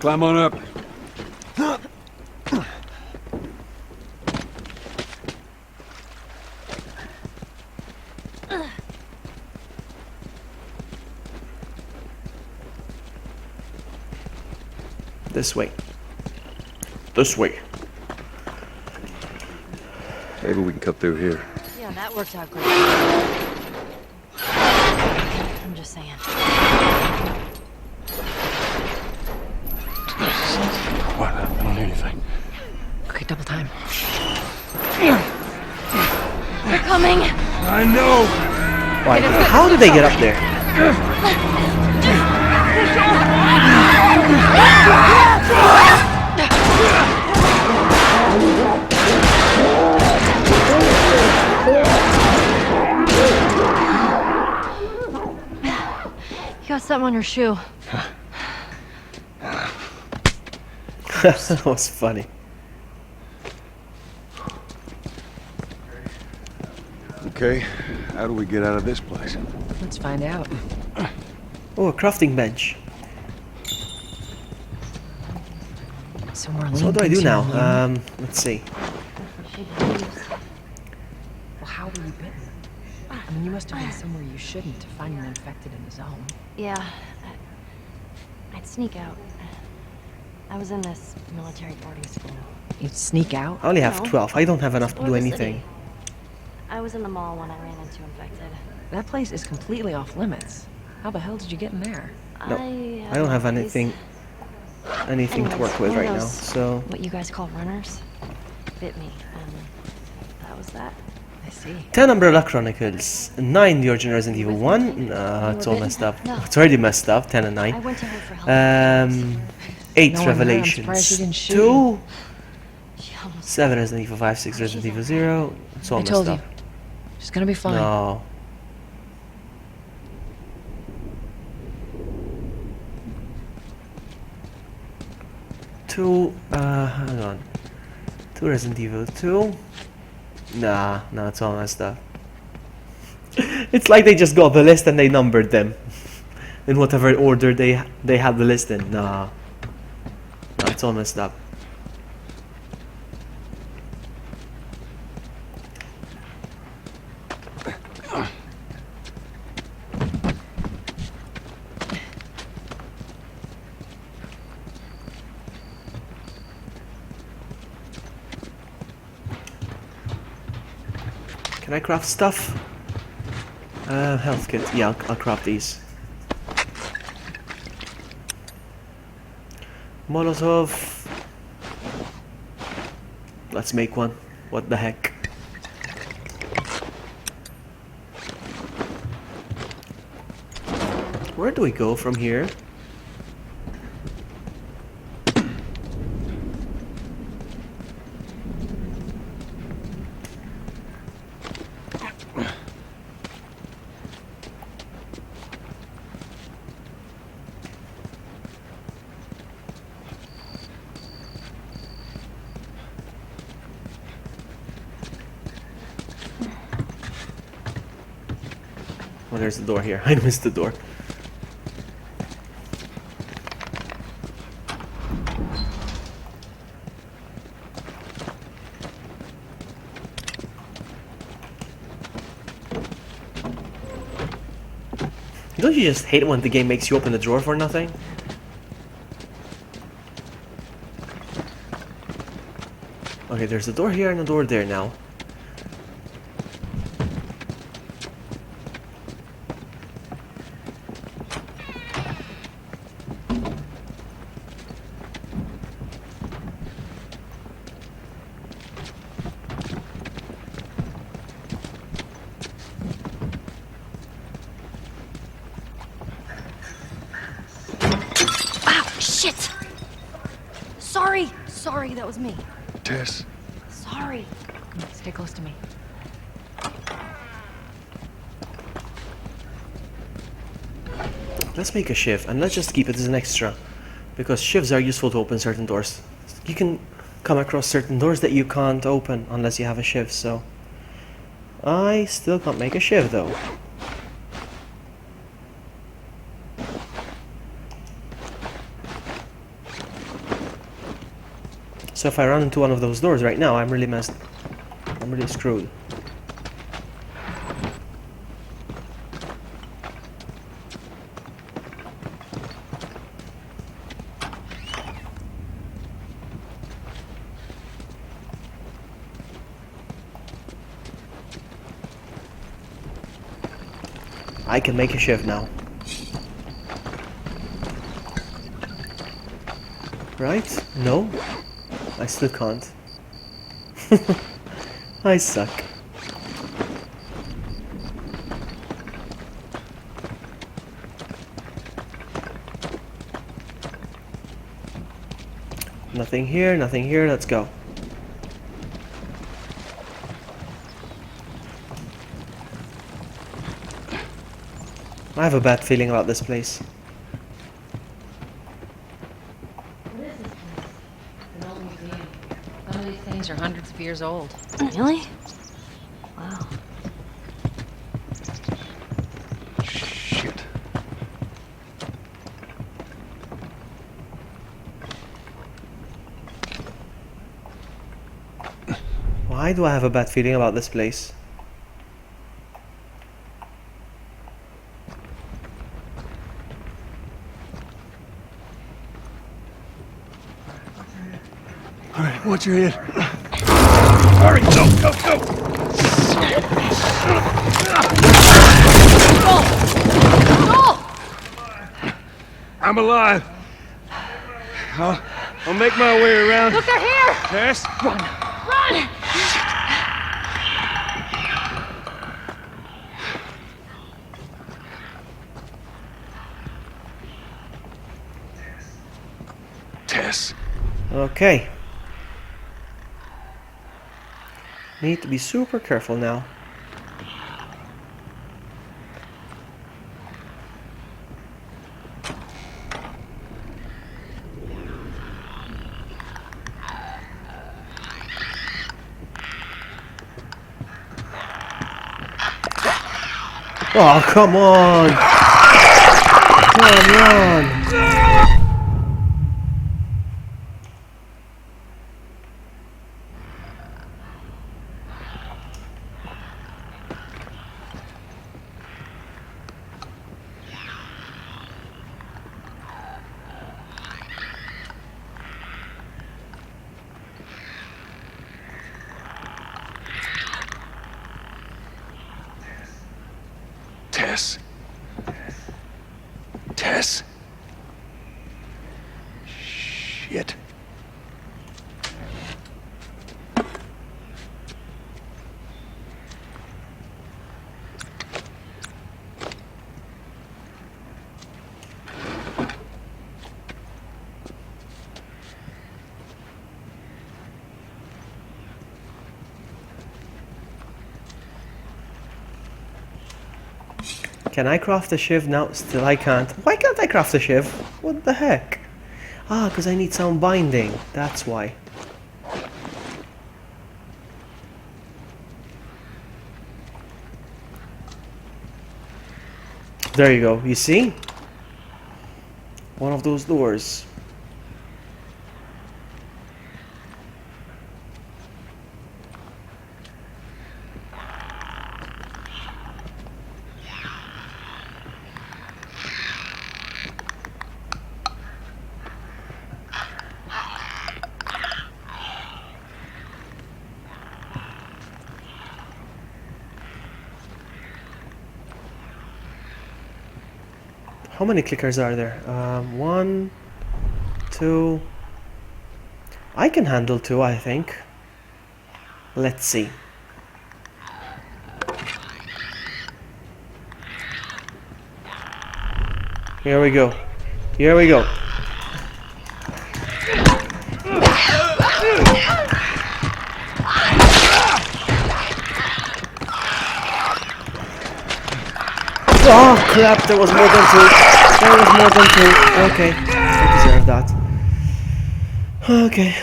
Climb on up. This way. This way. Maybe we can cut through here. Yeah, that worked out great. I'm just saying. What? I don't hear anything. Okay, double time. They're coming! I know! Why? How did they get up there? You got something on your shoe. That was funny. Okay, how do we get out of this place? Let's find out. Oh, a crafting bench. So Marlene So what do I do now? continued. Let's see. Well, how were you bitten? I mean, you must have been somewhere you shouldn't to find an infected in the zone. Yeah, I'd sneak out. I was in this military boarding school. You'd sneak out? I only have No. 12. I don't have enough to Explore do the anything. city. I was in the mall when I ran into infected. That place is completely off limits. How the hell did you get in there? No, I don't have anything to work with one of right now. those, So what you guys call runners, bit me, and that was that. I see. 10 Umbrella Chronicles, 9 The Original Resident Evil 1. It's all messed up. No. It's already messed up. 10 and 9. I went to her for help. 8 No one heard. I'm surprised she Revelations. didn't shoot 2. She almost 7 Resident Evil 5. 6 Resident Evil 0. It's all I messed told up. you. She's gonna be fine. No. Hang on. 2 Resident Evil 2. Nah, it's all messed up. It's like they just got the list and they numbered them in whatever order they had the list in. Nah, it's all messed up. Can I craft stuff? Health kit. Yeah, I'll craft these. Molotov. Let's make one. What the heck? Where do we go from here? Oh, there's the door here. I missed the door. Don't you just hate it when the game makes you open the drawer for nothing? Okay, there's a door here and a door there now. Shit! Sorry! Sorry, that was me. Tess. Sorry. Stay close to me. Let's make a shiv, and let's just keep it as an extra, because shivs are useful to open certain doors. You can come across certain doors that you can't open unless you have a shiv, so... I still can't make a shiv, though. So if I run into one of those doors right now, I'm really messed. I'm really screwed. I can make a shift now. Right? No? I still can't. I suck. Nothing here, let's go. I have a bad feeling about this place. What is this place? It's an old museum. Some of these things are hundreds of years old. Really? Wow. Shit. Why do I have a bad feeling about this place? All right, watch your head. Hurry, go! I'm alive. I'll make my way around. Look, they're here! Tess? Run! Tess. Okay. Need to be super careful now. Oh, come on! Come on! Tess. Tess. Shit. Can I craft a shiv now? Still I can't. Why can't I craft a shiv? What the heck? Ah, because I need some binding. That's why. There you go. You see? One of those doors. How many clickers are there? 1, 2. I can handle 2, I think. Let's see. Here we go. Here we go. Oh crap, there was more than 2. There was more than 2. Okay, I deserve that. Okay.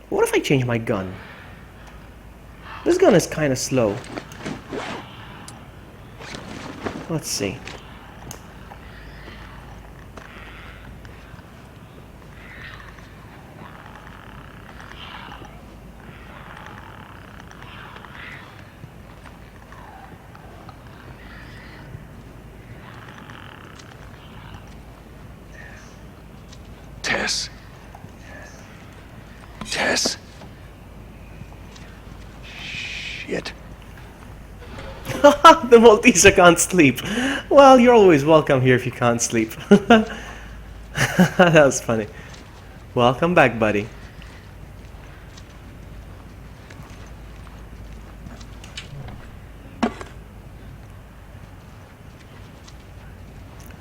What if I change my gun? This gun is kind of slow. Let's see. Tess. Tess. Shit. The Maltese can't sleep. Well, you're always welcome here if you can't sleep. That was funny. Welcome back, buddy.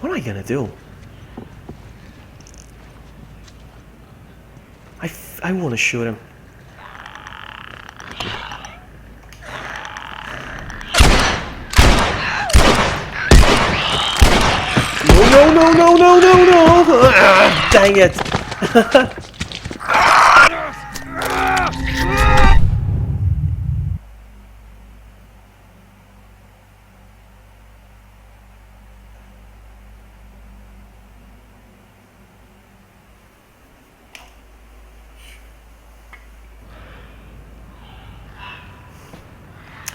What am I gonna do? I want to shoot him. No! Ah, dang it!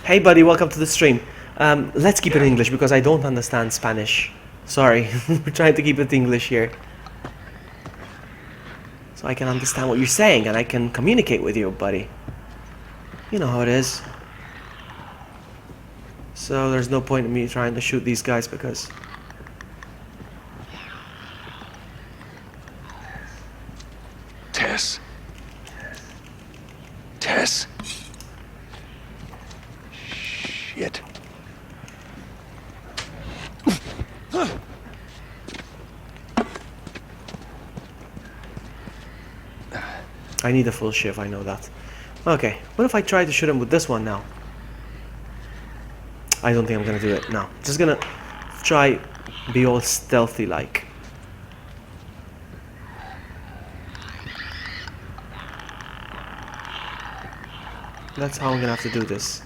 Hey buddy, welcome to the stream. Let's keep it in English because I don't understand Spanish. Sorry, we're trying to keep it English here. So I can understand what you're saying and I can communicate with you, buddy. You know how it is. So there's no point in me trying to shoot these guys because... Tess. Tess. Shit. I need a full shiv, I know that. Okay, what if I try to shoot him with this one now? I don't think I'm gonna do it. No, just gonna try be all stealthy like. That's how I'm gonna have to do this.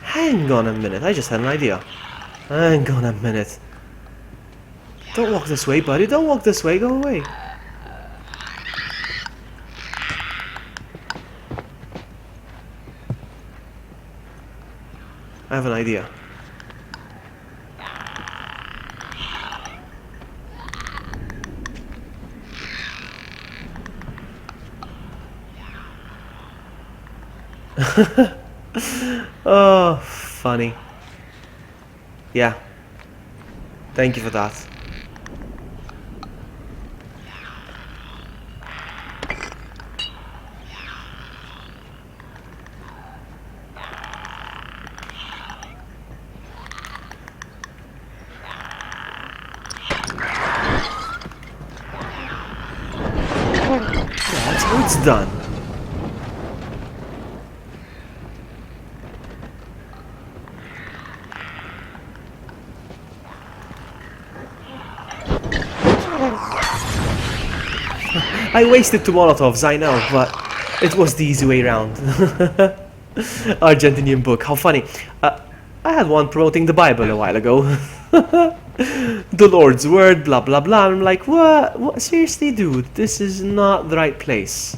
Hang on a minute, I just had an idea. Hang on a minute. Don't walk this way, buddy. Don't walk this way. Go away. I have an idea. Oh, funny. Yeah. Thank you for that. That's how it's done. I wasted 2 Molotovs, I know, but it was the easy way around. Argentinian book, how funny. I had one promoting the Bible a while ago. The Lord's word, blah blah blah. I'm like, what? Seriously, dude, this is not the right place.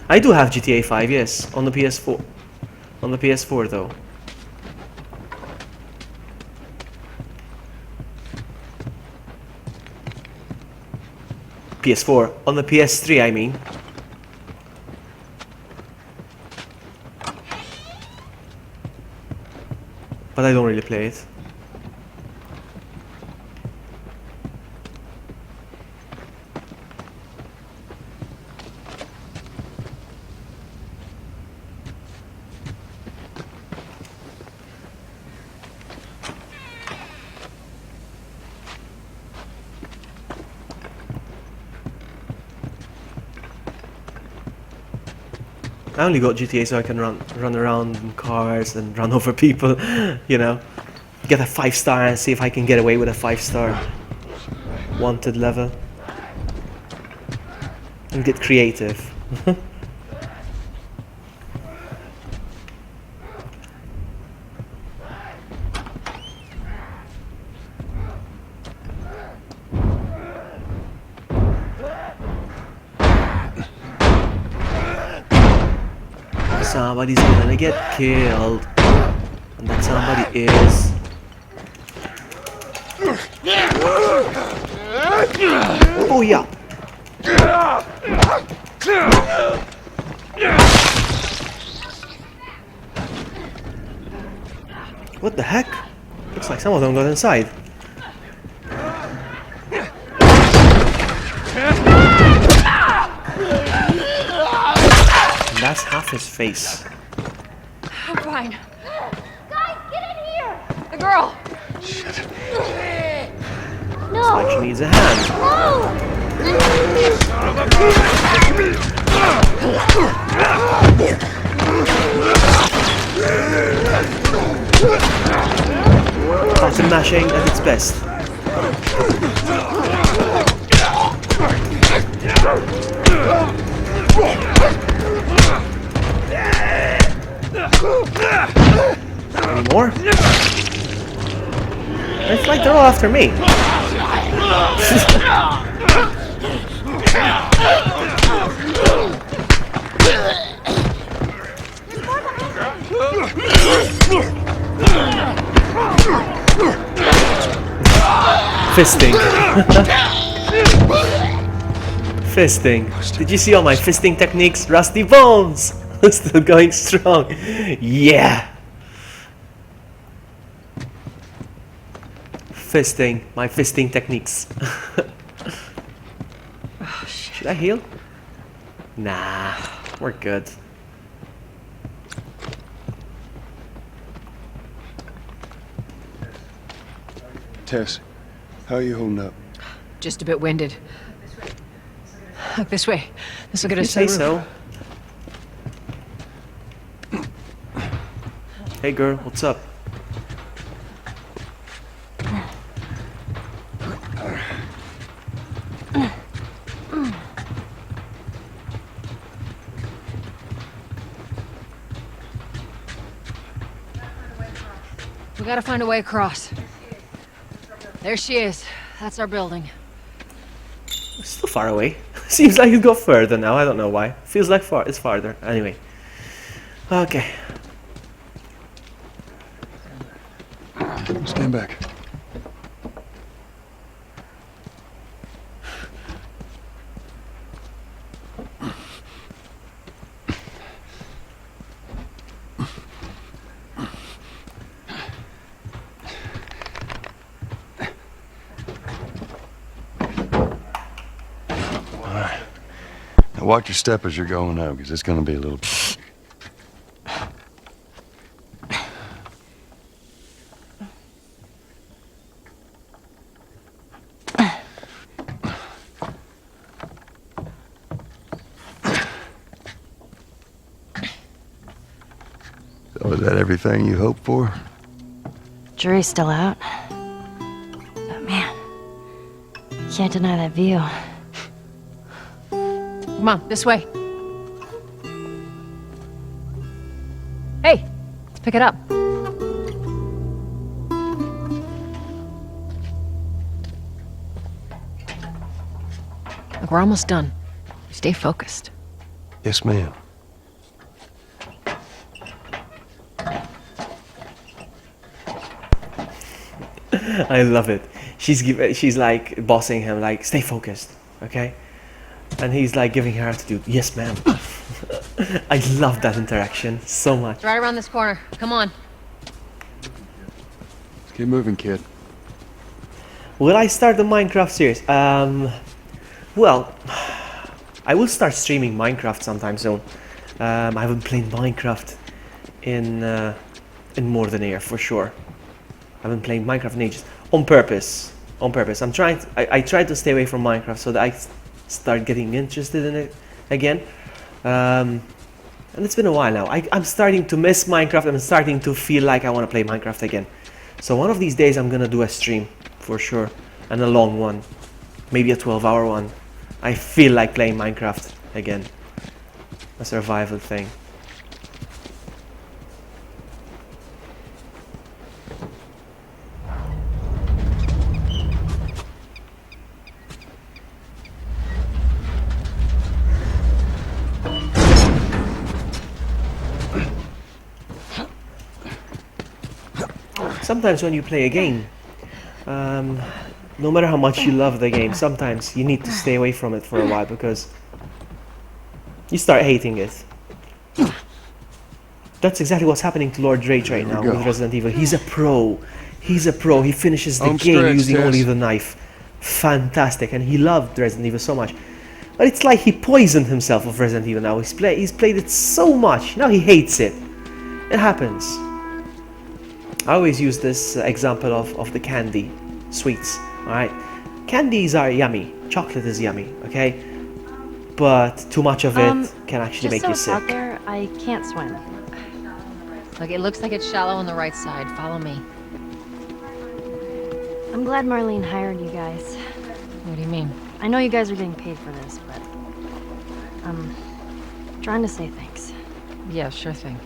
I do have GTA 5, yes, on the PS4. On the PS4 though. PS4. On the PS3, I mean. But I don't really play it. I only got GTA so I can run around in cars and run over people, you know. Get a 5-star and see if I can get away with a 5-star wanted level. And get creative. Somebody's gonna get killed. And that somebody is... Oh yeah. What the heck? Looks like some of them got inside. And that's half his face. I'm fine. Guys, get in here! The girl! Looks like she needs a hand. Button mashing at its best. Any more? It's like they're all after me. Fisting. Fisting. Did you see all my fisting techniques? Rusty bones! Still going strong. Yeah! Fisting. My fisting techniques. Oh, shit. Should I heal? Nah. We're good. Tess, how are you holding up? Just a bit winded. Look, this way. This will get You us to the say roof. so. Hey girl, what's up? We gotta find a way across. There she is. That's our building. It's still far away. Seems like it got further now. I don't know why. Feels like it's farther. Anyway. Okay. Stand back. Watch your step as you're going out, because it's going to be a little... So is that everything you hoped for? Jury's still out. But man, you can't deny that view. Come on, this way. Hey, let's pick it up. Look, we're almost done. Stay focused. Yes, ma'am. I love it. She's like bossing him, like, stay focused, okay? And he's like giving her attitude. Yes, ma'am. I love that interaction so much. It's right around this corner. Come on. Let's keep moving, kid. Will I start the Minecraft series? Well, I will start streaming Minecraft sometime soon. I haven't played Minecraft in more than a year for sure. I haven't played Minecraft in ages. On purpose. On purpose. I try to stay away from Minecraft so that I start getting interested in it again. And it's been a while now. I'm starting to miss Minecraft. I'm starting to feel like I want to play Minecraft again. So one of these days I'm gonna do a stream for sure, and a long one, maybe a 12-hour one. I feel like playing Minecraft again, a survival thing. Sometimes when you play a game, no matter how much you love the game, sometimes you need to stay away from it for a while because you start hating it. That's exactly what's happening to Lord Rage right now with Resident Evil. He's a pro. He's a pro. He finishes the game using only the knife. Fantastic. And he loved Resident Evil so much. But it's like he poisoned himself with Resident Evil now. He's played it so much. Now he hates it. It happens. I always use this example of the candy, sweets, alright? Candies are yummy, chocolate is yummy, okay? But too much of it can actually make you sick. Out there, I can't swim. Look, it looks like it's shallow on the right side. Follow me. I'm glad Marlene hired you guys. What do you mean? I know you guys are getting paid for this, but I'm trying to say thanks. Yeah, sure thing.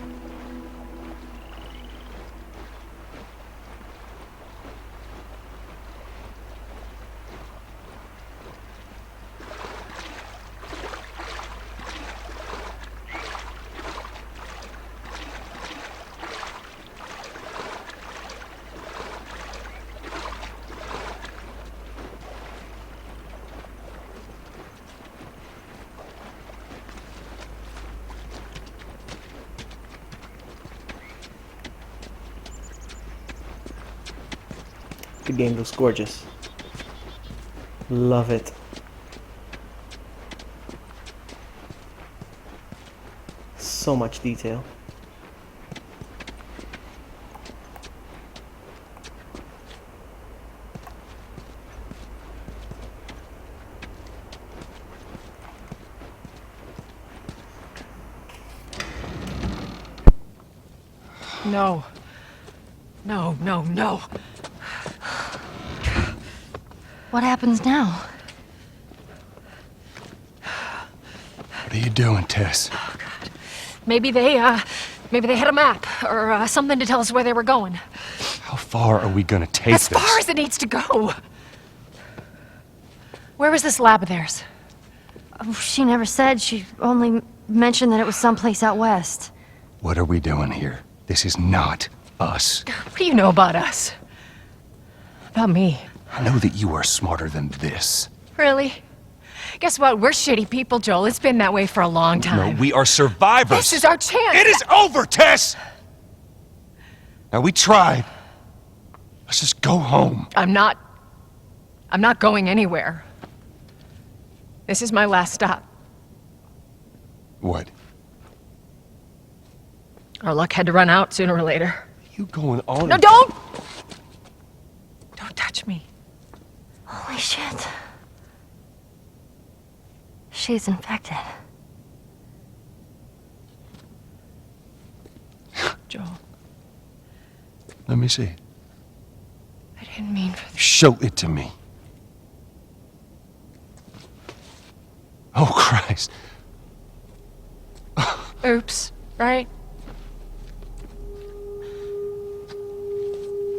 The game looks gorgeous. Love it. So much detail. No. No, no, no. What happens now? What are you doing, Tess? Oh, God. Maybe they had a map or something to tell us where they were going. How far are we gonna take this? As far as it needs to go. Where was this lab of theirs? Oh, she never said. She only mentioned that it was someplace out west. What are we doing here? This is not us. What do you know about us? About me? I know that you are smarter than this. Really? Guess what? We're shitty people, Joel. It's been that way for a long time. No, we are survivors. This is our chance. It is over, Tess! Now, we tried. Let's just go home. I'm not going anywhere. This is my last stop. What? Our luck had to run out sooner or later. You going on? No, don't touch me. Holy shit. She's infected. Joel. Let me see. I didn't mean for this. Show it to me. Oh, Christ. Oops, right?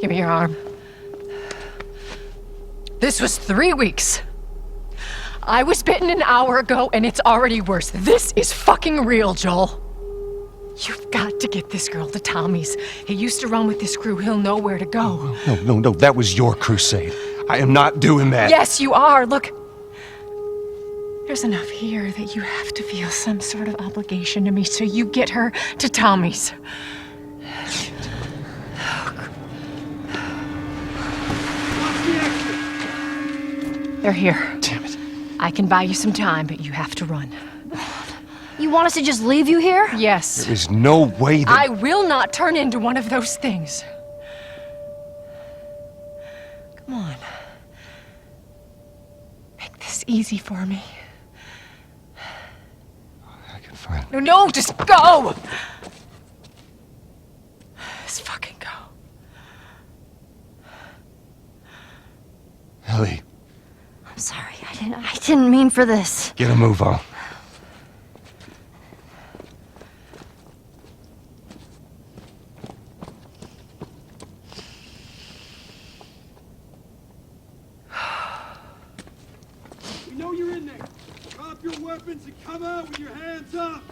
Give me your arm. This was 3 weeks. I was bitten an hour ago, and it's already worse. This is fucking real, Joel. You've got to get this girl to Tommy's. He used to run with this crew. He'll know where to go. No. That was your crusade. I am not doing that. Yes, you are. Look. There's enough here that you have to feel some sort of obligation to me, so you get her to Tommy's. They're here. Damn it. I can buy you some time, but you have to run. You want us to just leave you here? Yes. There is no way that... I will not turn into one of those things. Come on. Make this easy for me. I can find... No, just go! Just fucking go. Ellie, I'm sorry, I didn't mean for this. get a move on. We know you're in there. Drop your weapons and come out with your hands up.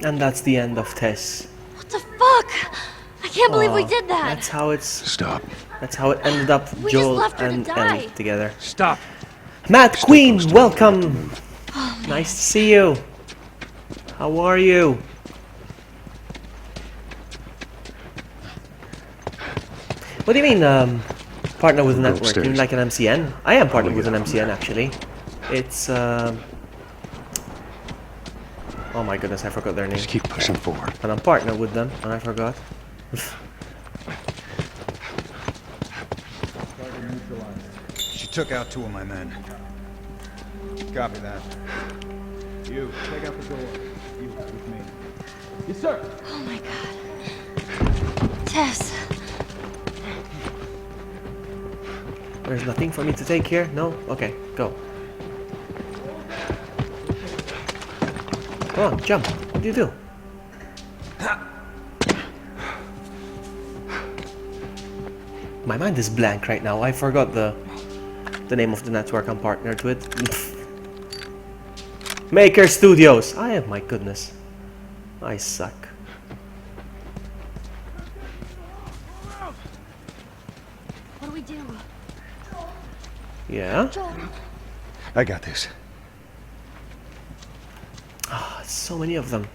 And that's the end of Tess. What the fuck? I can't believe we did that. That's how it's... Stop. That's how it ended up, We Joel just left her to and die. Ellie together. Stop. Matt Queen, welcome! Nice to see you. How are you? What do you mean, partner with a Go network? You mean upstairs. like an MCN? I am partnered with an get out. MCN, actually. It's, oh my goodness, I forgot their name. Just keep pushing forward. And I'm partnered with them, and I forgot. She took out 2 of my men. Copy that. You, take out the door. You, with me. Yes, sir. Oh my god. Tess. There's nothing for me to take here? No? Okay, go. Come on, jump. What do you do? My mind is blank right now. I forgot the name of the network I'm partnered with. Maker Studios. My goodness. I suck. What do we do? Yeah? Joel. I got this. Ah, so many of them.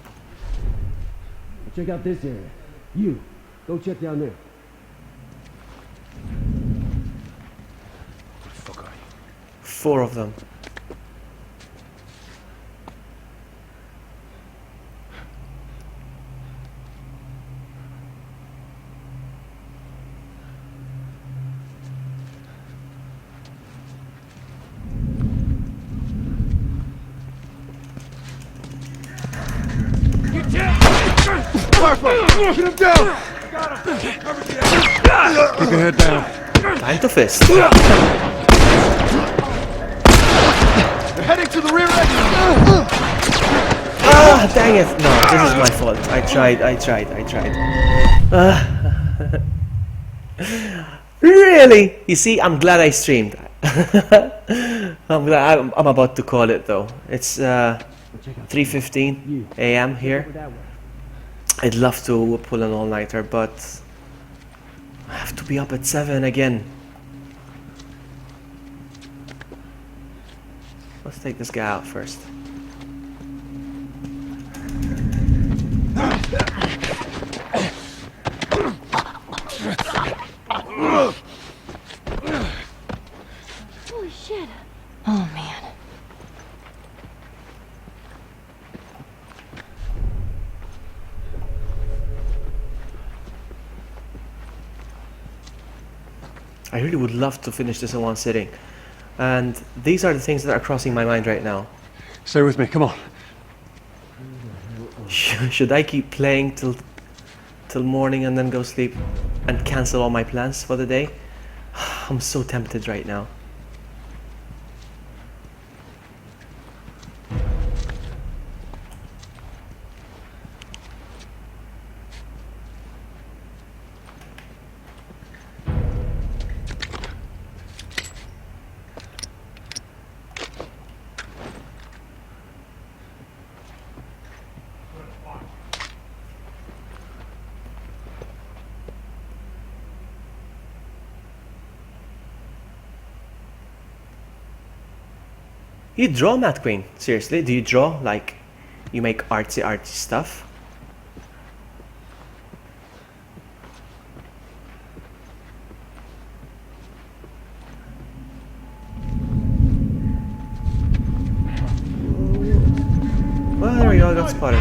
Check out this area. You, go check down there. What the fuck are you? 4 of them. Get him down! Keep your head down. Time to fist. They're heading to the rear exit! Ah, dang it. No, this is my fault. I tried. Really? You see, I'm glad I streamed. I'm glad. I'm about to call it though. It's 3:15 a.m. here. I'd love to pull an all-nighter, but I have to be up at 7 again. Let's take this guy out first. Holy shit. Oh, man. I really would love to finish this in one sitting. And these are the things that are crossing my mind right now. Stay with me, come on. Should I keep playing till morning and then go sleep and cancel all my plans for the day? I'm so tempted right now. You draw, Matt Queen? Seriously, do you draw? Like, you make artsy stuff? Well, there we go, I got spotted.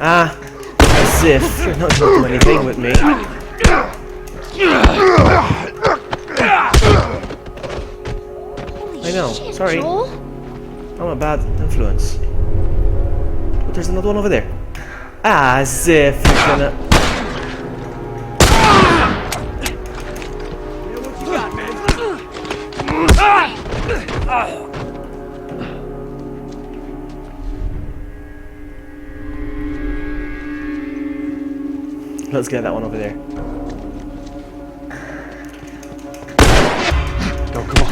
Ah, as if you're not gonna do anything with me. I know, sorry. I'm a bad influence. But there's another one over there. As if you're gonna... Let's get that one over there. Oh, come on.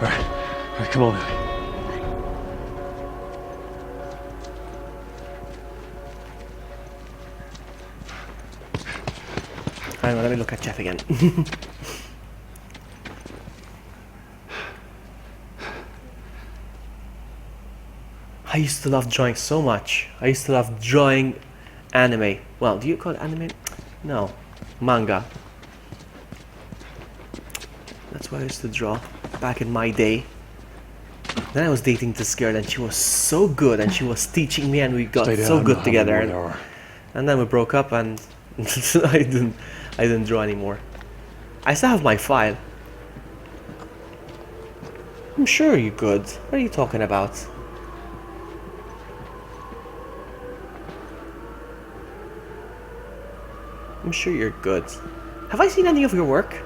Alright, come on, Ellie. Hang on, let me look at Jeff again. I used to love drawing so much. I used to love drawing anime. Well, do you call it anime? No. Manga. That's what I used to draw back in my day. Then I was dating this girl and she was so good and she was teaching me and we got so good together. And then we broke up and I didn't draw anymore. I still have my file. I'm sure you're good. What are you talking about? I'm sure you're good. Have I seen any of your work?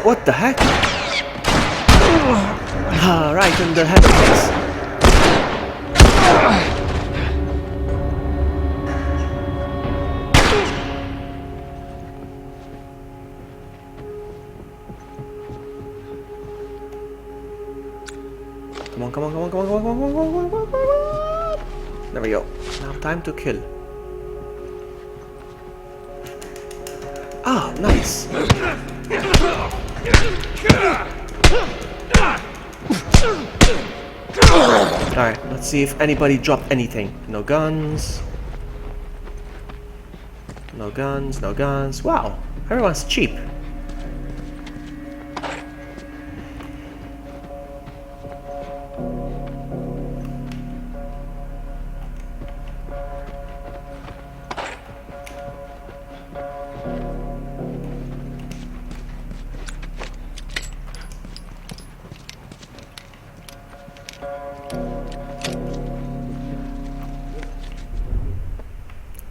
What the heck? Ah, right in the head place. Come on, come on, come on, come on, come on, come on, come on, come on, come on, come on. There we go. Now time to kill. Ah, nice. Alright, let's see if anybody dropped anything. No guns. No guns, no guns. Wow, everyone's cheap.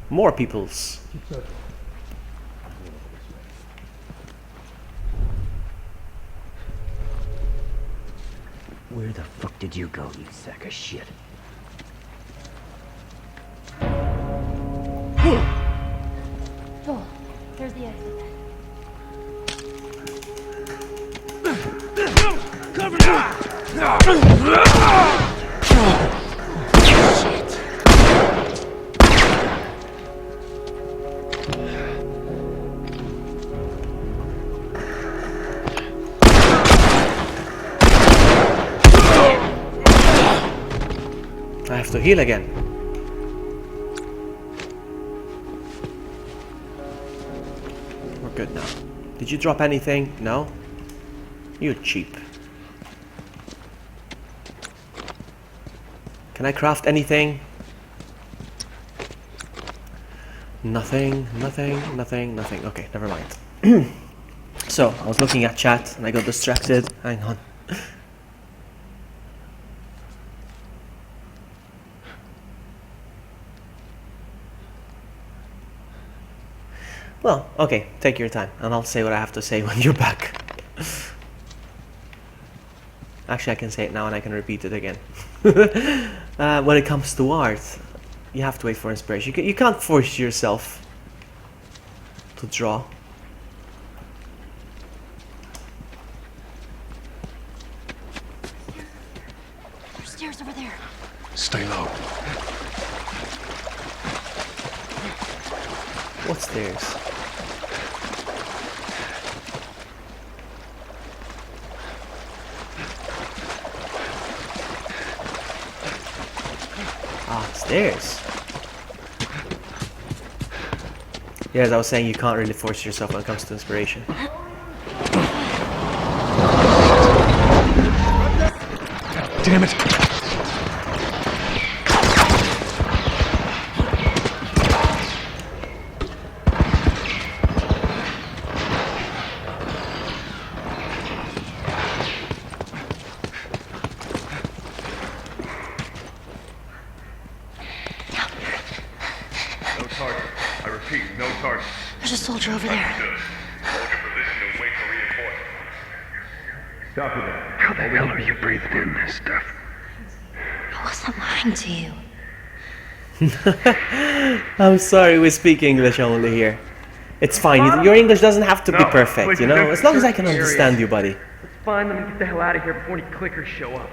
More peoples. Where the fuck did you go, you sack of shit? Joel, there's the exit. Cover me! to heal again. We're good now. Did you drop anything? No? You're cheap. Can I craft anything? Nothing. Okay, never mind. So, I was looking at chat and I got distracted. Hang on. Well, okay, take your time, and I'll say what I have to say when you're back. Actually, I can say it now and I can repeat it again. When it comes to art, you have to wait for inspiration. You can't force yourself to draw. There's stairs over there. Stay low. What stairs? Ah, stairs. Yeah, as I was saying, you can't really force yourself when it comes to inspiration. Damn it! No target. I repeat, no target. There's a soldier over there. Understood. Hold your position and wait for reinforcements. Copy that. How the hell are you breathing in this stuff? I wasn't lying to you. I'm sorry, we speak English only here. It's fine, your English doesn't have to be perfect, you know? As long as I can understand you, buddy. Let's find them and get the hell out of here before any clickers show up.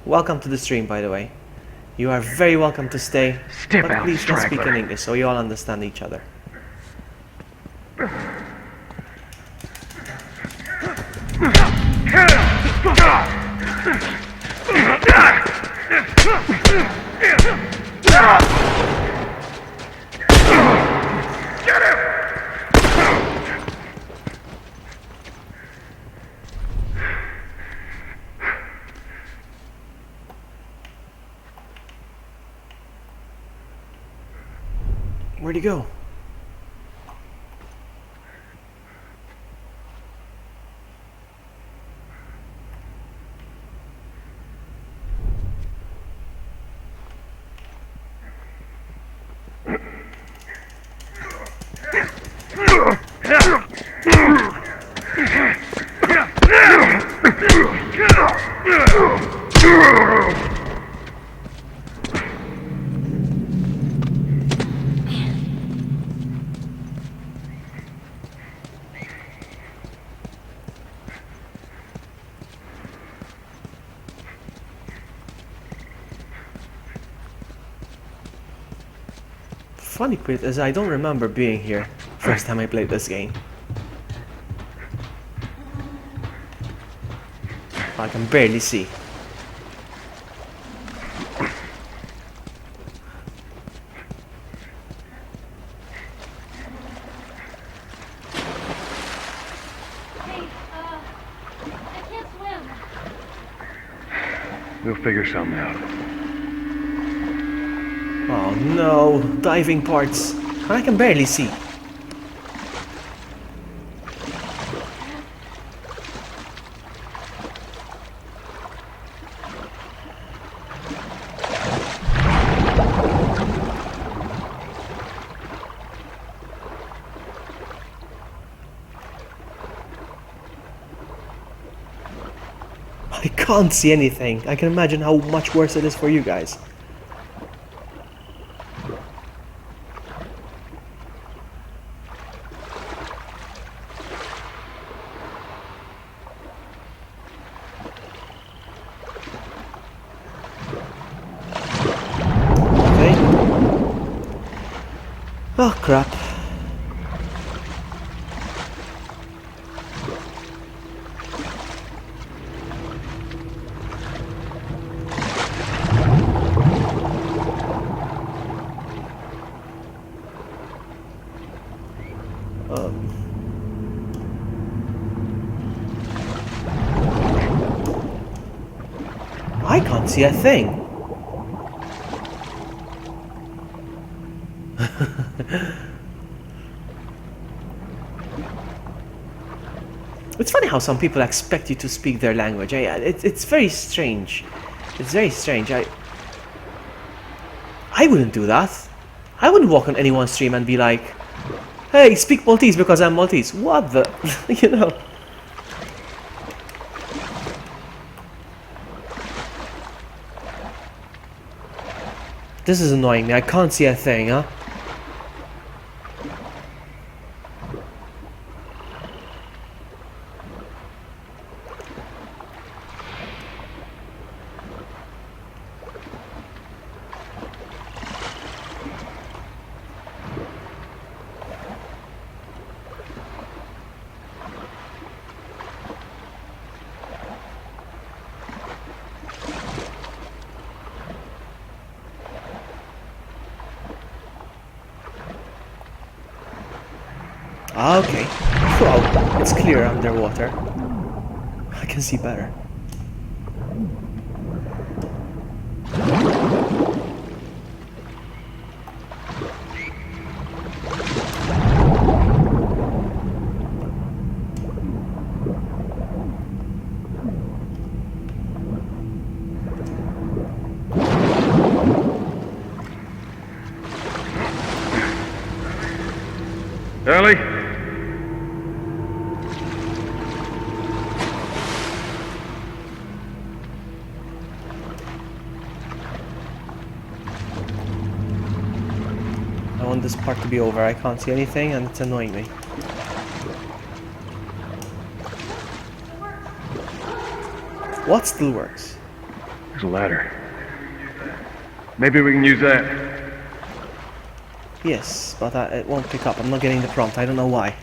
Welcome to the stream, by the way. You are very welcome to stay, Step but out, please don't speak in straggler. English so you all understand each other. Get him! Where'd he go? Funny bit is I don't remember being here first time I played this game. I can barely see. I can't swim. We'll figure something out. Oh no, diving parts. I can barely see. I can't see anything. I can imagine how much worse it is for you guys. Oh crap. can't see a thing. It's funny how some people expect you to speak their language. It's very strange. It's very strange. I wouldn't do that. I wouldn't walk on anyone's stream and be like, hey, speak Maltese because I'm Maltese. What the? You know. This is annoying me. I can't see a thing, huh? Okay. Well, it's clear underwater. I can see better. Ellie? I want this part to be over. I can't see anything and it's annoying me. What still works? There's a ladder. Maybe we can use that. Yes, but it won't pick up. I'm not getting the prompt. I don't know why.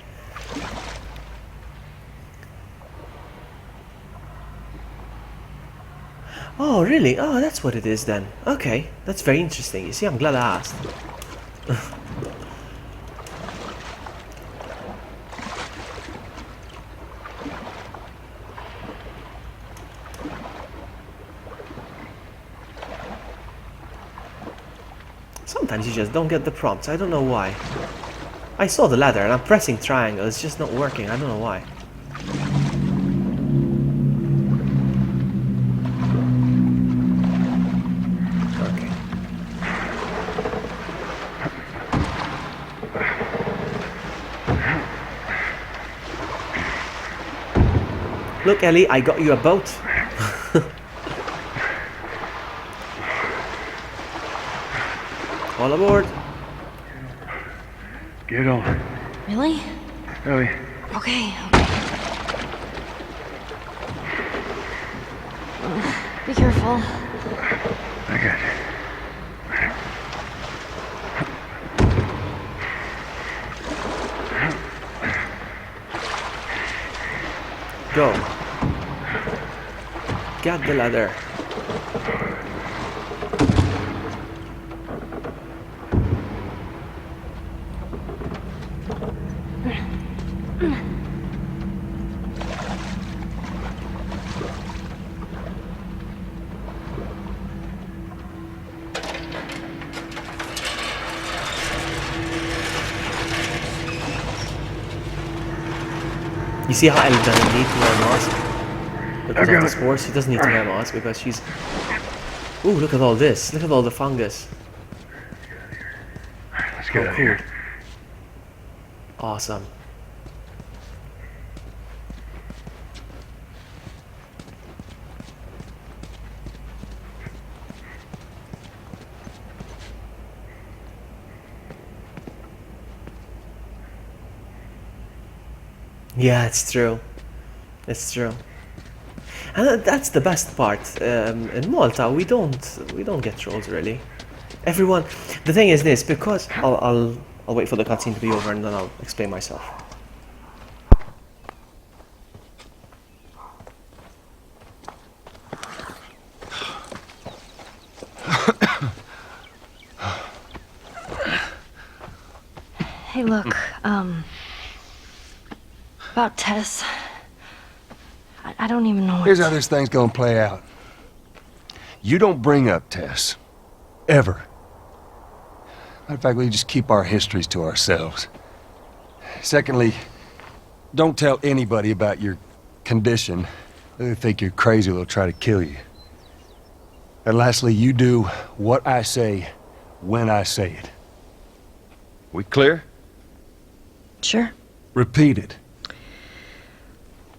Oh, really? Oh, that's what it is then. Okay, that's very interesting. You see, I'm glad I asked. Sometimes you just don't get the prompts. I don't know why. I saw the ladder and I'm pressing triangle. It's just not working. I don't know why. Okay. Look, Ellie, I got you a boat. All aboard. Get on. Really? Ellie. Okay. Be careful. I got you. Go. Get the ladder. You see how Ellie doesn't need to wear a mask? Because of the spores, she doesn't need to wear a mask because she's... Ooh, look at all this. Look at all the fungus. Let's get out of here. Awesome. Yeah, it's true. It's true. And that's the best part. In Malta, we don't get trolls really. Everyone. The thing is this, because I'll wait for the cutscene to be over and then I'll explain myself. Hey, look, about Tess. I don't even know what Here's how this thing's gonna play out. You don't bring up Tess. Ever. Matter of fact, we just keep our histories to ourselves. Secondly, don't tell anybody about your condition. They think you're crazy, they'll try to kill you. And lastly, you do what I say when I say it. We clear? Sure. Repeat it.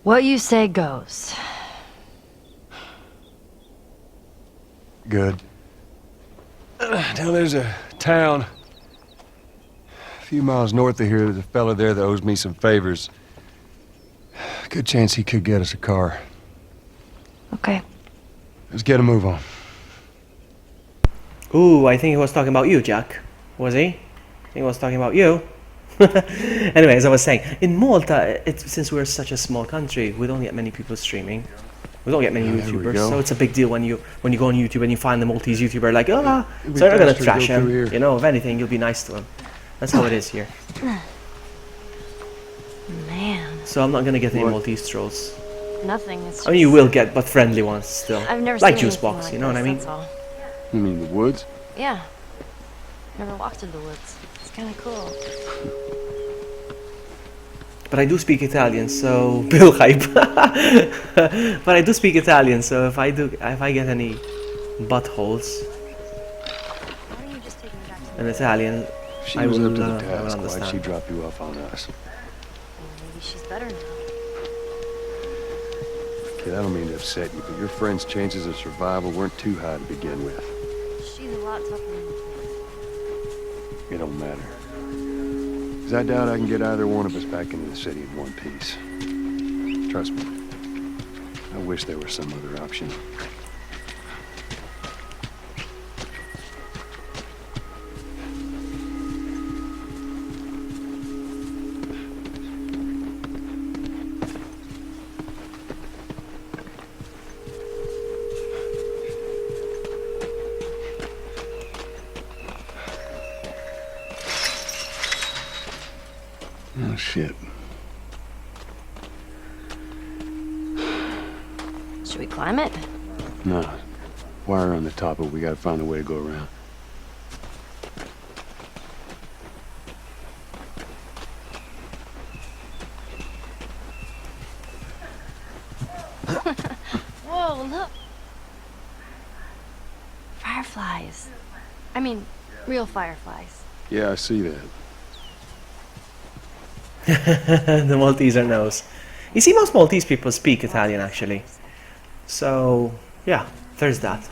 What you say goes. Good. Now there's a town a few miles north of here. There's a fella there that owes me some favors. Good chance he could get us a car. Okay. Let's get a move on. Ooh, I think he was talking about you, Jack. Was he? I think he was talking about you. Anyway, as I was saying, in Malta, since we're such a small country, we don't get many people streaming. We don't get many YouTubers, so it's a big deal when you go on YouTube and you find the Maltese YouTuber like, so you're not gonna trash him. You know, if anything, you'll be nice to him. That's how it is here. Man. So I'm not gonna get any Maltese trolls. Nothing. It's I mean, you will get, but friendly ones still. I've never like seen Juicebox, like you know what I mean? That's all. You mean the woods? Yeah. Never walked in the woods. It's kind of cool. But I do speak Italian, so Bill hype. But I do speak Italian, so if I get any buttholes in Italian, She I was will, up to the I will task. Why'd understand. she drop you off on us? Maybe she's better now. Kid, I don't mean to upset you, but your friend's chances of survival weren't too high to begin with. She's a lot tougher than you think. It don't matter. 'Cause I doubt I can get either one of us back into the city in one piece. Trust me. I wish there was some other option. Oh, shit. Should we climb it? No. Wire on the top, but we gotta find a way to go around. Whoa, look. Fireflies. I mean, real fireflies. Yeah, I see that. The Malteser knows. You see, most Maltese people speak Italian, actually. So, yeah, there's that.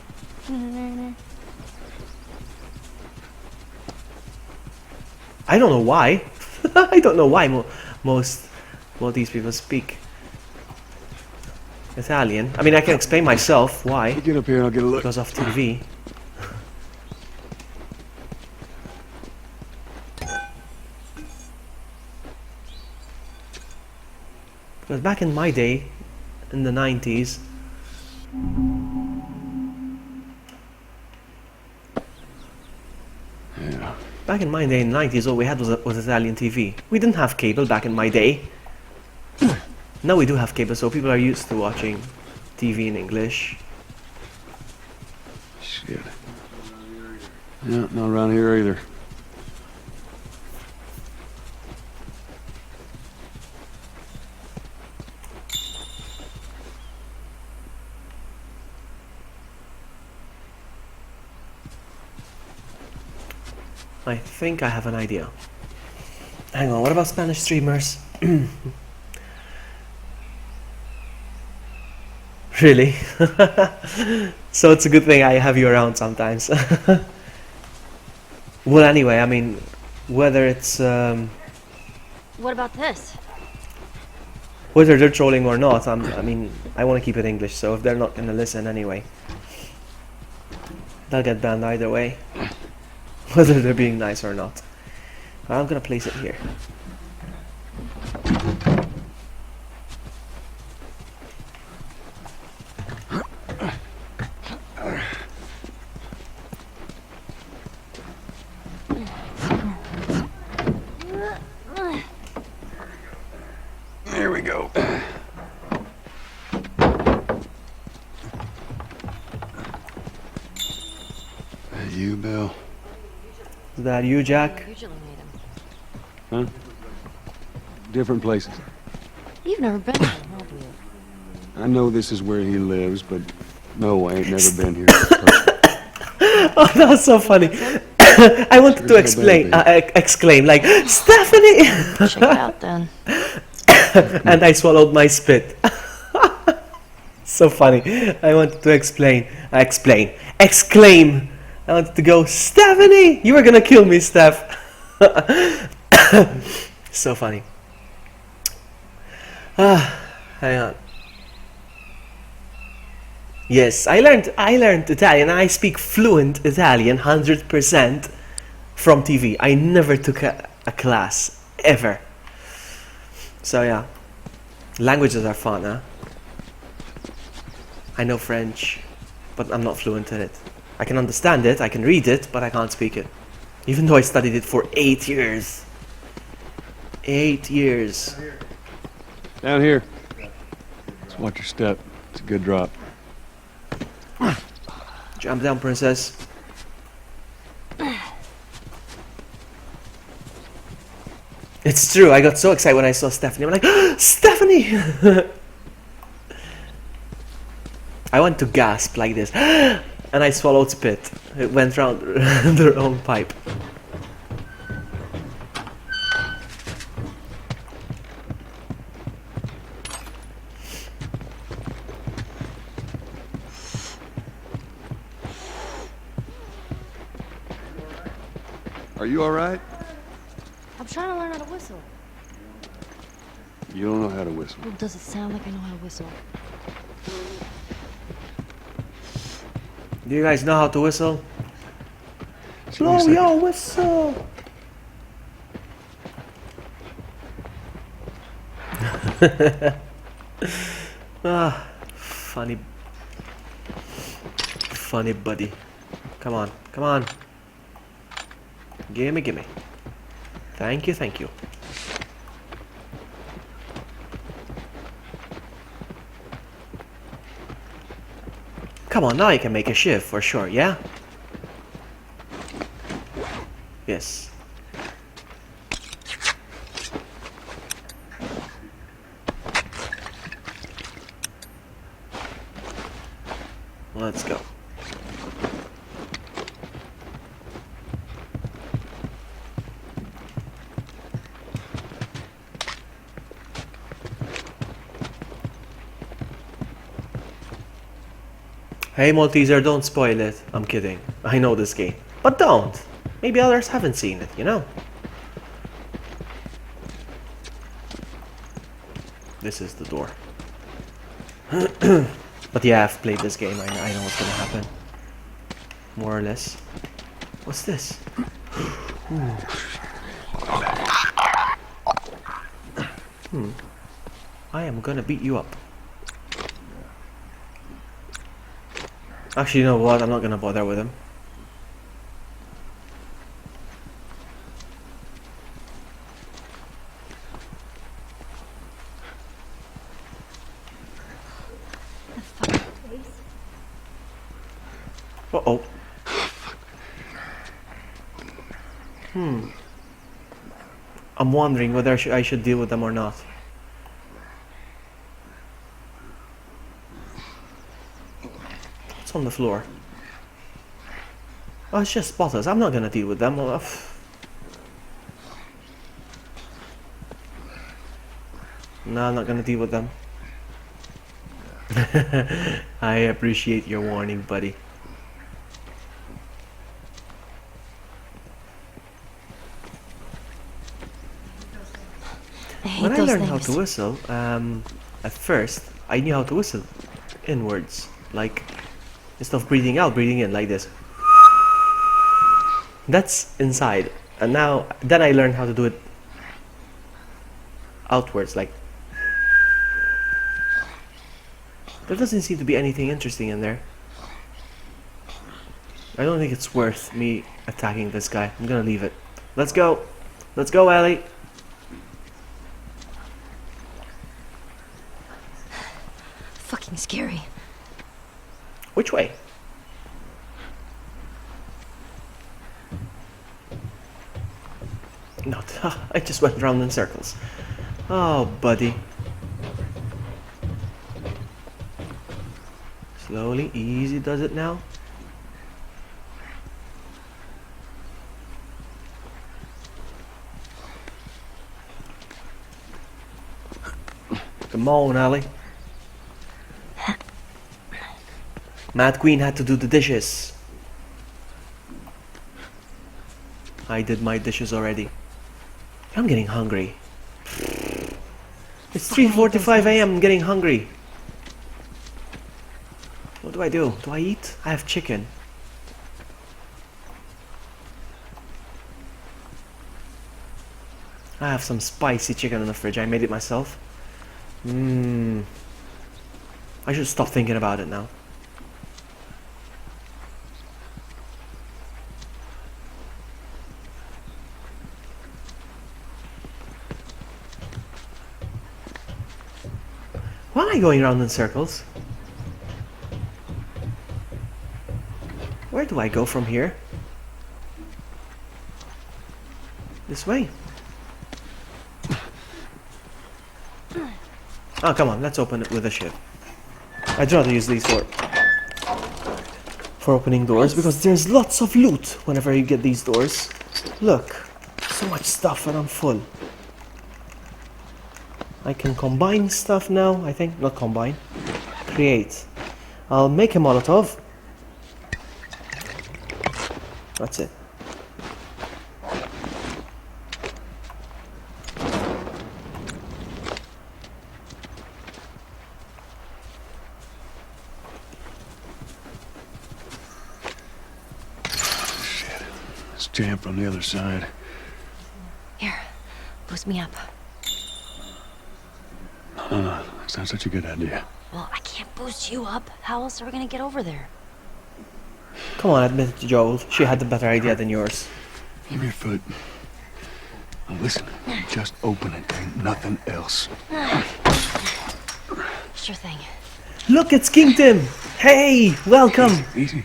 I don't know why. I don't know why most Maltese people speak Italian. I mean, I can explain myself why. Get up here and I'll get a look. Because of TV. Because back in my day, in the 90s, yeah. Back in my day, in the 90s, all we had was Italian TV. We didn't have cable back in my day. Now we do have cable, so people are used to watching TV in English. Shit. Yeah, not around here either. I think I have an idea. Hang on, what about Spanish streamers? Really? So it's a good thing I have you around sometimes. Well, anyway, I mean, whether it's What about this? whether they're trolling or not, I mean, I want to keep it English, so if they're not gonna listen anyway, they'll get banned either way, whether they're being nice or not. I'm gonna place it here. There we go. you, Bill? Is that you, Jack? Huh? Different places. You've never been here, have you? I know this is where he lives, but no, I ain't never been here. Oh, that was so funny. I wanted to exclaim like, Stephanie! Check it out then. And I swallowed my spit. So funny. I wanted to exclaim. I wanted to go, Stephanie! You were gonna kill me, Steph. So funny. Hang on. Yes, I learned Italian. I speak fluent Italian 100% from TV. I never took a class ever. So yeah, languages are fun, huh? I know French, but I'm not fluent in it. I can understand it, I can read it, but I can't speak it. Even though I studied it for 8 years. 8 years. Down here. Just watch your step. It's a good drop. Jump down, princess. It's true, I got so excited when I saw Stephanie. I'm like, Stephanie! I went to gasp like this. And I swallowed spit. It went round their own pipe. Are you alright? I'm trying to learn how to whistle. You don't know how to whistle. Well, does it sound like I know how to whistle? Do you guys know how to whistle? Blow your whistle! Ah, funny buddy. Come on, come on. Gimme, gimme. Thank you, thank you. Come on, now you can make a shift for sure, yeah? Yes. Let's go. Hey Malteser, don't spoil it. I'm kidding. I know this game. But don't. Maybe others haven't seen it, you know? This is the door. But yeah, I've played this game. I know what's gonna happen. More or less. What's this? I am gonna beat you up. Actually, you know what? I'm not gonna bother with him. Uh-oh. I'm wondering whether I should deal with them or not. What's on the floor? Oh, it's just spotters. I'm not gonna deal with them. No, I'm not gonna deal with them. I appreciate your warning, buddy. When I learned how to whistle, at first, I knew how to whistle inwards. Like, instead of breathing out, breathing in, like this. That's inside. And then I learned how to do it outwards, like. There doesn't seem to be anything interesting in there. I don't think it's worth me attacking this guy. I'm gonna leave it. Let's go. Let's go, Ellie. Fucking scary. Which way? Not. I just went round in circles. Oh, buddy. Slowly, easy does it now. Come on, Ali. Mad Queen had to do the dishes. I did my dishes already. I'm getting hungry. It's 3:45 a.m. I'm getting hungry. What do? Do I eat? I have chicken. I have some spicy chicken in the fridge. I made it myself. I should stop thinking about it now. Why am I going around in circles? Where do I go from here? This way. Oh, come on, let's open it with a shiv. I'd rather use these for opening doors because there's lots of loot whenever you get these doors. Look, so much stuff and I'm full. I can combine stuff now, I think. Not combine. Create. I'll make a Molotov. That's it. Shit. It's jammed from the other side. Here, boost me up. That's not such a good idea. Well, I can't boost you up. How else are we gonna get over there? Come on, admit it to Joel. She had the better idea than yours. Give me your foot. Now listen, just open it. Ain't nothing else. Sure thing. Look, it's King Tim! Hey, welcome! Easy.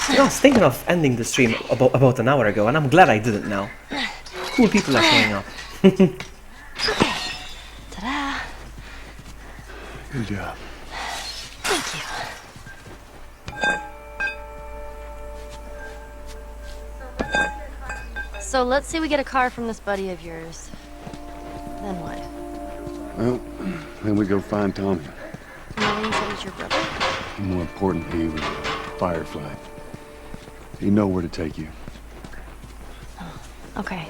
I was thinking of ending the stream about an hour ago, and I'm glad I didn't now. Cool people are showing up. Ta-da! Good job. Thank you. So let's say we get a car from this buddy of yours. Then what? Well, then we go find Tommy. Knowing that he's your brother? More important, he was Firefly. He know where to take you. Okay.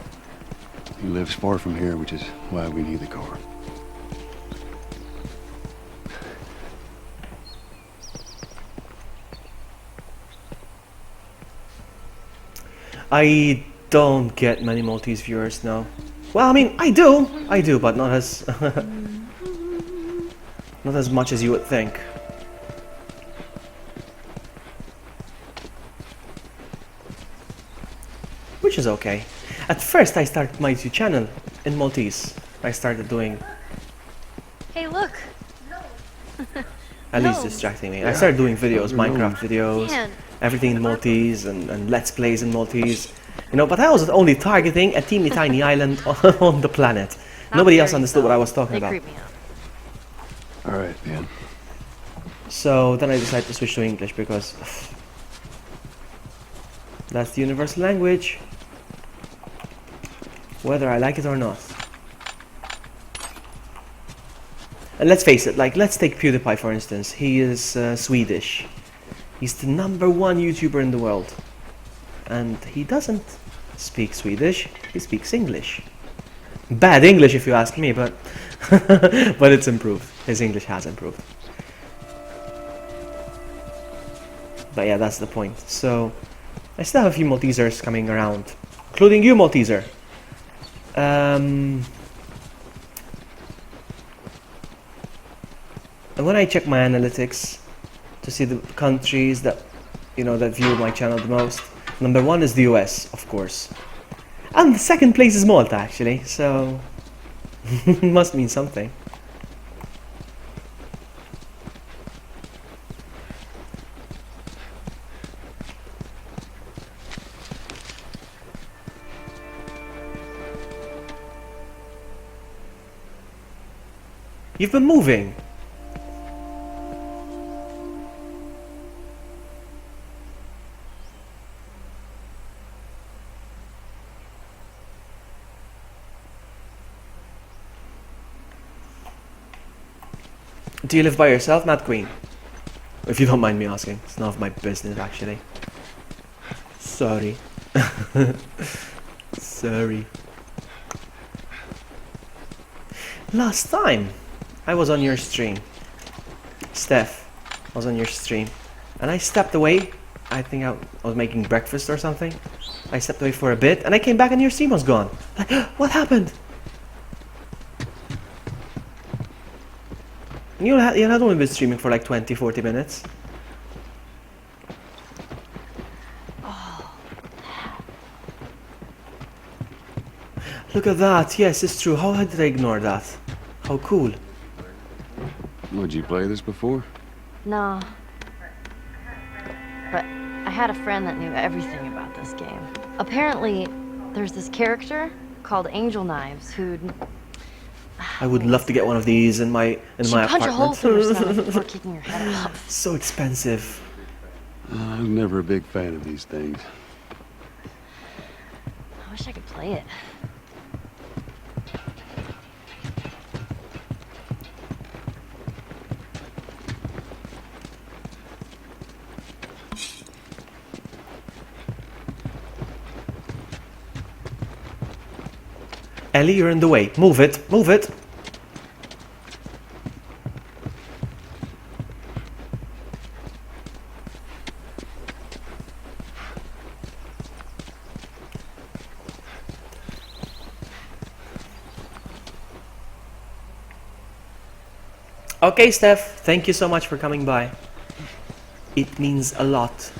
He lives far from here, which is why we need the car. I don't get many Maltese viewers now. Well, I mean, I do, but not as not as much as you would think. Which is okay. At first, I started my YouTube channel in Maltese. I started doing. Hey, look! At least distracting me. I started doing videos, Minecraft videos, Man. everything in Maltese, and Let's Plays in Maltese. You know, but I was only targeting a teeny tiny island on the planet. Nobody else understood what I was talking about. All right, man. So then I decided to switch to English because that's the universal language, whether I like it or not. And let's face it, like, let's take PewDiePie for instance. He is Swedish. He's the #1 YouTuber in the world. And he doesn't speak Swedish, he speaks English. Bad English if you ask me, but but it's improved. His English has improved. But yeah, that's the point. So I still have a few Maltesers coming around, including you, Malteser. And when I check my analytics to see the countries that, you know, that view my channel the most, #1 is the US, of course. And the second place is Malta, actually, so must mean something. You've been moving. Do you live by yourself, Matt Queen? If you don't mind me asking. It's none of my business, actually. Sorry. Sorry. Last time I was on your stream, Steph was on your stream, and I stepped away. I think I was making breakfast or something. I stepped away for a bit, and I came back and your stream was gone. Like, what happened? You had only been streaming for like 20-40 minutes. Look at that. Yes, it's true. How did I ignore that? How cool. Would you play this before? No. But I had a friend that knew everything about this game. Apparently, there's this character called Angel Knives who'd... I would love to get one of these in my punch apartment. a hole through your stomach before kicking your head off. So expensive. I was never a big fan of these things. I wish I could play it. Ellie, you're in the way. Move it. Move it. Okay, Steph. Thank you so much for coming by. It means a lot.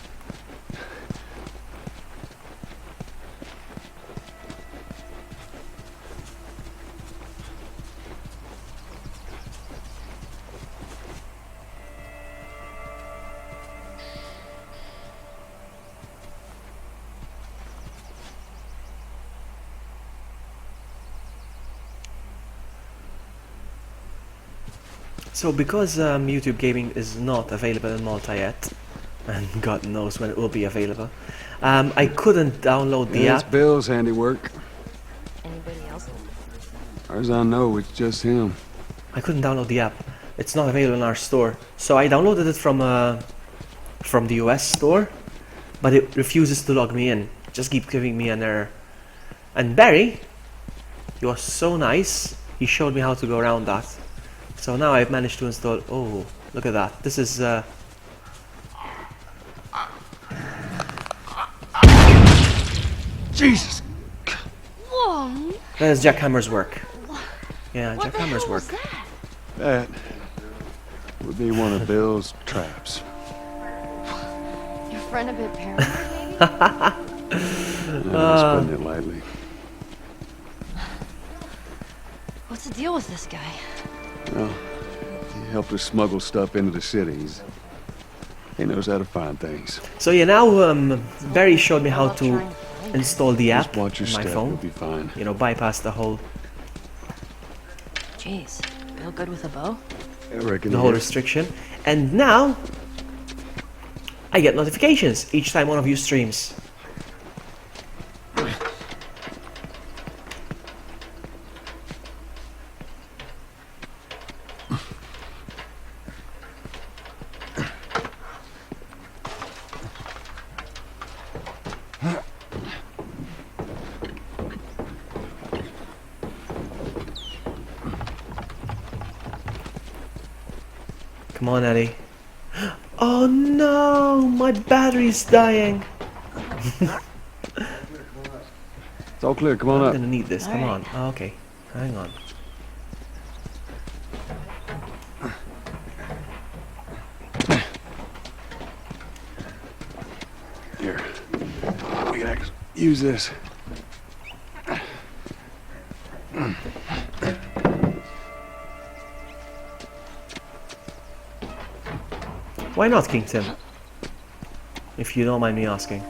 So because YouTube Gaming is not available in Malta yet, and God knows when it will be available, I couldn't download the It's app. Bill's handiwork. Anybody else? As far as I know, it's just him. I couldn't download the app. It's not available in our store. So I downloaded it from the US store, but it refuses to log me in. Just keep giving me an error. And Barry, he was so nice. He showed me how to go around that. So now I've managed to install. Oh, look at that. This is Jesus. Whoa. that is Jackhammer's work. Yeah, Jackhammer's work. That would be one of Bill's traps. Your friend a bit paranoid, maybe? I'm just putting it lightly. What's the deal with this guy? Well, he helped us smuggle stuff into the cities. He knows how to find things. So yeah, now Barry showed me how to install the app Just watch your on my step, phone. you'll be fine. You know, bypass the whole Jeez, Bill good with a bow? I reckon the he whole is. restriction. And now I get notifications each time one of you streams. Come on, Eddie. Oh no, my battery's dying. It's all clear, come on I'm up. gonna need this, come All on. Oh, okay, hang on. Here. We can actually use this. Why not, King Tim? If you don't mind me asking.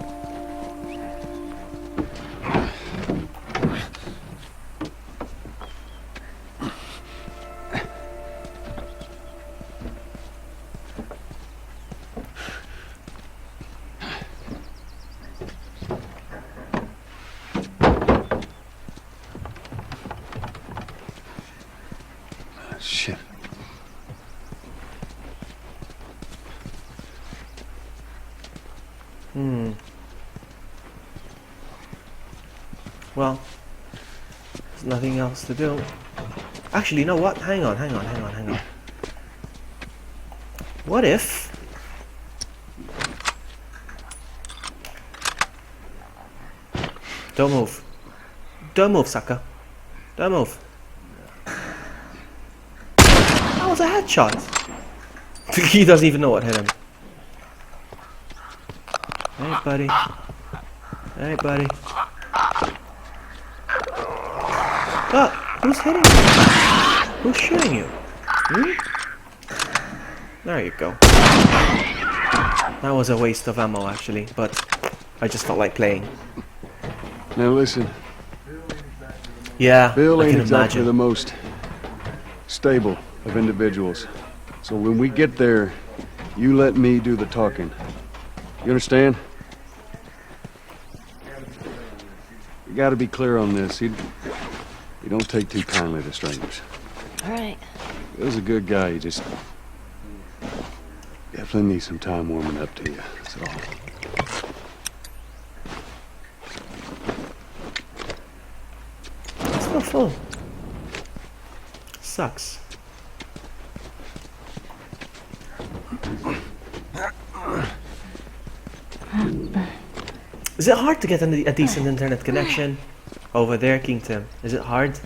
Well, there's nothing else to do. Actually, you know what? Hang on. What if... Don't move. Don't move, sucker. Don't move. That was a headshot. He doesn't even know what hit him. Hey, buddy. Hey, buddy. Ah, who's hitting you? Who's shooting you? Hmm? There you go. That was a waste of ammo, actually, but I just felt like playing. Now listen. Yeah, Bill I ain't can exactly imagine. the most stable of individuals. So when we get there, you let me do the talking. You understand? You gotta be clear on this. You don't take too kindly to strangers. All right. Bill's a good guy. You just definitely need some time warming up to you. That's all. It's still full. Sucks. Is it hard to get a decent internet connection over there, Kingdom? Is it hard?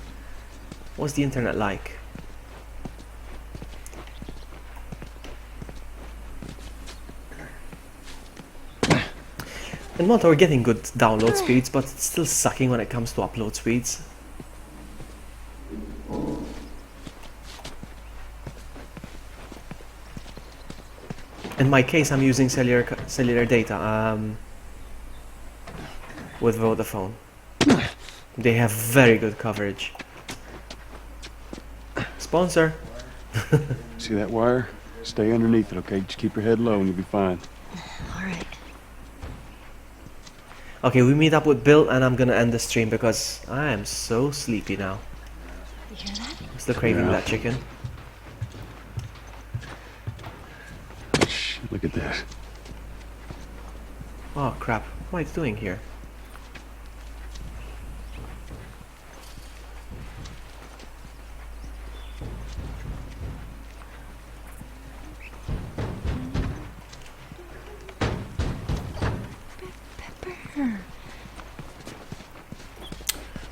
What's the internet like? In Malta we're getting good download speeds, but it's still sucking when it comes to upload speeds. In my case, I'm using cellular data with Vodafone. They have very good coverage. Sponsor. See that wire? Stay underneath it, okay? Just keep your head low and you'll be fine. All right. Okay, we meet up with Bill and I'm gonna end the stream because I am so sleepy now. You hear that? I'm still craving Yeah. that chicken. Shh, look at this. Oh crap, what am I doing here?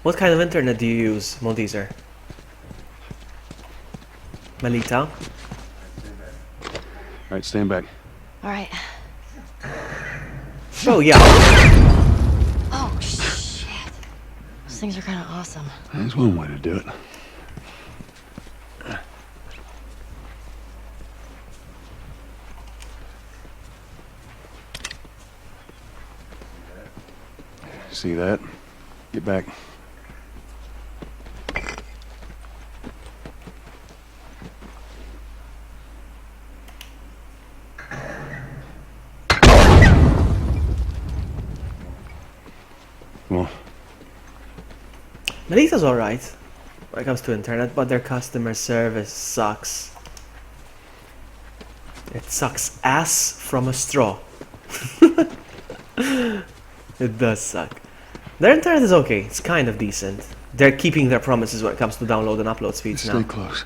What kind of internet do you use, Maltese? Melita? Alright, stand back. All right. Oh yeah. Oh shit. Those things are kind of awesome. That's one way to do it. See that? Get back. Come on. Melita's alright when it comes to internet, but their customer service sucks. It sucks ass from a straw. It does suck. Their internet is okay, it's kind of decent. They're keeping their promises when it comes to download and upload speeds now. Stay close.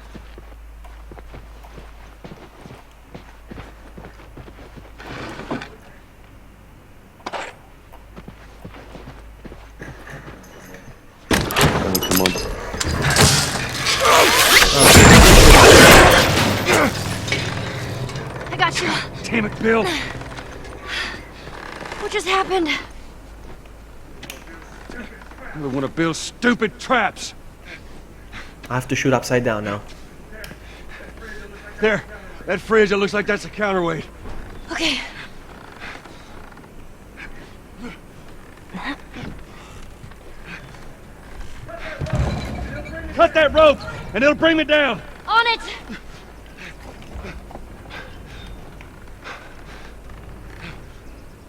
Come on. I got you. Damn it, Bill! What just happened? Another one of Bill's stupid traps! I have to shoot upside down now. There, that fridge, it looks like that's a counterweight. Okay. Cut that rope, and it'll bring me down! On it!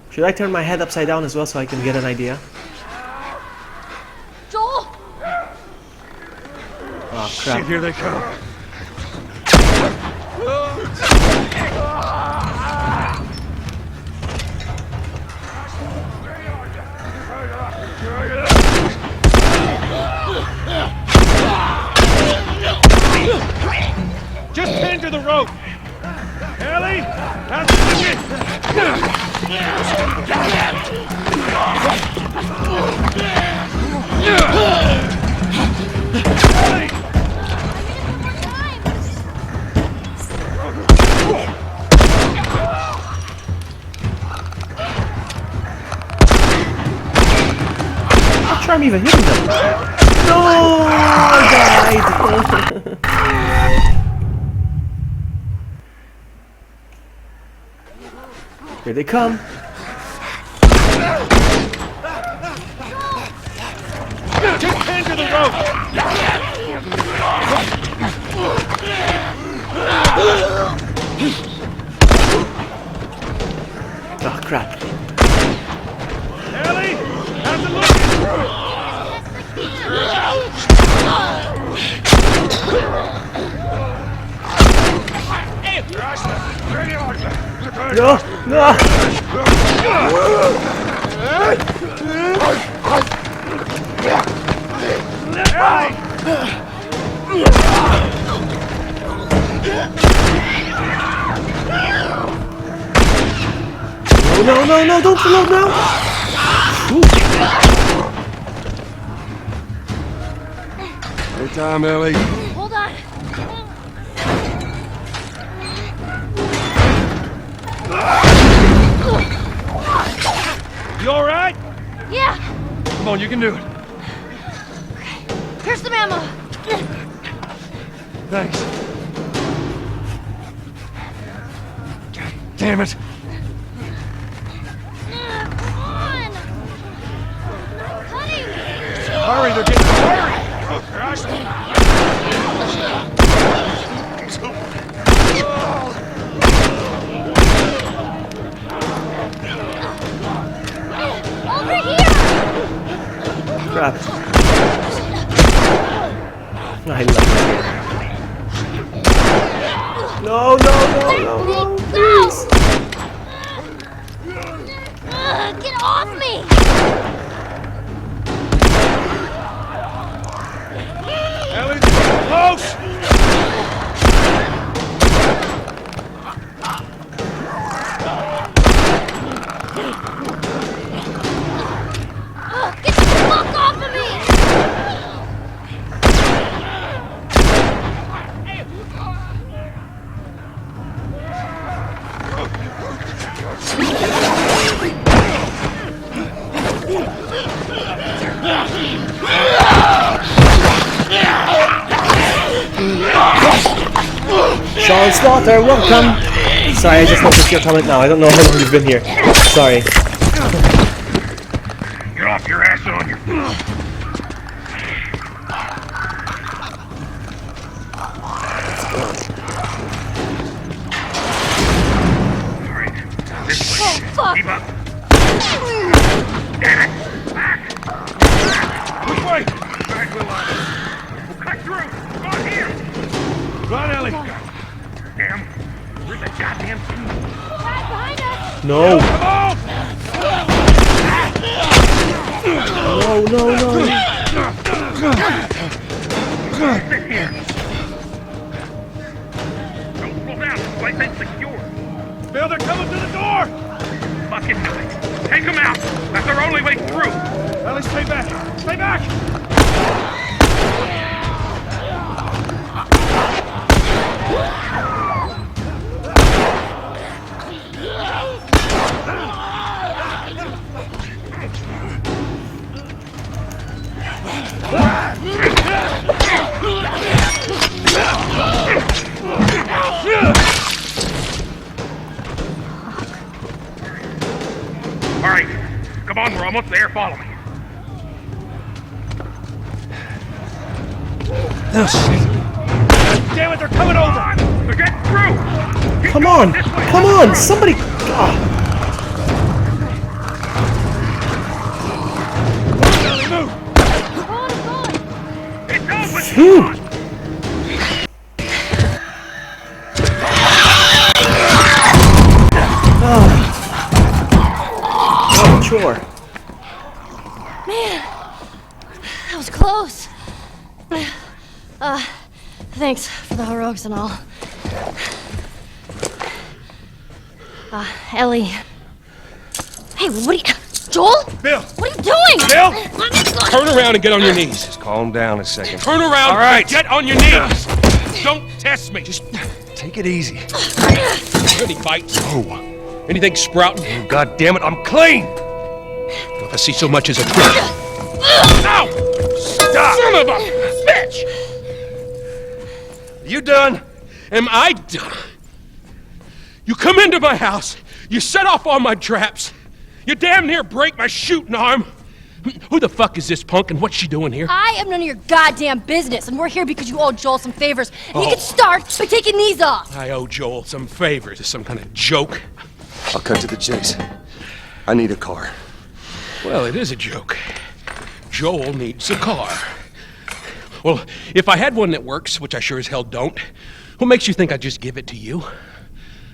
Should I turn my head upside down as well so I can get an idea? Joel! Oh Shit, crap. here they come. Not sure I'm even hitting them. No, I died. Here they come. Just hand her the rope! Oh crap. Ellie! How's it looking? No, no. No, no, no, don't float now. No time, Ellie. Hold on. You alright? Yeah. Come on, you can do it. Here's some ammo. Thanks. Damn it. Come on. Cutting. Hurry, they're getting hurry. Over here. Crap. I love it. No, no, no, no, no, please. Get off me. Ellie's close. Get the fuck off of me. Sean Slaughter, welcome! Sorry, I just noticed your comment now. I don't know how long you've been here. Sorry. Get off your ass on your... Alright, this way. Oh, fuck. Keep up. Damn it! Back! Which way? Back, we'll cut through! Go on here! Run, Ellie. Damn! Where's the goddamn team? Right behind us. No! Come on! No, no, no! Sit here! Don't slow down, this place ain't secure! Bill, they're coming to the door! Fucking nice! Take them out! That's our only way through! Ellie, stay back! Stay back! Alright, come on, we're almost there, follow me. Oh, shit. Damn it, they're coming over! They're getting through! Keep Come going on! this way. Come on! Somebody! Ah. Ellie, move! It's over! Phew! Oh, sure. Man, that was close. Thanks for the heroics and all. Ellie. Hey, what are you... Joel? Bill! What are you doing? Bill! Let me go. Turn around and get on your knees. Just calm down a second. Turn around All right. and get on your knees. Don't test me. Just take it easy. Any bites? Oh. Anything sprouting? Oh, God damn it, I'm clean! If I see so much as a twig. Ow! Stop! Son of a bitch! You done? Am I done? You come into my house, you set off all my traps, you damn near break my shooting arm. Who the fuck is this punk and what's she doing here? I am none of your goddamn business, and we're here because you owe Joel some favors. And you Oh. can start by taking these off. I owe Joel some favors. Is some kind of joke? I'll cut to the chase. I need a car. Well, it is a joke. Joel needs a car. Well, if I had one that works, which I sure as hell don't, what makes you think I'd just give it to you?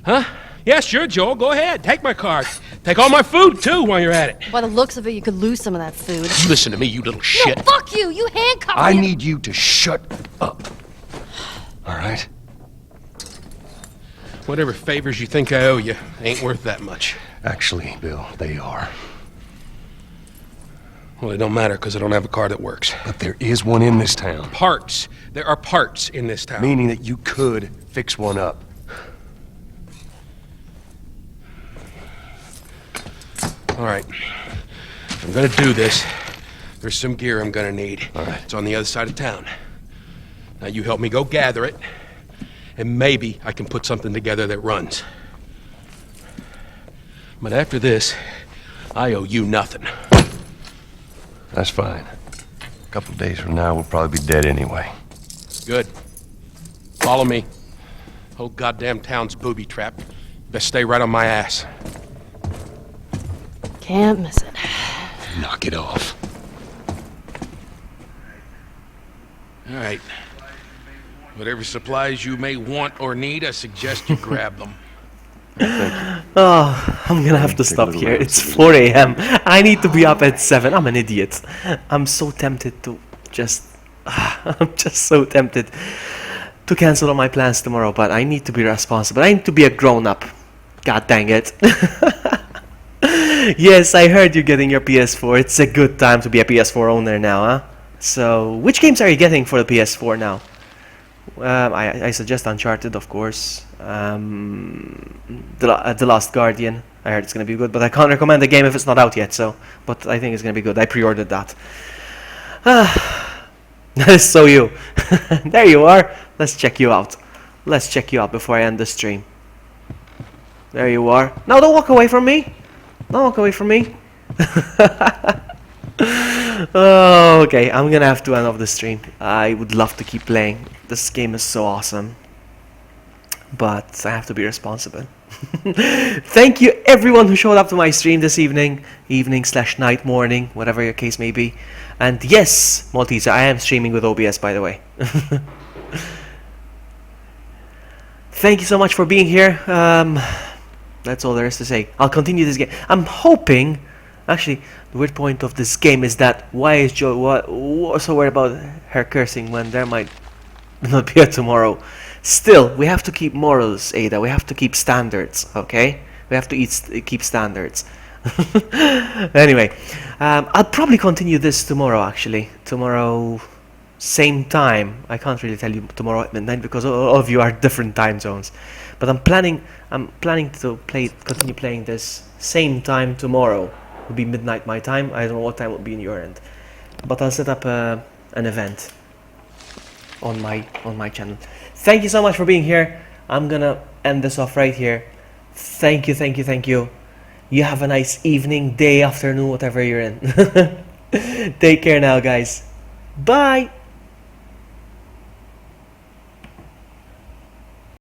Huh? Yeah, sure, Joel, go ahead. Take my car. Take all my food, too, while you're at it. By the looks of it, you could lose some of that food. You listen to me, you little shit. No, fuck you! You handcuffed me! I need you to shut up. All right? Whatever favors you think I owe you ain't worth that much. Actually, Bill, they are. Well, it don't matter, because I don't have a car that works. But there is one in this town. Parts. There are parts in this town. Meaning that you could fix one up. All right. I'm gonna do this. There's some gear I'm gonna need. All right. It's on the other side of town. Now you help me go gather it, and maybe I can put something together that runs. But after this, I owe you nothing. That's fine. A couple days from now, we'll probably be dead anyway. Good. Follow me. Whole goddamn town's booby trapped. Best stay right on my ass. Can't miss it. Knock it off. All right. Whatever supplies you may want or need, I suggest you grab them. Oh, I'm gonna have to stop here. It's 4 a.m. I need to be up at 7. I'm an idiot. I'm so tempted to just... I'm just so tempted to cancel all my plans tomorrow, but I need to be responsible. I need to be a grown-up. God dang it. Yes, I heard you're getting your PS4. It's a good time to be a PS4 owner now, huh? So, which games are you getting for the PS4 now? I suggest Uncharted, of course. The Last Guardian. I heard it's gonna be good, but I can't recommend the game if it's not out yet. So, but I think it's gonna be good. I pre-ordered that. That is so you. There you are. Let's check you out. Let's check you out before I end the stream. There you are. No, don't walk away from me. Don't walk away from me. Oh, okay, I'm gonna have to end off the stream. I would love to keep playing. This game is so awesome. But I have to be responsible. Thank you everyone who showed up to my stream this evening. Evening/night, morning, whatever your case may be. And yes, Maltese, I am streaming with OBS, by the way. Thank you so much for being here. That's all there is to say. I'll continue this game. I'm hoping... Actually, the weird point of this game is that why is Joe so worried about her cursing when there might not be a tomorrow? Still, we have to keep morals, Ada. We have to keep standards, okay? We have to keep standards. Anyway, I'll probably continue this tomorrow, actually. Tomorrow, same time. I can't really tell you tomorrow at midnight because all of you are different time zones. But I'm planning to continue playing this same time tomorrow. Will be midnight my time. I don't know what time will be in your end, but I'll set up an event on my channel. Thank you so much for being here. I'm gonna end this off right here. Thank you, thank you, thank you. You have a nice evening, day, afternoon, whatever you're in. Take care now, guys. Bye.